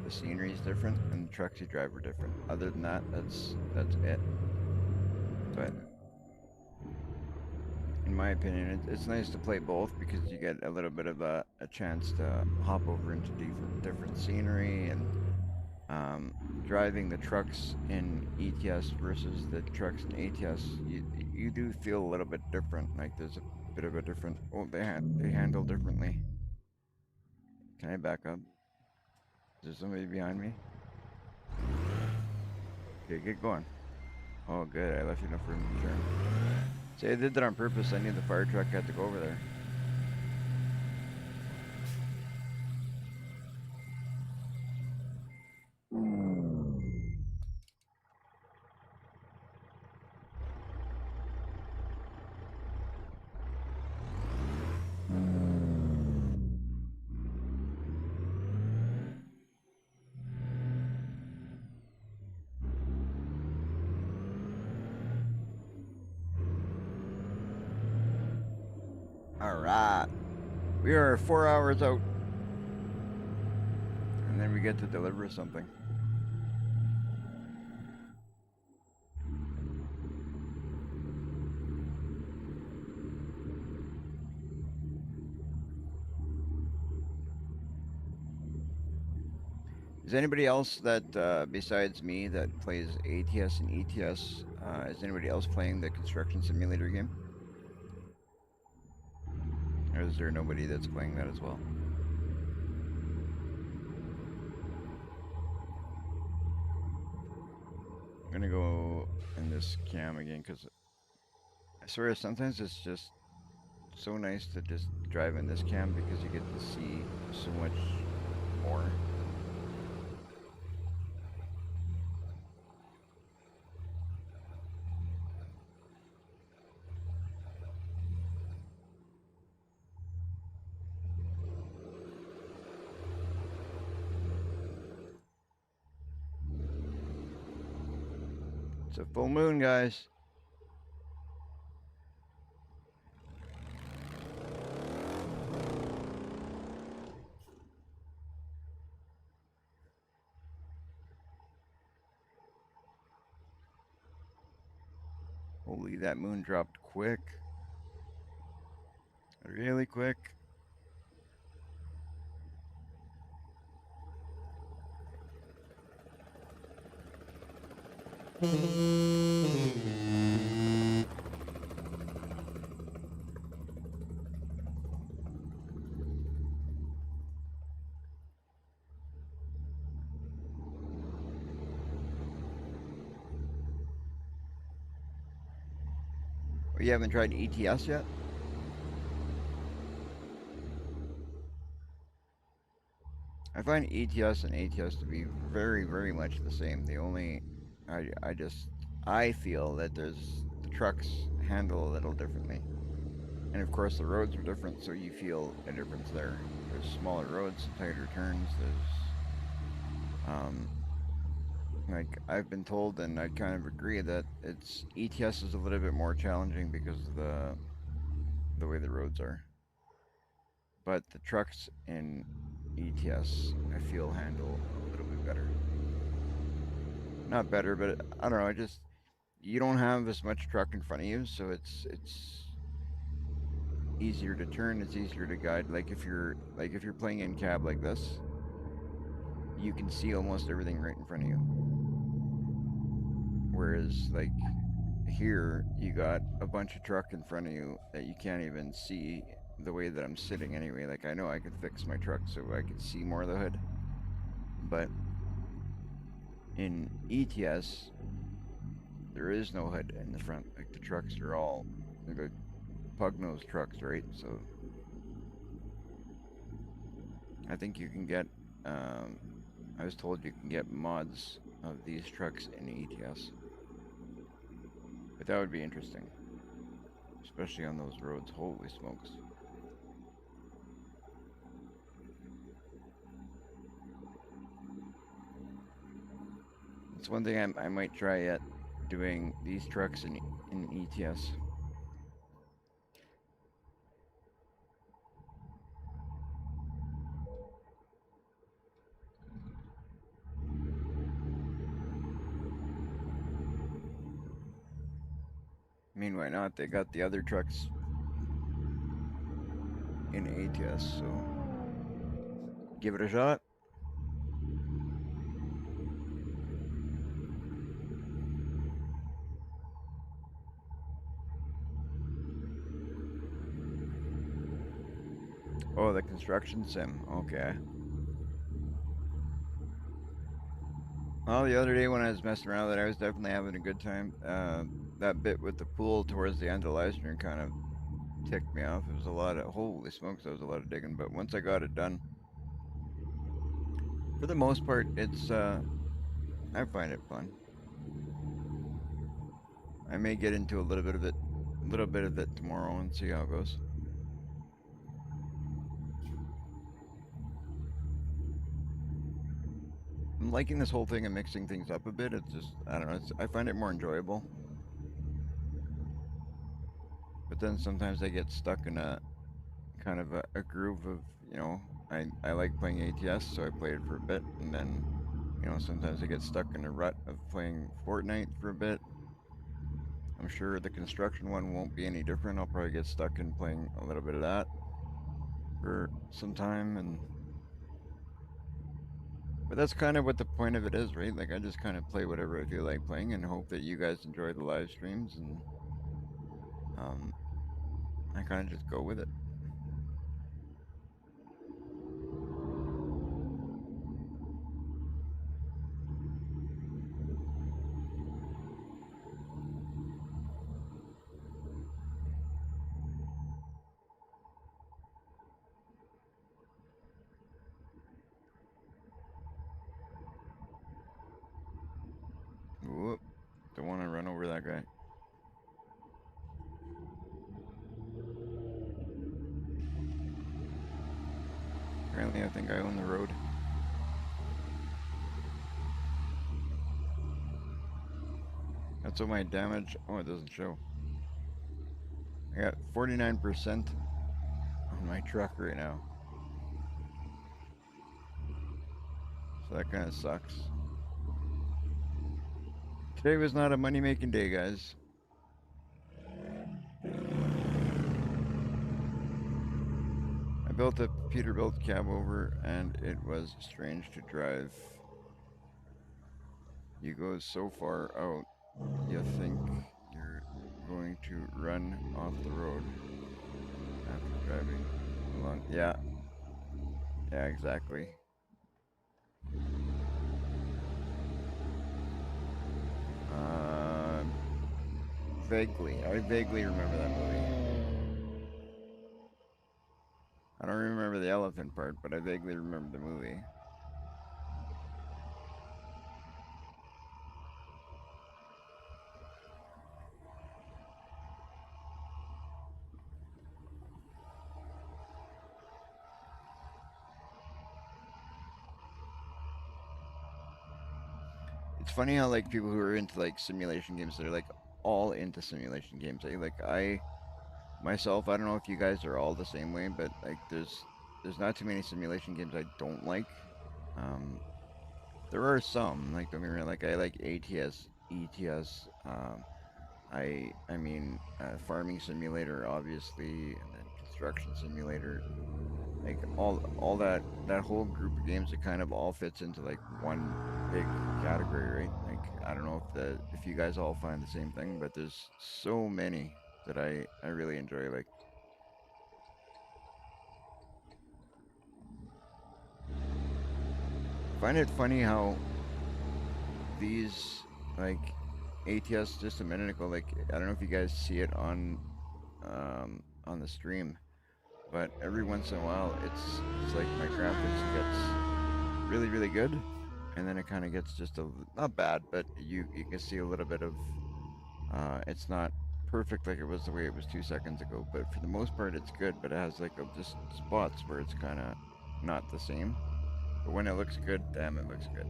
the scenery is different and the trucks you drive are different. Other than that, that's it. But in my opinion, it's nice to play both because you get a little bit of a chance to hop over into different scenery and driving the trucks in ETS versus the trucks in ATS. You do feel a little bit different. Like there's a bit of a different. Oh, they handle differently. Can I back up? Is there somebody behind me? Okay, get going. Oh, good. I left you enough room to turn. See, I did that on purpose. I knew the fire truck had to go over there. All right. We are 4 hours out. And then we get to deliver something. Is anybody else that besides me that plays ATS and ETS? Is anybody else playing the construction simulator game? Or is there nobody that's playing that as well? I'm gonna go in this cam again because I swear sometimes it's just so nice to just drive in this cam because you get to see so much more. It's a full moon, guys. Holy, that moon dropped quick. Really quick. Oh, you haven't tried ETS yet? I find ETS and ATS to be very, very much the same. The only, I feel that the trucks handle a little differently. And of course, the roads are different, so you feel a difference there. There's smaller roads, tighter turns. Like I've been told, and I kind of agree that it's ETS is a little bit more challenging because of the way the roads are. But the trucks in ETS, I feel handle a little bit better. Not better, but I don't know. I just you don't have as much truck in front of you, so it's easier to turn. It's easier to guide. Like if you're playing in cab like this, you can see almost everything right in front of you. Whereas like here, you got a bunch of truck in front of you that you can't even see the way that I'm sitting anyway. Like I know I could fix my truck so I could see more of the hood, but in ETS, there is no hood in the front. Like the trucks are all they're pug nose trucks, right? So I think you can get. Um, I was told you can get mods of these trucks in ETS, but that would be interesting, especially on those roads. Holy smokes! It's one thing I might try yet doing these trucks in ETS. I mean, why not? They got the other trucks in ATS, so give it a shot. Oh, the construction sim. Okay. Well, the other day when I was messing around with it, I was definitely having a good time. That bit with the pool towards the end of live stream kind of ticked me off. It was a lot of holy smokes. That was a lot of digging, but once I got it done, for the most part, it's I find it fun. I may get into a little bit of it tomorrow and see how it goes. I'm liking this whole thing and mixing things up a bit. It's just I don't know. I find it more enjoyable. But then sometimes I get stuck in a kind of a groove of I like playing ATS, so I play it for a bit, and then sometimes I get stuck in a rut of playing Fortnite for a bit. I'm sure the construction one won't be any different. I'll probably get stuck in playing a little bit of that for some time, and But that's kind of what the point of it is, right? Like I just kind of play whatever I feel like playing and hope that you guys enjoy the live streams, and um, I kind of just go with it. Whoop! Don't want to run over that guy. Apparently, I think I own the road. That's what my damage. Oh, it doesn't show. I got 49% on my truck right now. So that kind of sucks. Today was not a money making day, guys. I built a Peterbilt cab over and it was strange to drive. You go so far out, you think you're going to run off the road after driving along. Yeah, yeah, exactly. Uh, Vaguely. I vaguely remember that movie. I don't remember the elephant part, but I vaguely remember the movie. It's funny how like people who are into like simulation games, they're like all into simulation games. I myself, I don't know if you guys are all the same way, but like there's not too many simulation games I don't like. Um, there are some, like don't get me wrong, like I like ATS, ETS. Farming simulator, obviously, and then construction simulator. Like all that whole group of games, it kind of all fits into like one big category, right? Like I don't know if you guys all find the same thing, but there's so many that I really enjoy. Like find it funny how these like ATS just a minute ago, like I don't know if you guys see it on the stream, but every once in a while it's like my graphics gets really good, and then it kind of gets just not bad, but you can see a little bit of it's not perfect like it was the way it was 2 seconds ago, but for the most part it's good, but it has like just spots where it's kind of not the same, but when it looks good, damn, it looks good.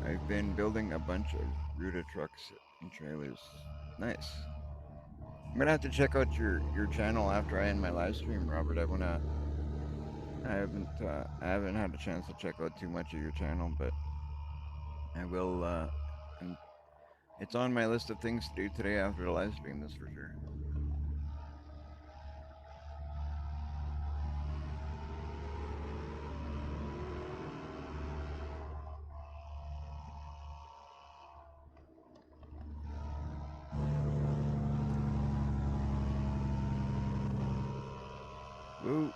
I've been building a bunch of Ruta trucks and trailers. Nice. I'm gonna have to check out your channel after I end my live stream, Robert. I haven't had a chance to check out too much of your channel, but I will. And it's on my list of things to do today after the live stream. That's for sure. Woo!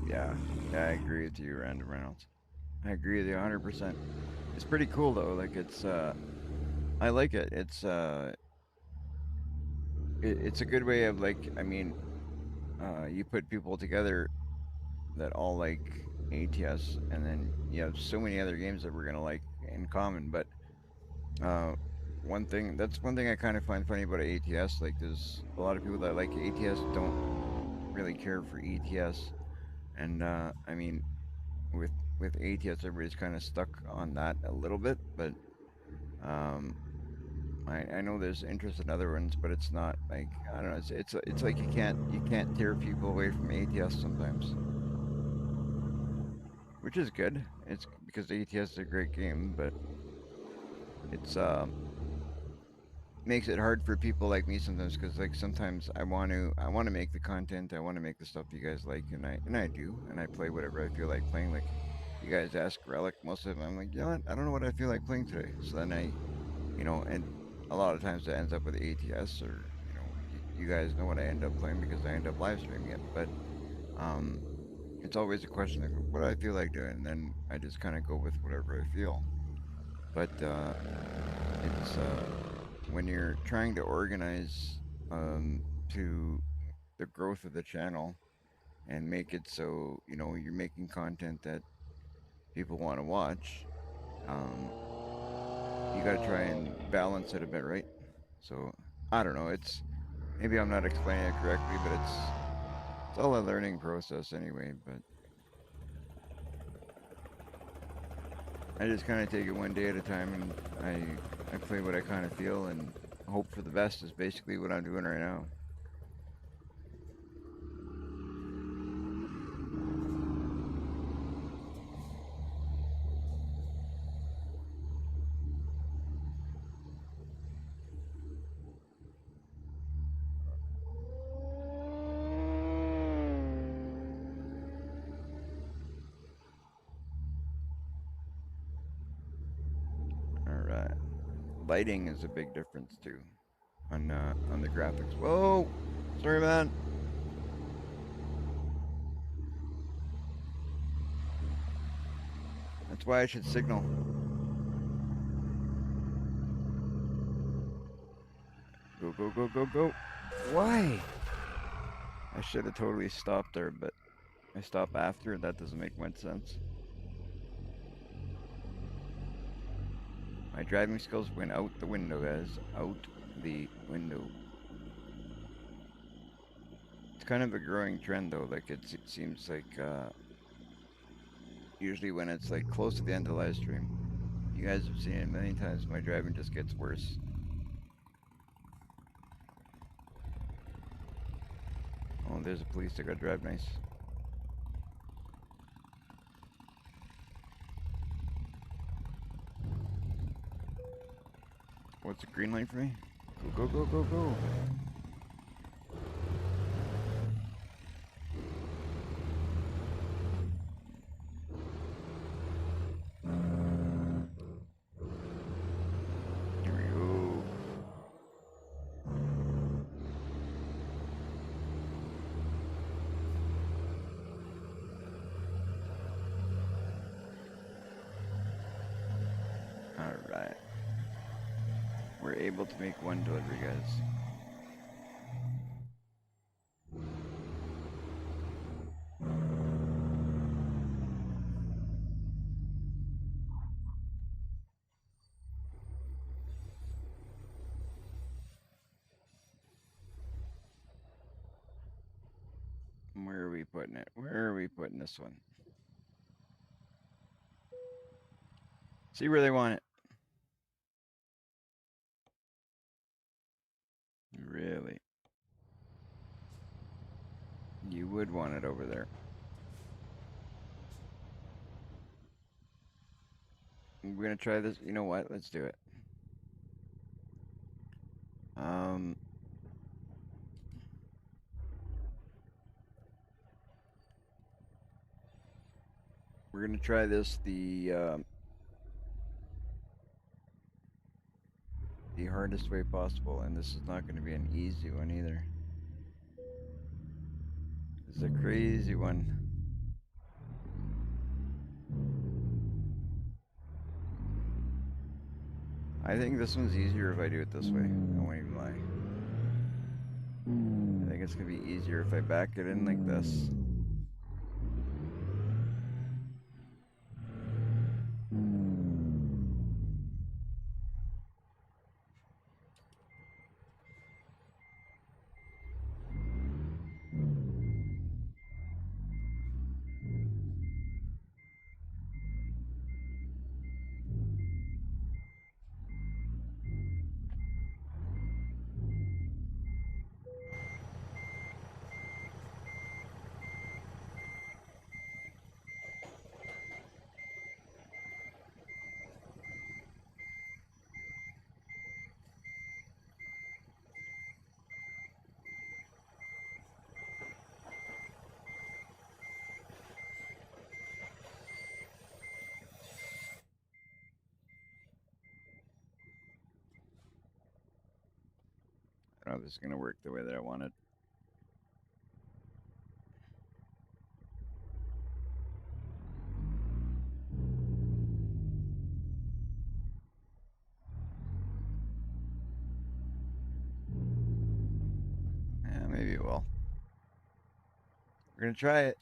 Yeah, yeah, I agree with you, Random Reynolds. I agree with you 100%. It's pretty cool though. Like I like it. It's a good way of like, you put people together that all like ATS, and then you have so many other games that we're gonna like in common. But uh, That's one thing I kind of find funny about ATS. Like, there's a lot of people that like ATS don't really care for ETS, and I mean, with with ATS, everybody's kind of stuck on that a little bit. But um, I know there's interest in other ones, but it's not like, I don't know. It's like you can't tear people away from ATS sometimes, which is good. It's because ATS is a great game, but it's makes it hard for people like me sometimes, because like sometimes I want to make the content, I want to make the stuff you guys like, and I do, and I play whatever I feel like playing. Like, you guys ask Relic, most of them I'm like, you know what, I don't know what I feel like playing today. So then and a lot of times it ends up with ATS, or you guys know what I end up playing because I end up live streaming it. But um it's always a question of what do I feel like doing, and then I just kind of go with whatever I feel. But it's when you're trying to organize to the growth of the channel and make it so you're making content that people want to watch. You got to try and balance it a bit, right? So I don't know. It's maybe I'm not explaining it correctly, but it's all a learning process anyway. But I just kind of take it one day at a time, and I play what I kind of feel and hope for the best is basically what I'm doing right now. All right. Lighting is a big difference too on the graphics. Whoa, sorry, man. That's why I should signal. Go, go, go, go, go. Why? I should have totally stopped there, but I stop after. That doesn't make much sense. My driving skills went out the window, guys. Out the window. It's kind of a growing trend, though. Like, it seems like usually when it's like close to the end of the live stream, you guys have seen it many times. My driving just gets worse. Oh, there's a police. I gotta drive nice. What's a green light for me? Go, go, go, go, go. Here we go. All right. We're able to make one delivery, guys. Where are we putting it? Where are we putting this one? See where they want it. Really? You would want it over there. We're gonna try this. You know what? Let's do it. Um, we're gonna try this the hardest way possible, and this is not gonna be an easy one either. This is a crazy one. I think this one's easier if I do it this way. I won't even lie. I think it's gonna be easier if I back it in like this. know if this is going to work the way that I wanted. Yeah, maybe it will. We're going to try it.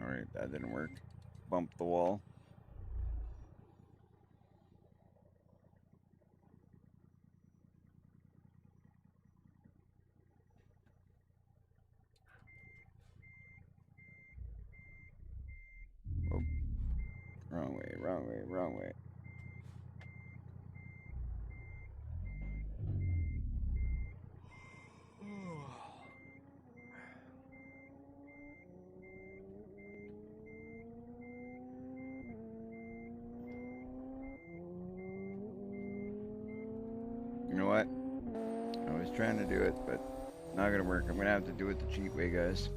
All right, that didn't work. Bump the wall. Oh, wrong way, wrong way, wrong way. You know what? I was trying to do it, but not gonna work. I'm gonna have to do it the cheap way, guys.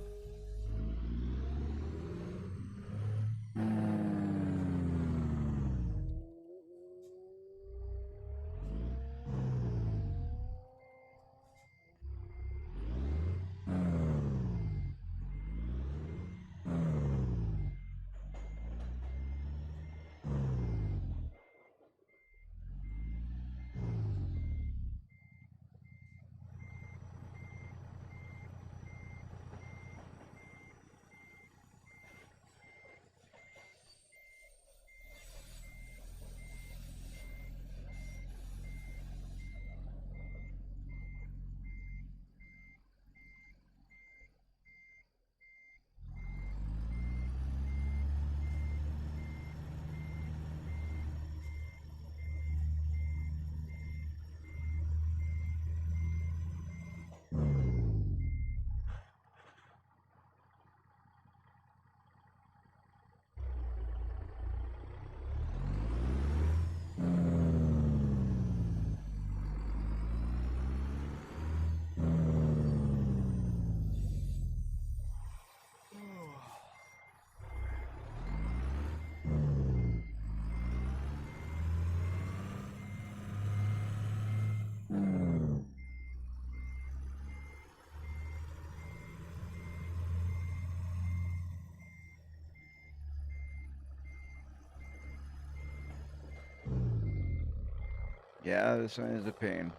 Yeah, this one is a pain.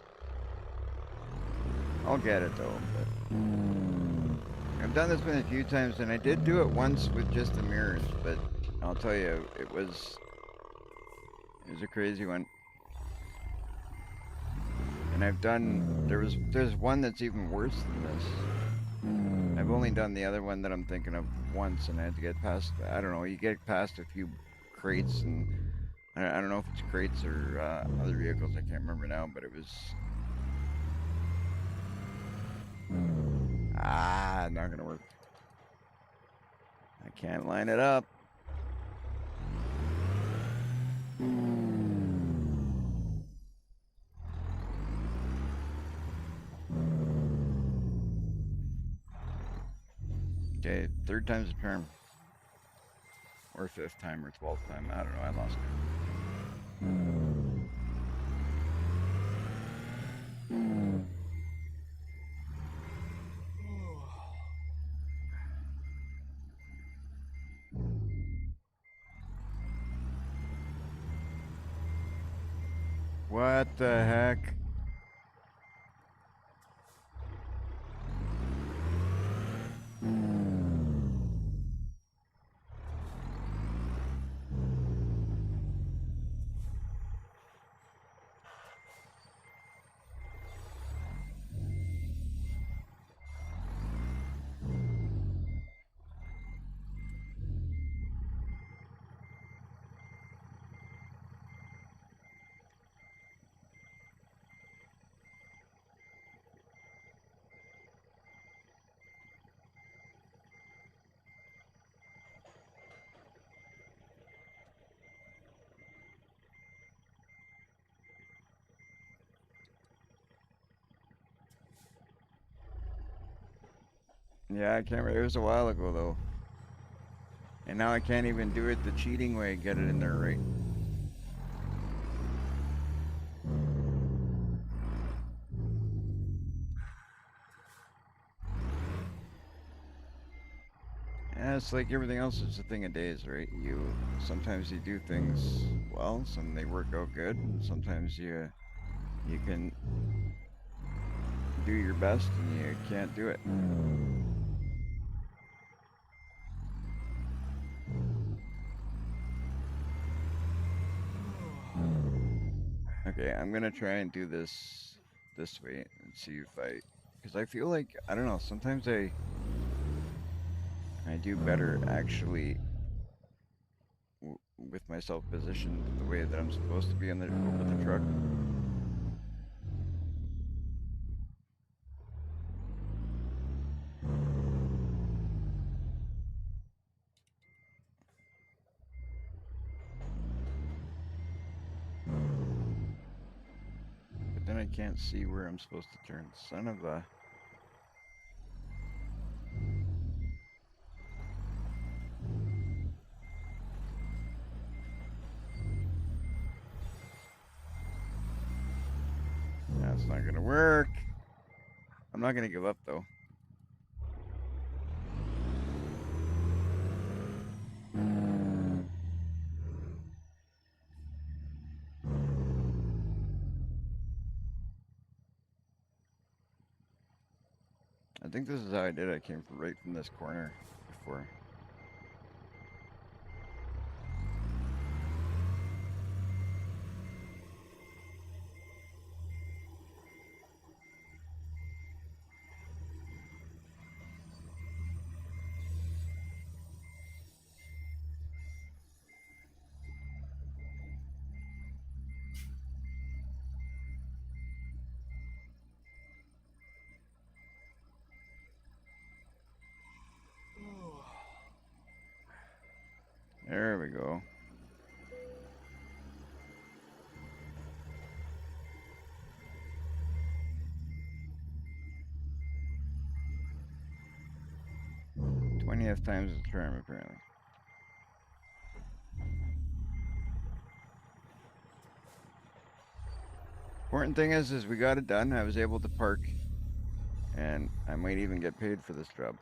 I'll get it though. But I've done this one a few times, and I did do it once with just the mirrors. But I'll tell you, it was a crazy one. And there's one that's even worse than this. I've only done the other one that I'm thinking of once, and I had to get past. I don't know. You get past a few crates, and I don't know if it's crates or other vehicles. I can't remember now, but it was. Not gonna work. I can't line it up. Okay, third time's a charm. Or fifth time or 12th time. I don't know. I lost it. What the heck? Yeah, I can't remember. It was a while ago though. And now I can't even do it the cheating way, get it in there right. Yeah, it's like everything else, it's a thing of days, right? Sometimes you do things well, some they work out good, and sometimes you can do your best and you can't do it. Okay, I'm gonna try and do this way and see if because I feel like I don't know. Sometimes I do better actually with myself positioned the way that I'm supposed to be on the over the truck. But then I can't see where I'm supposed to turn. Son of a. That's not gonna work. I'm not gonna give up though. I think this is how I did it. I came from right from this corner before. There we go. '20th time's the charm, apparently. Important thing is we got it done. I was able to park, and I might even get paid for this job.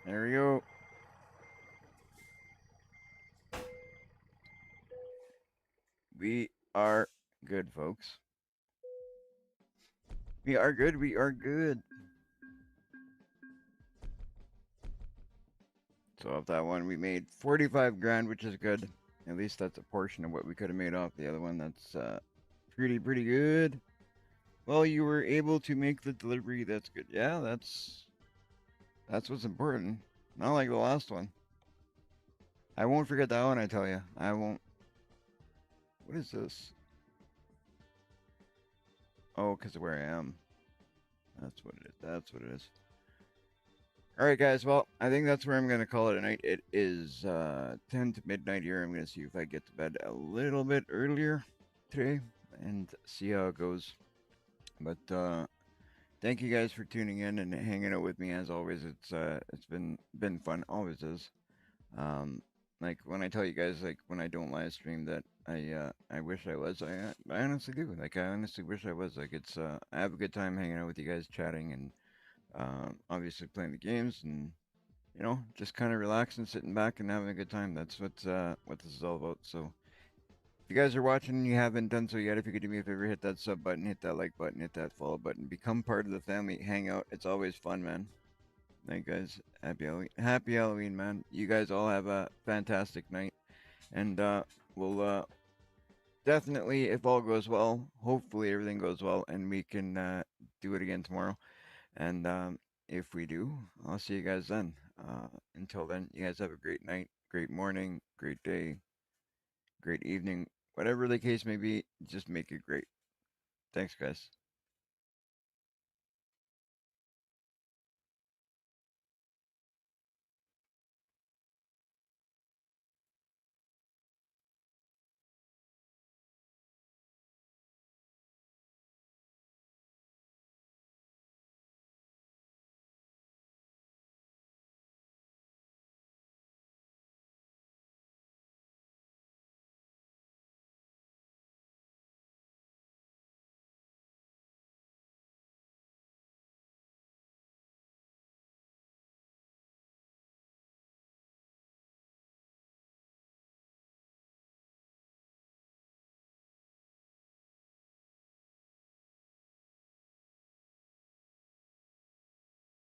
There we go. We are good, folks. We are good. We are good. So off that one, we made 45 grand, which is good. At least that's a portion of what we could have made off the other one. That's pretty good. Well, you were able to make the delivery. That's good. Yeah, that's what's important. Not like the last one. I won't forget that one. I tell you, I won't. What is this? Oh, because of where I am. That's what it is. That's what it is. All right, guys. Well, I think that's where I'm going to call it a night. It is 10 to midnight here. I'm going to see if I get to bed a little bit earlier today and see how it goes. But thank you guys for tuning in and hanging out with me as always. It's been fun. Always is. Like when I tell you guys, like when I don't live stream, that I wish I was. I honestly do. Like I honestly wish I was. Like it's I have a good time hanging out with you guys, chatting, and obviously playing the games, and just kind of relaxing, sitting back, and having a good time. That's what this is all about. So if you guys are watching and you haven't done so yet, if you could do me a favor, hit that sub button, hit that like button, hit that follow button, become part of the family, hang out. It's always fun, man. Night, guys. Happy Halloween. Happy Halloween, man. You guys all have a fantastic night. And we'll definitely, if all goes well, hopefully everything goes well, and we can do it again tomorrow. And if we do, I'll see you guys then. Until then, you guys have a great night, great morning, great day, great evening, whatever the case may be, just make it great. Thanks, guys.